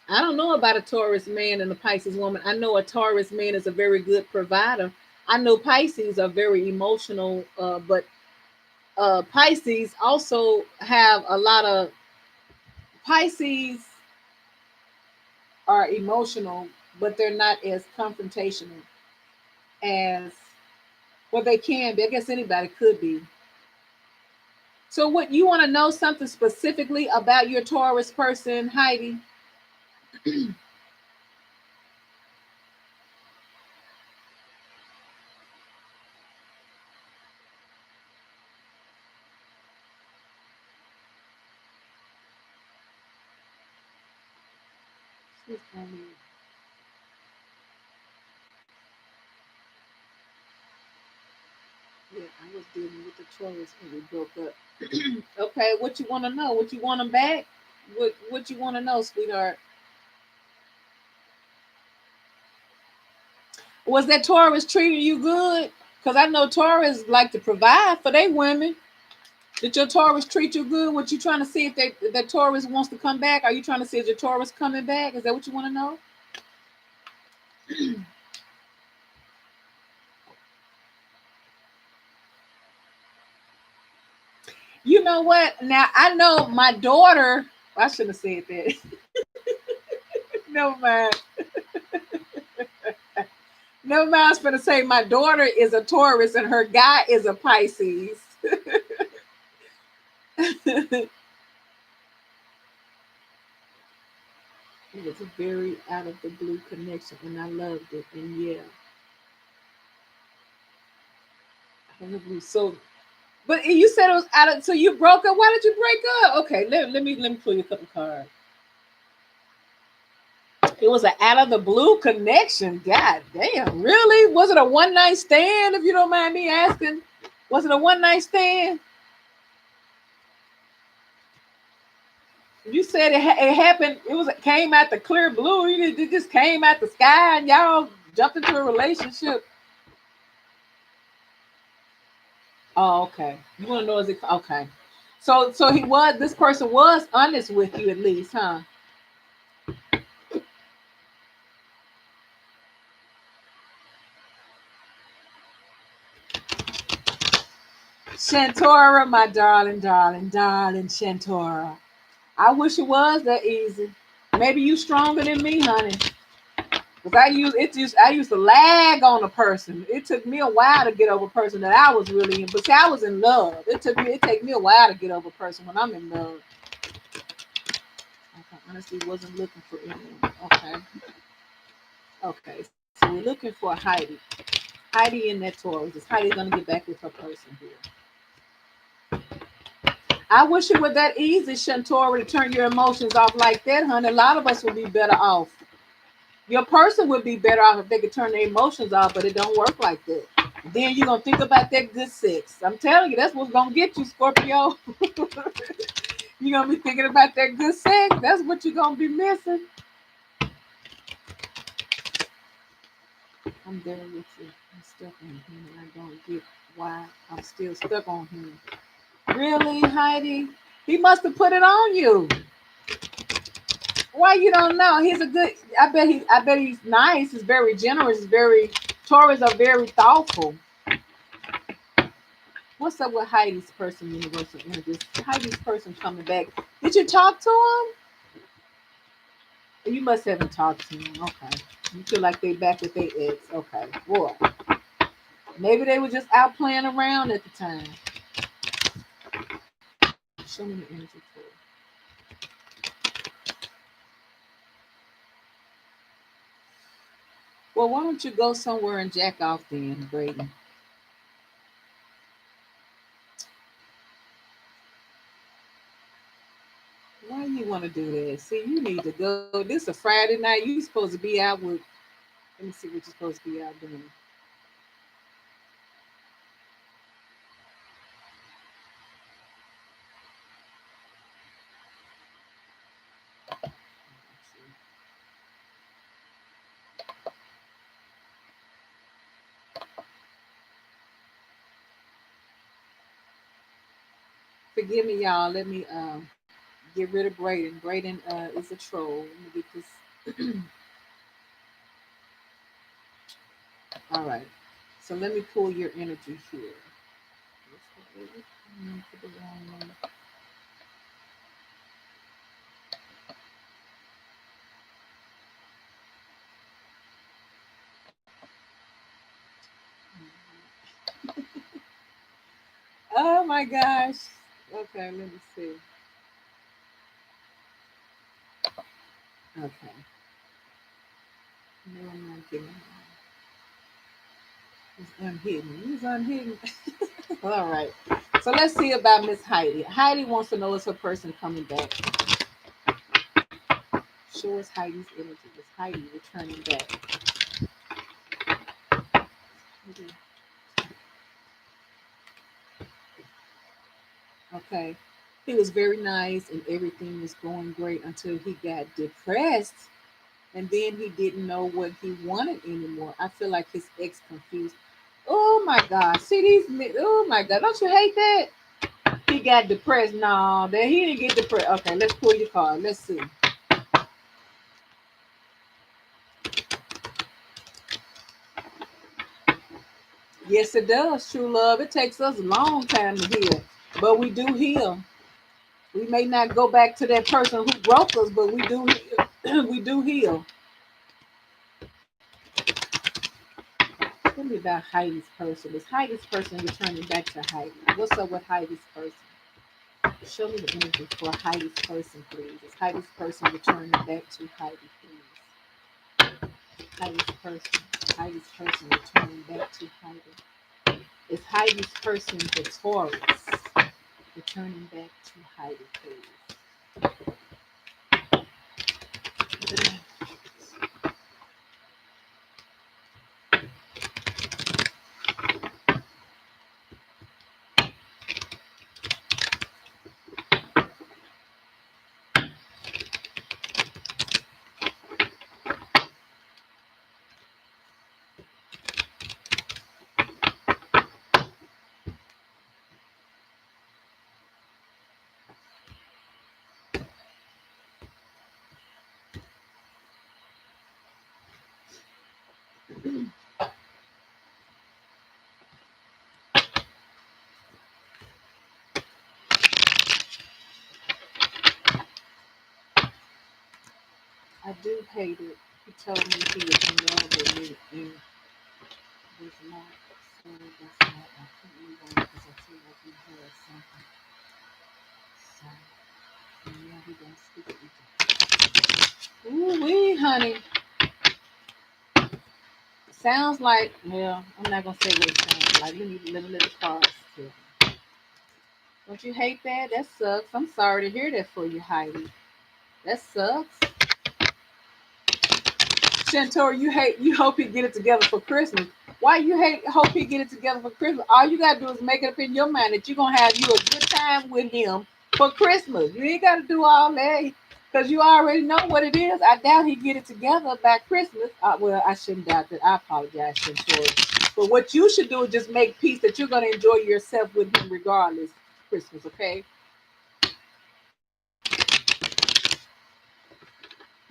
I don't know about a Taurus man and a Pisces woman. I know a Taurus man is a very good provider. I know Pisces are very emotional, but Pisces also have a lot of Pisces are emotional, but they're not as confrontational as well they can be. I guess anybody could be. So, what you want to know something specifically about your Taurus person, Heidi? Yeah, I was dealing with the Taurus when we broke up. Okay, what you want to know? What you want them back? What you want to know, sweetheart? Was that Taurus treating you good? Because I know Taurus like to provide for their women. Did your Taurus treat you good? What you trying to see if that Taurus wants to come back? Are you trying to see if your Taurus coming back? Is that what you want to know? You know what? Now I know my daughter. I shouldn't have said that. Never mind. Never mind. I was going to say my daughter is a Taurus and her guy is a Pisces. It was a very out of the blue connection, and I loved it. And yeah, so. But you said it was out of. So you broke up. Why did you break up? Okay, let me pull you a couple cards. It was an out of the blue connection. God damn, really? Was it a one night stand? If you don't mind me asking, was it a one night stand? You said it happened. It came out the clear blue. It just came out the sky, and y'all jumped into a relationship. Oh, okay. You want to know is it okay? So he was. This person was honest with you at least, huh? Shantora, my darling, darling, darling Shantora. I wish it was that easy. Maybe you stronger than me, honey. Cause I used to lag on a person. It took me a while to get over a person that I was really in. But see, I was in love. It take me a while to get over a person when I'm in love. Okay, honestly wasn't looking for anyone. Okay. Okay. So we're looking for Heidi. Heidi in that Taurus. Is Heidi gonna get back with her person here? I wish it were that easy, Shantora, to turn your emotions off like that, honey. A lot of us would be better off. Your person would be better off if they could turn their emotions off, but it don't work like that. Then you're gonna think about that good sex. I'm telling you, that's what's gonna get you, Scorpio. You're gonna be thinking about that good sex. That's what you're gonna be missing. I'm there with you. I'm stuck on him, and I don't get why I'm still stuck on him. Really, Heidi? He must have put it on you. Why you don't know? He's a good. I bet he's nice. He's very generous. He's very. Taurus are very thoughtful. What's up with Heidi's person, Universal Energies? Heidi's person coming back. Did you talk to him? You must haven't talked to him. Okay. You feel like they back with their ex. Okay. Boy. Maybe they were just out playing around at the time. Show me the energy for it. Well, why don't you go somewhere and jack off then, Brady? Why you want to do that? See, you need to go. This a Friday night. You supposed to be out with. Let me see what you're supposed to be out doing. Forgive me, y'all. Let me get rid of Braden. Braden is a troll. Let me get this. All right. So let me pull your energy here. Put the wrong one. Oh my gosh. Okay, let me see. Okay. No, I'm not getting it. It's unhidden. It's unhidden. All right. So let's see about Miss Heidi. Heidi wants to know is her person coming back. Show us Heidi's energy. Is Heidi returning back? Okay. He was very nice and everything was going great until he got depressed and then he didn't know what he wanted anymore. I feel like his ex confused. Oh my God. See these men. Oh my God. Don't you hate that? He got depressed. No, that he didn't get depressed. Okay, let's pull your card. Let's see. Yes, it does, true love. It takes us a long time to heal, but we do heal. We may not go back to that person who broke us, but we do we do heal. Tell me about Heidi's person. Is Heidi's person returning back to Heidi? What's up with Heidi's person? Show me the energy for Heidi's person, please. Is Heidi's person returning back to Heidi, please? Heidi's person. Heidi's person returning back to Heidi. Is Heidi's person the Taurus? Returning back to Heidi, please. I do hate it. He told me he was in love with me and was not. So that's not. I couldn't move on because I feel like we had something. So, and now he don't speak to me. Ooh wee, honey. Sounds like, well, I'm not gonna say what it sounds like. Let the cards tell me. Don't you hate that? That sucks. I'm sorry to hear that for you, Heidi. That sucks. Chantor, you hope he get it together for Christmas. Why you hope he get it together for Christmas? All you gotta do is make it up in your mind that you're gonna have you a good time with him for Christmas. You ain't gotta do all that because you already know what it is. I doubt he get it together by Christmas. Well, I shouldn't doubt that. I apologize, Chantor. But what you should do is just make peace that you're gonna enjoy yourself with him regardless Christmas, okay?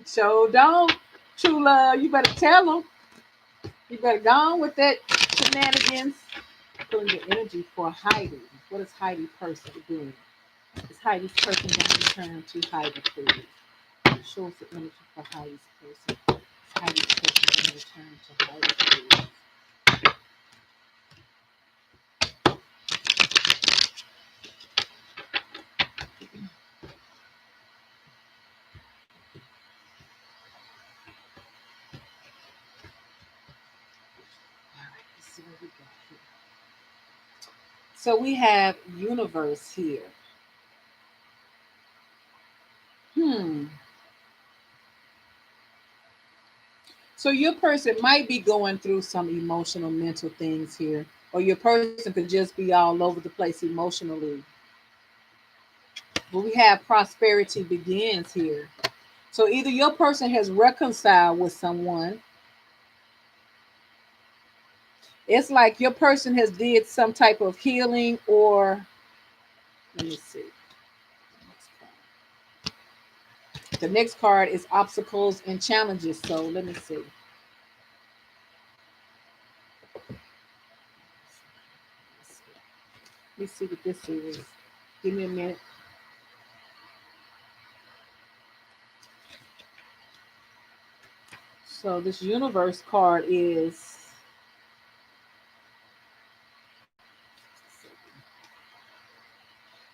So don't, true love. You better tell him. You better go on with that shenanigans. Putting the energy for Heidi. What is Heidi person doing? Is Heidi's person going to return to Heidi, please? Show us the energy for Heidi's person. Is Heidi's person going to return to Heidi, please? we got here? So we have universe here. Hmm. So your person might be going through some emotional, mental things here, or your person could just be all over the place emotionally. But we have prosperity begins here. So either your person has reconciled with someone. It's like your person has did some type of healing, or let me see. The next card is obstacles and challenges. So let me see. Let me see what this is. Give me a minute. So this universe card is,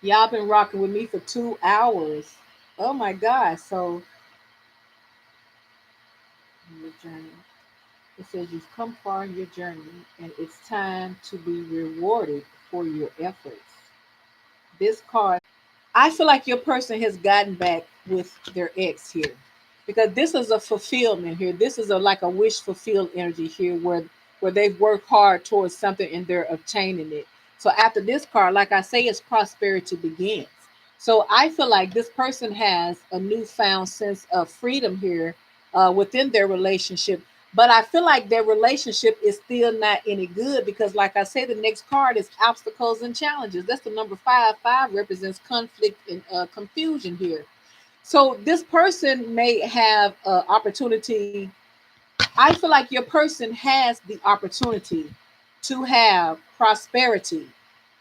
y'all been rocking with me for 2 hours. Oh my God. So your journey. It says you've come far in your journey and it's time to be rewarded for your efforts. This card, I feel like your person has gotten back with their ex here, because this is a fulfillment here. This is a like a wish fulfilled energy here, where they've worked hard towards something and they're obtaining it. So after this card, like I say, it's prosperity begins. So I feel like this person has a newfound sense of freedom here within their relationship. But I feel like their relationship is still not any good because, like I say, the next card is obstacles and challenges. That's the number five. Five represents conflict and confusion here. So this person may have opportunity. I feel like your person has the opportunity to have prosperity,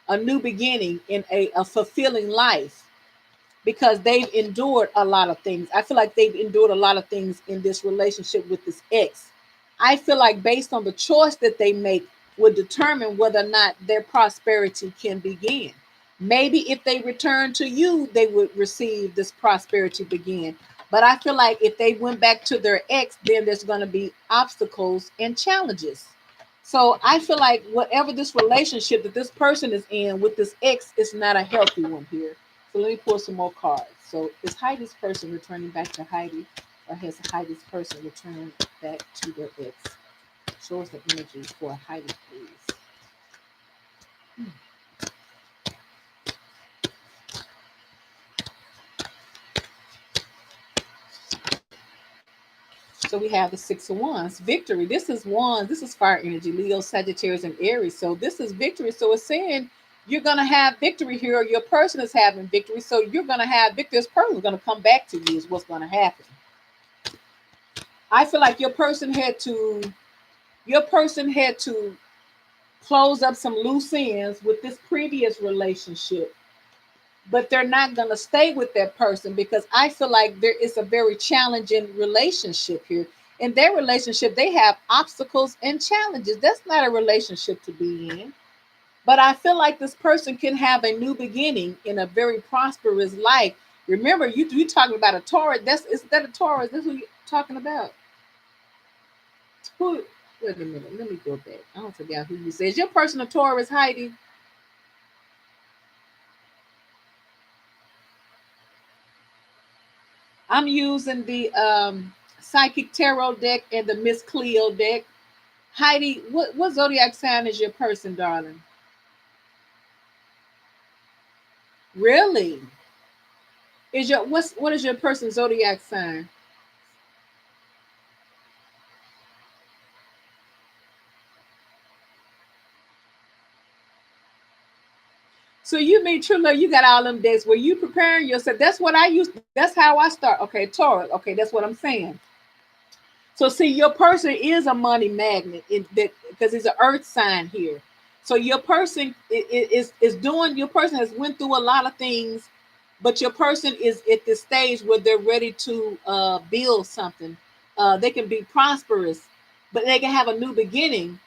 a new beginning in a fulfilling life, because they've endured a lot of things. I feel like they've endured a lot of things in this relationship with this ex. I feel like based on the choice that they make would determine whether or not their prosperity can begin. Maybe if they return to you, they would receive this prosperity begin. But I feel like if they went back to their ex, then there's going to be obstacles and challenges. So I feel like whatever this relationship that this person is in with this ex is not a healthy one here. So let me pull some more cards. So is Heidi's person returning back to Heidi, or has Heidi's person returned back to their ex? Show us the energy for Heidi, please. So we have the Six of Wands, victory. This is Wands. This is fire energy, Leo, Sagittarius, and Aries. So this is victory. So it's saying you're going to have victory here. Or your person is having victory. So you're going to have victory. This person is going to come back to you is what's going to happen. I feel like your person had to close up some loose ends with this previous relationship, but they're not going to stay with that person because I feel like there is a very challenging relationship here. In their relationship, they have obstacles and challenges. That's not a relationship to be in. But I feel like this person can have a new beginning in a very prosperous life. Remember, you talking about a Taurus. Is that a Taurus? This is who you're talking about. Who? Wait a minute. Let me go back. I don't forget who you said. Is your person a Taurus, Heidi? I'm using the Psychic Tarot deck and the Miss Cleo deck. Heidi, what zodiac sign is your person, darling? Really? What is your person's zodiac sign? So you mean true love, you got all them days where you preparing yourself. That's what I used. That's how I start. Okay, Taurus. Okay, that's what I'm saying. So see, your person is a money magnet because it's an earth sign here. So your person is doing. Your person has went through a lot of things, but your person is at this stage where they're ready to build something. They can be prosperous, but they can have a new beginning.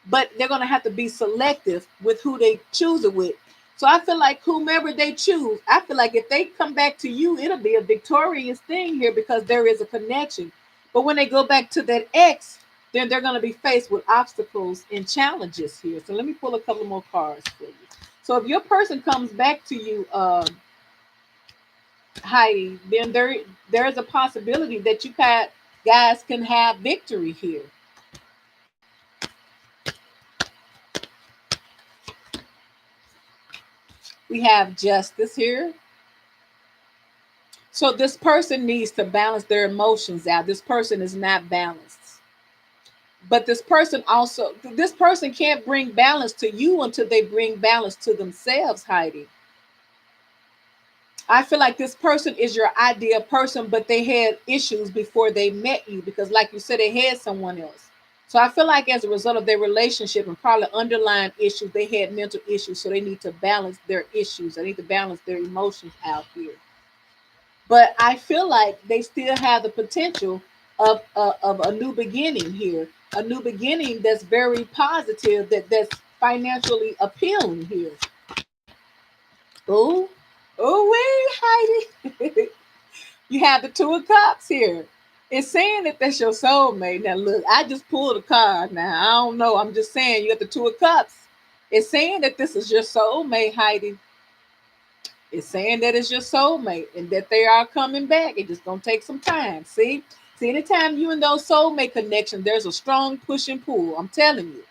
But they're gonna have to be selective with who they choose it with. So I feel like whomever they choose, I feel like if they come back to you, it'll be a victorious thing here because there is a connection. But when they go back to that ex, then they're going to be faced with obstacles and challenges here. So let me pull a couple more cards for you. So if your person comes back to you, Heidi, then there is a possibility that you guys can have victory here. We have justice here. So this person needs to balance their emotions out. This person is not balanced. But this person can't bring balance to you until they bring balance to themselves, Heidi. I feel like this person is your ideal person, but they had issues before they met you because, like you said, they had someone else. So I feel like as a result of their relationship and probably underlying issues, they had mental issues. So they need to balance their issues. They need to balance their emotions out here. But I feel like they still have the potential of a new beginning here, a new beginning that's very positive, that's financially appealing here. Oh, oh, wait, Heidi. You have the Two of Cups here. It's saying that that's your soulmate. Now, look, I just pulled a card. Now, I don't know. I'm just saying you have the Two of Cups. It's saying that this is your soulmate, Heidi. It's saying that it's your soulmate and that they are coming back. It's just gonna take some time. See, anytime you and those soulmate connections, there's a strong push and pull. I'm telling you.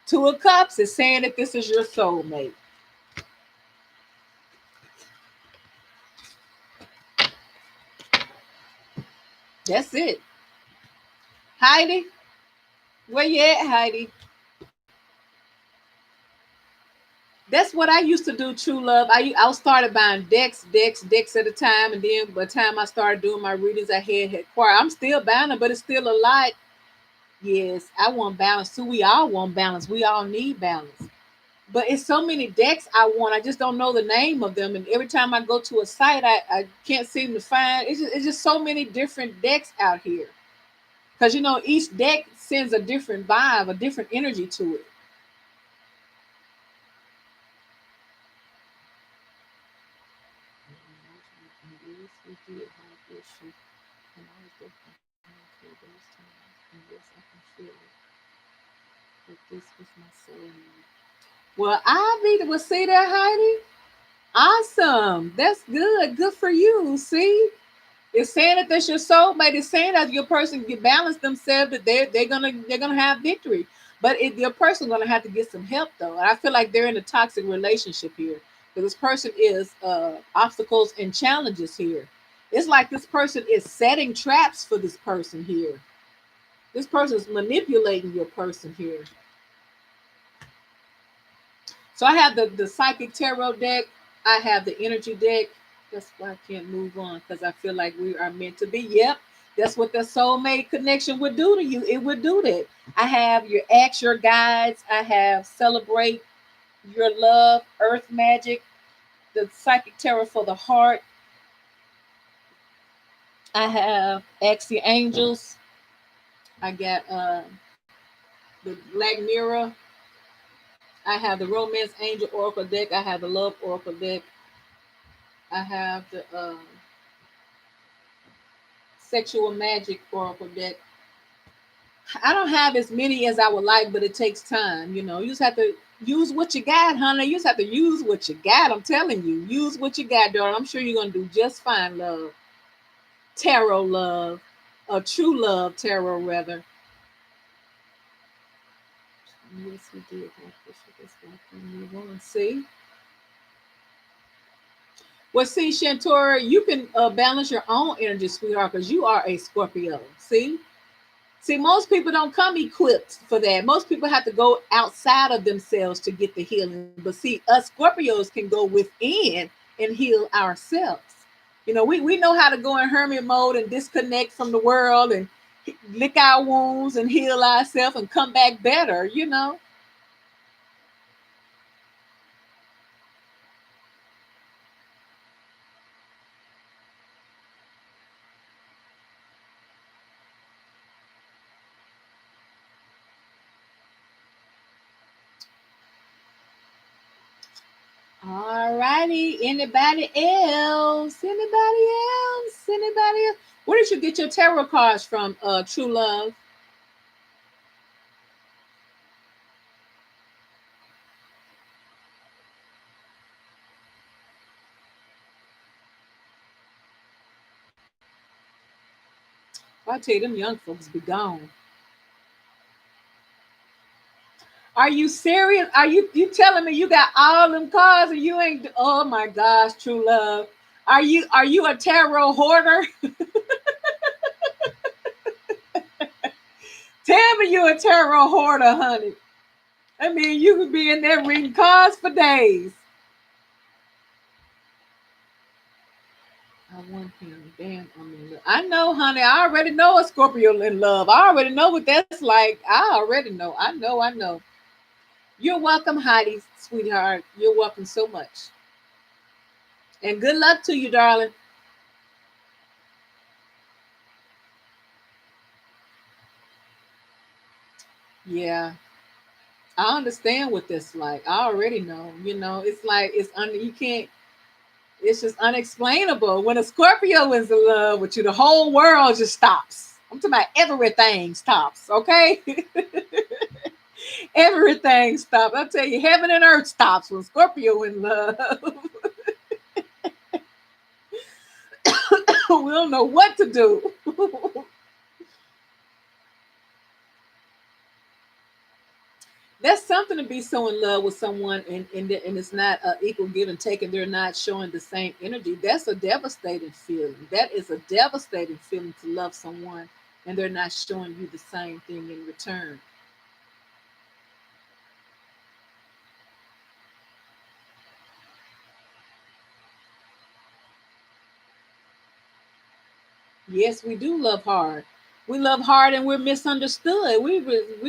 Two of Cups is saying that this is your soulmate. That's it. Heidi, where you at, Heidi? That's what I used to do, True Love. I started buying decks at a time, and then by the time I started doing my readings, I had choir. I'm still buying them, but it's still a lot. Yes, I want balance too. We all want balance. We all need balance. But it's so many decks I want. I just don't know the name of them. And every time I go to a site, I can't seem to find. It's just so many different decks out here. Because each deck sends a different vibe, a different energy to it. Yes, we did have issue. And I was definitely through those times. And yes, I can feel it. But this was my soulmate. Well, I be will see that, Heidi. Awesome. That's good. Good for you. See? It's saying that that's your soulmate. It's saying that your person can balance themselves, that they're gonna have victory. But your person gonna have to get some help though. And I feel like they're in a toxic relationship here. Because this person is obstacles and challenges here. It's like this person is setting traps for this person here. This person is manipulating your person here. So I have the psychic tarot deck. I have the energy deck. That's why I can't move on because I feel like we are meant to be. Yep, that's what the soulmate connection would do to you. It would do that. I have your ex, your guides. I have celebrate your love, earth magic, the psychic tarot for the heart. I have X the angels. I got the Black Mirror. I have the romance angel oracle deck. I have the love oracle deck. I have the sexual magic oracle deck. I don't have as many as I would like, but it takes time. You just have to use what you got, honey. You just have to use what you got. I'm telling you, use what you got, darling. I'm sure you're gonna do just fine, love. Tarot love, a true love tarot rather. Yes, we did. That's why I can move on. See. Well, see, Shantora, you can balance your own energy, sweetheart, because you are a Scorpio. See, most people don't come equipped for that. Most people have to go outside of themselves to get the healing. But see, us Scorpios can go within and heal ourselves. We know how to go in hermit mode and disconnect from the world and lick our wounds and heal ourselves and come back better. All righty. Anybody else? Anybody else? Anybody else? Where did you get your tarot cards from, True Love? I tell you, them young folks be gone. Are you serious? Are you telling me you got all them cars and you ain't? Oh my gosh, true love. Are you a tarot hoarder? Tell me you a tarot hoarder, honey. I mean, you could be in there reading cards for days. I want him. Damn, I'm in love. I know, honey. I already know a Scorpio in love. I already know what that's like. I already know. I know. I know. You're welcome, Heidi, sweetheart. You're welcome so much. And good luck to you, darling. Yeah, I understand what this like. I already know. It's like you can't. It's just unexplainable. When a Scorpio is in love with you, the whole world just stops. I'm talking about everything stops. Okay, everything stops. I tell you, heaven and earth stops when Scorpio in love. We don't know what to do. That's something to be so in love with someone and it's not equal give and take and they're not showing the same energy. That's a devastating feeling. That is a devastating feeling to love someone and they're not showing you the same thing in return. Yes, we do love hard. We love hard and we're misunderstood. We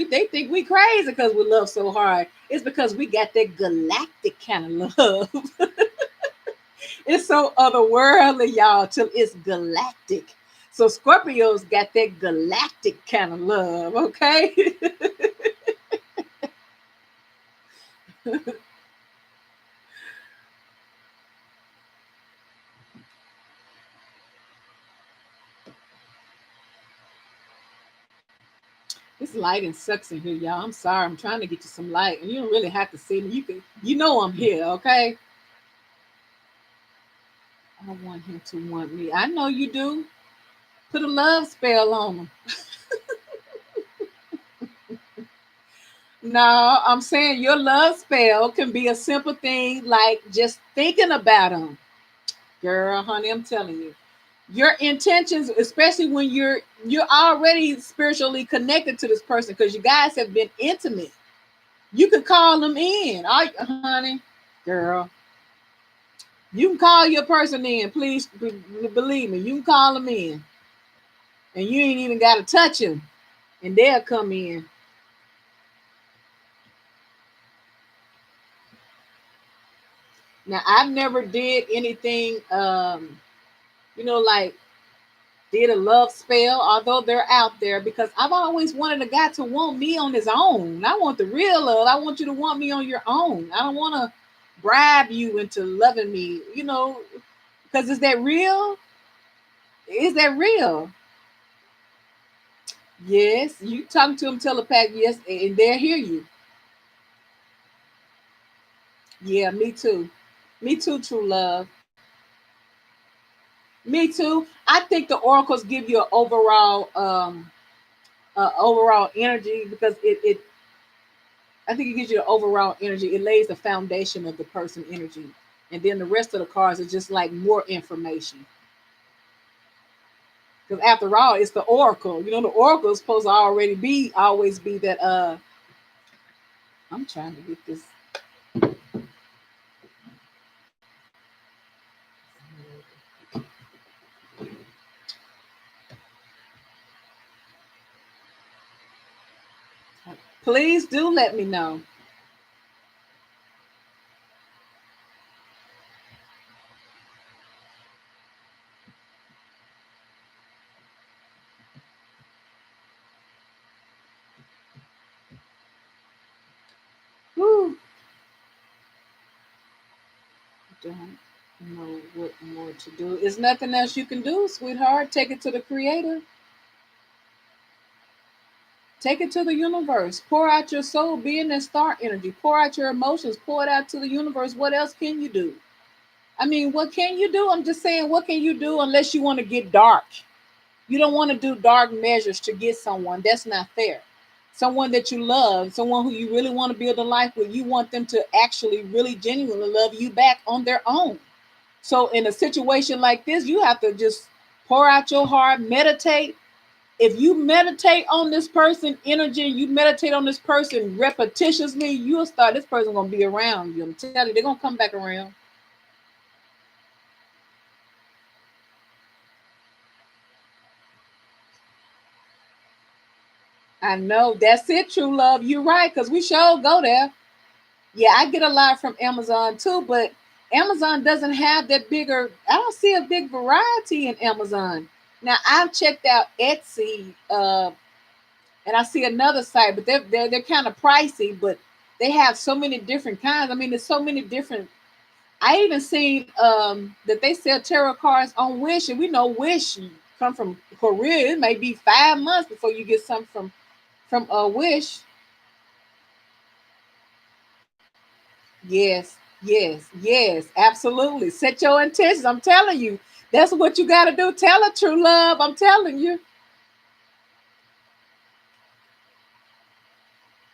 they think we crazy because we love so hard. It's because we got that galactic kind of love. It's so otherworldly, y'all, till it's galactic. So Scorpios got that galactic kind of love, okay? This lighting sucks in here, y'all. I'm sorry. I'm trying to get you some light, and you don't really have to see me. You know I'm here, okay? I want him to want me. I know you do. Put a love spell on him. No, I'm saying your love spell can be a simple thing like just thinking about him. Girl, honey, I'm telling you. Your intentions, especially when you're already spiritually connected to this person because you guys have been intimate. You could call them in. Honey, girl, you can call your person in. Please believe me. You can call them in, and you ain't even got to touch them, and they'll come in. Now, I've never did anything, like did a love spell, although they're out there, because I've always wanted a guy to want me on his own. I want the real love. I want you to want me on your own. I don't want to bribe you into loving me, because is that real? Is that real? Yes, you talking to them telepath, yes, and they'll hear you. Yeah, me too. Me too, true love. Me too. I think the oracles give you an overall energy because it I think it gives you the overall energy. It lays the foundation of the person energy. And then the rest of the cards are just like more information. Because after all, it's the oracle. The oracle is supposed to always be that I'm trying to get this. Please do let me know. Whew. Don't know what more to do. There's nothing else you can do, sweetheart. Take it to the creator. Take it to the universe. Pour out your soul, be in that star energy. Pour out your emotions. Pour it out to the universe. What else can you do? I mean, what can you do? I'm just saying, what can you do unless you want to get dark? You don't want to do dark measures to get someone. That's not fair. Someone that you love, someone who you really want to build a life with, you want them to actually really genuinely love you back on their own. So in a situation like this, you have to just pour out your heart, meditate. If you meditate on this person energy, you meditate on this person repetitiously, you'll start, this person gonna be around you. I'm telling you, they're gonna come back around. I know that's it, true love. You're right, because we sure go there. Yeah, I get a lot from Amazon too, but Amazon doesn't have that bigger. I don't see a big variety in Amazon. Now I've checked out Etsy, and I see another site, but they're kind of pricey, but they have so many different kinds. I mean, there's so many different. I even seen that they sell tarot cards on Wish, and we know Wish come from Korea. It may be 5 months before you get some from Wish. Yes, yes, yes, absolutely. Set your intentions. I'm telling you, that's what you got to do. Tell her true love. I'm telling you,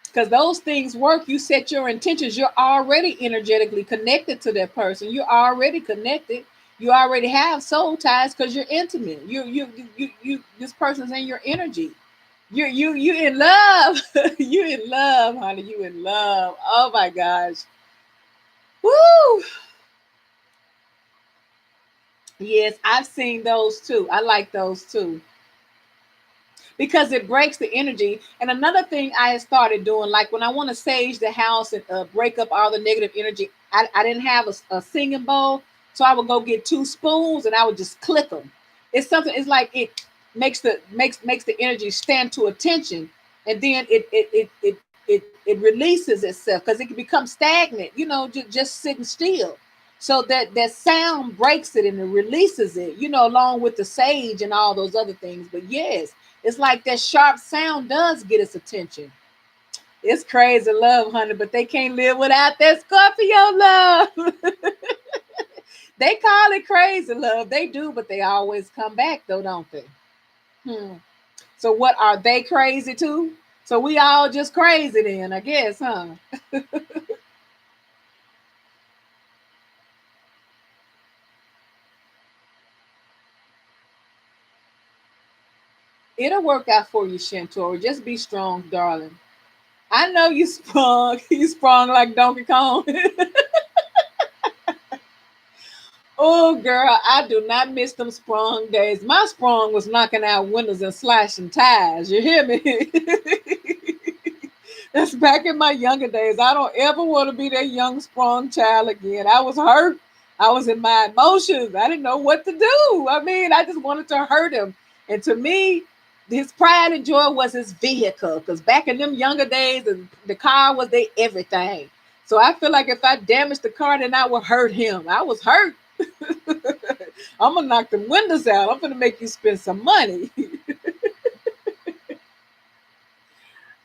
because those things work. You set your intentions. You're already energetically connected to that person. You're already connected. You already have soul ties because you're intimate. You. This person's in your energy. You in love. You in love, honey. You in love. Oh my gosh. Woo! Yes, I've seen those too. I like those too because it breaks the energy. And another thing I had started doing, like when I want to sage the house and break up all the negative energy, I didn't have a singing bowl, so I would go get 2 spoons and I would just click them. It's something. It's like it makes the energy stand to attention, and then it releases itself because it can become stagnant. Just sitting still. So that sound breaks it and it releases it. Along with the sage and all those other things. But yes, it's like that sharp sound does get its attention. It's crazy love, honey, but they can't live without that Scorpio love. They call it crazy love. They do, but they always come back, though, don't they? Hmm. So, what are they crazy too? So, we all just crazy then, I guess, huh? It'll work out for you, Shantori. Just be strong, darling. I know you sprung. You sprung like Donkey Kong. Oh, girl, I do not miss them sprung days. My sprung was knocking out windows and slashing tires. You hear me? That's back in my younger days. I don't ever want to be that young sprung child again. I was hurt. I was in my emotions. I didn't know what to do. I mean, I just wanted to hurt him. And to me, his pride and joy was his vehicle. Because back in them younger days, the car was their everything. So I feel like if I damaged the car, then I would hurt him. I was hurt. I'm gonna knock the windows out. I'm gonna make you spend some money.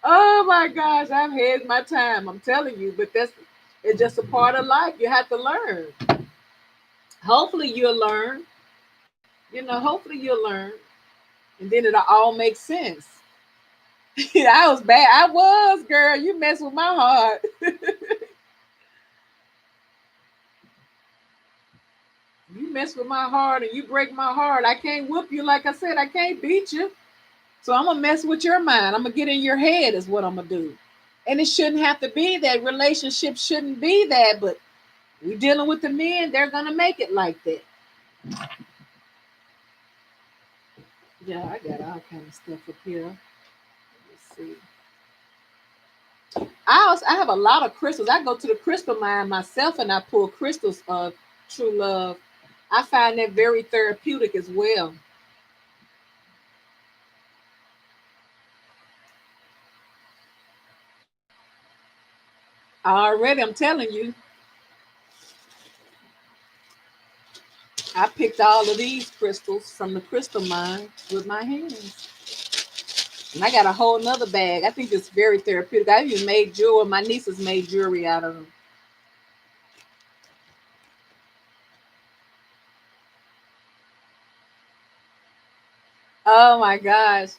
Oh my gosh, I've had my time. I'm telling you, but it's just a part of life. You have to learn. Hopefully you'll learn. Hopefully you'll learn. And then it'll all make sense. I was bad. I was, girl. You mess with my heart. You mess with my heart and you break my heart. I can't whoop you. Like I said, I can't beat you. So I'm gonna mess with your mind. I'm gonna get in your head is what I'm gonna do. And it shouldn't have to be that. Relationship shouldn't be that, but we dealing with the men, they're gonna make it like that. Yeah, I got all kind of stuff up here. Let's see. I have a lot of crystals. I go to the crystal mine myself and I pull crystals of true love. I find that very therapeutic as well. Already, I'm telling you, I picked all of these crystals from the crystal mine with my hands. And I got a whole nother bag. I think it's very therapeutic. I even made jewelry. My nieces made jewelry out of them. Oh my gosh.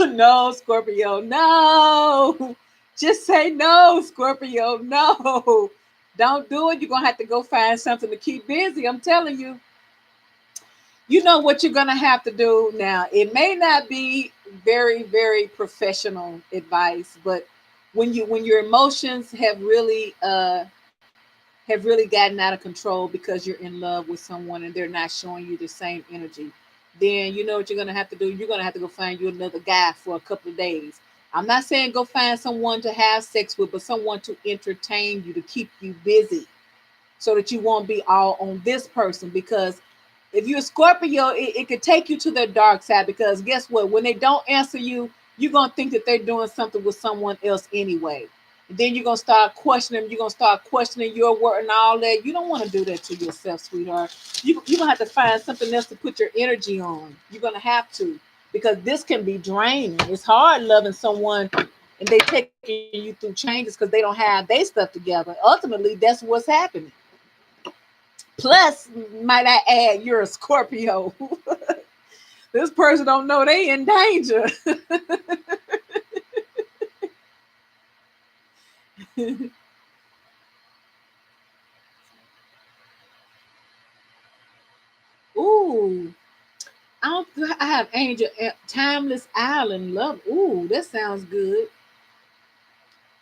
No, Scorpio, no. Just say no, Scorpio, no. Don't do it. You're going to have to go find something to keep busy. I'm telling you. You know what you're going to have to do now. It may not be very, very professional advice, but when your emotions have really gotten out of control because you're in love with someone and they're not showing you the same energy, then you know what you're gonna have to do. You're gonna have to go find you another guy for a couple of days. I'm not saying go find someone to have sex with, but someone to entertain you, to keep you busy, so that you won't be all on this person. Because if you're a Scorpio, it could take you to their dark side. Because guess what? When they don't answer you, you're gonna think that they're doing something with someone else anyway. And then you're gonna start questioning them. You're gonna start questioning your word and all that. You don't want to do that to yourself, sweetheart. You're gonna have to find something else to put your energy on. You're gonna have to, because this can be draining. It's hard loving someone and they taking you through changes because they don't have their stuff together. Ultimately, that's what's happening. Plus, might I add, you're a Scorpio. This person don't know they in danger. Ooh, I have Angel Timeless Island Love. Ooh, that sounds good.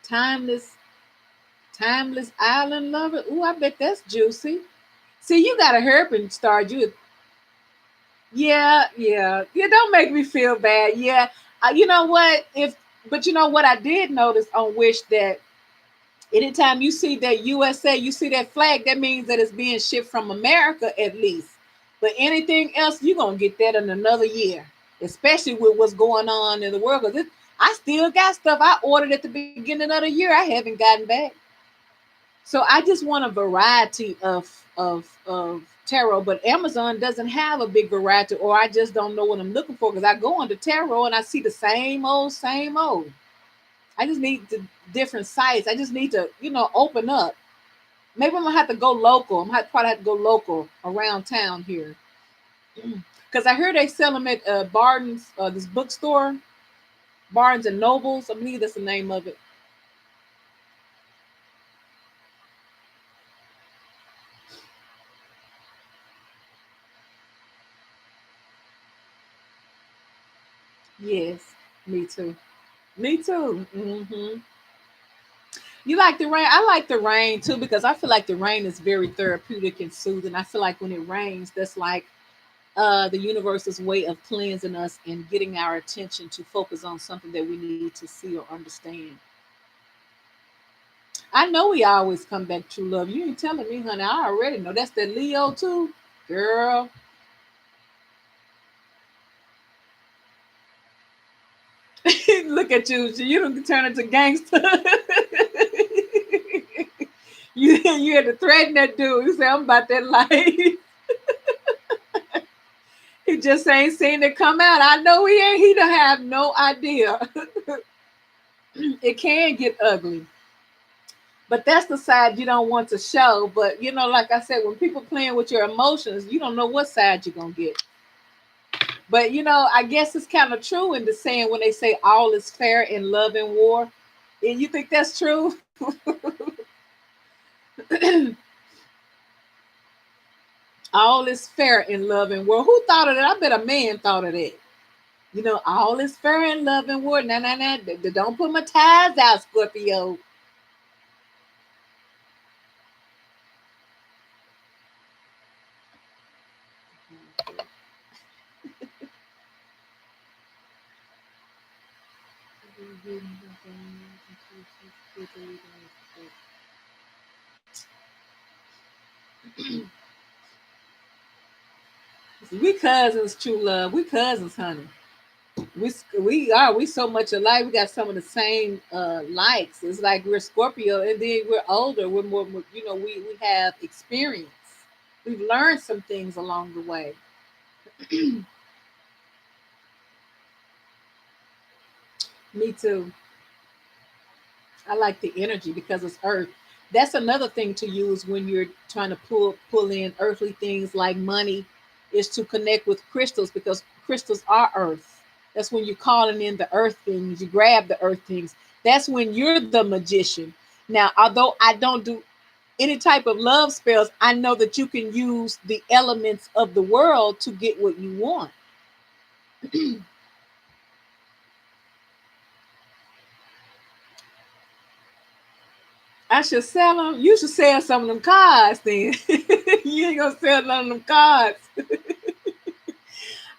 Timeless Timeless Island Lover. Ooh, I bet that's juicy. See, you got to hurry up and start. Yeah, yeah, yeah. Don't make me feel bad. Yeah, you know what? If but you know what I did notice on Wish, that anytime you see that USA, you see that flag, that means that it's being shipped from America at least. But anything else, you're gonna get that in another year, especially with what's going on in the world. Because I still got stuff I ordered at the beginning of the year I haven't gotten back. So I just want a variety of tarot, but Amazon doesn't have a big variety, or I just don't know what I'm looking for, because I go on the tarot and I see the same old, same old. I just need the different sites. I just need to, open up. Maybe I'm gonna have to go local. Probably have to go local around town here, because I heard they sell them at Barnes, this bookstore, Barnes and Nobles. I believe that's the name of it. Yes, me too. Me too. You like the rain? I like the rain too, because I feel like the rain is very therapeutic and soothing. I feel like when it rains, that's like the universe's way of cleansing us and getting our attention to focus on something that we need to see or understand. I know we always come back to love. You ain't telling me, honey. I already know. That's that Leo too, girl. Look at you. You don't turn into gangster. You had to threaten that dude. You say, I'm about that life. He just ain't seen it come out. I know he ain't. He don't have no idea. It can get ugly. But that's the side you don't want to show. But like I said, when people playing with your emotions, you don't know what side you're gonna get. But I guess it's kind of true in the saying when they say all is fair in love and war. And you think that's true? All is fair in love and war. Who thought of that? I bet a man thought of that. All is fair in love and war. Nah, nah, nah. Don't put my ties out, Scorpio. We cousins, true love. We cousins, honey. We so much alike. We got some of the same likes. It's like we're Scorpio, and then we're older. We're more, we have experience. We've learned some things along the way. Me too. I like the energy because it's earth. That's another thing to use when you're trying to pull in earthly things like money, is to connect with crystals, because crystals are earth. That's when you're calling in the earth things. You grab the earth things. That's when you're the magician. Now, although I don't do any type of love spells, I know that you can use the elements of the world to get what you want. I should sell them. You should sell some of them cards then. You ain't gonna sell none of them cards.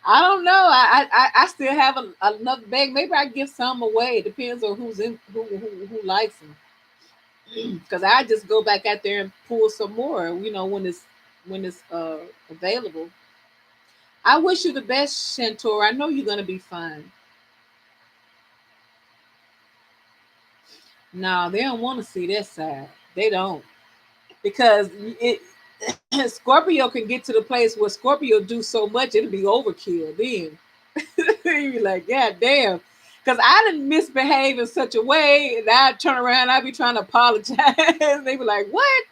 I don't know. I still have another bag. Maybe I give some away. It depends on who's in who likes them. Because I just go back out there and pull some more. When it's available. I wish you the best, Shantor. I know you're gonna be fine. No, they don't want to see that side. They don't because it Scorpio can get to the place where Scorpio do so much it'll be overkill. Then you be like, God damn. Because I didn't misbehave in such a way, and I'd turn around, I'd be trying to apologize. They be like, what?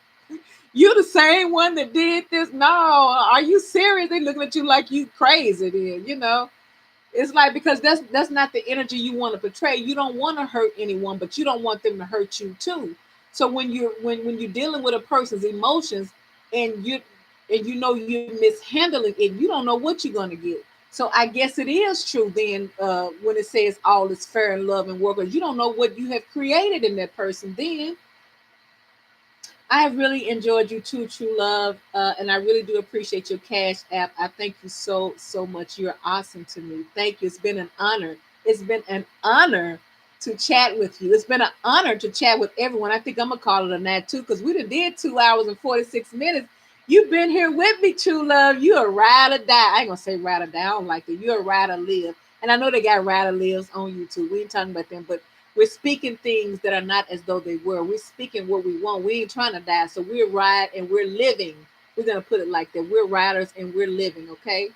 You the same one that did this? No, are you serious? They looking at you like you crazy then. It's like because that's not the energy you want to portray. You don't want to hurt anyone, but you don't want them to hurt you too. So when you're dealing with a person's emotions and you know you're mishandling it, you don't know what you're gonna get. So I guess it is true then when it says all is fair in love and war, because you don't know what you have created in that person then. I have really enjoyed you too, True Love, and I really do appreciate your Cash App. I thank you so so much. You're awesome to me. Thank you. It's been an honor. It's been an honor to chat with you. It's been an honor to chat with everyone. I think I'm gonna call it a night too, because we done did 2 hours and 46 minutes. You've been here with me, True Love. You a ride or die. I ain't gonna say ride or die. I don't like that. You're a ride or live. And I know they got ride or lives on YouTube. We ain't talking about them, but we're speaking things that are not as though they were. We're speaking what we want. We ain't trying to die. So we're ride and we're living. We're gonna put it like that. We're riders and we're living. Okay.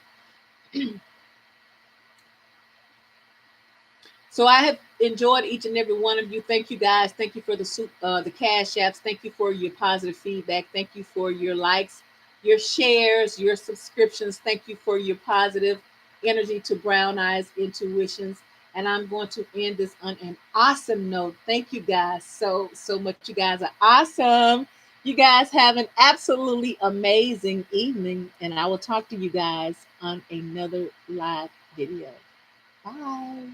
So I have enjoyed each and every one of you. Thank you guys. Thank you for the cash apps. Thank you for your positive feedback. Thank you for your likes, your shares, your subscriptions. Thank you for your positive energy to Brown Eyes Intuitions. And I'm going to end this on an awesome note. Thank you guys so so much. You guys are awesome. You guys have an absolutely amazing evening, and I will talk to you guys on another live video. Bye.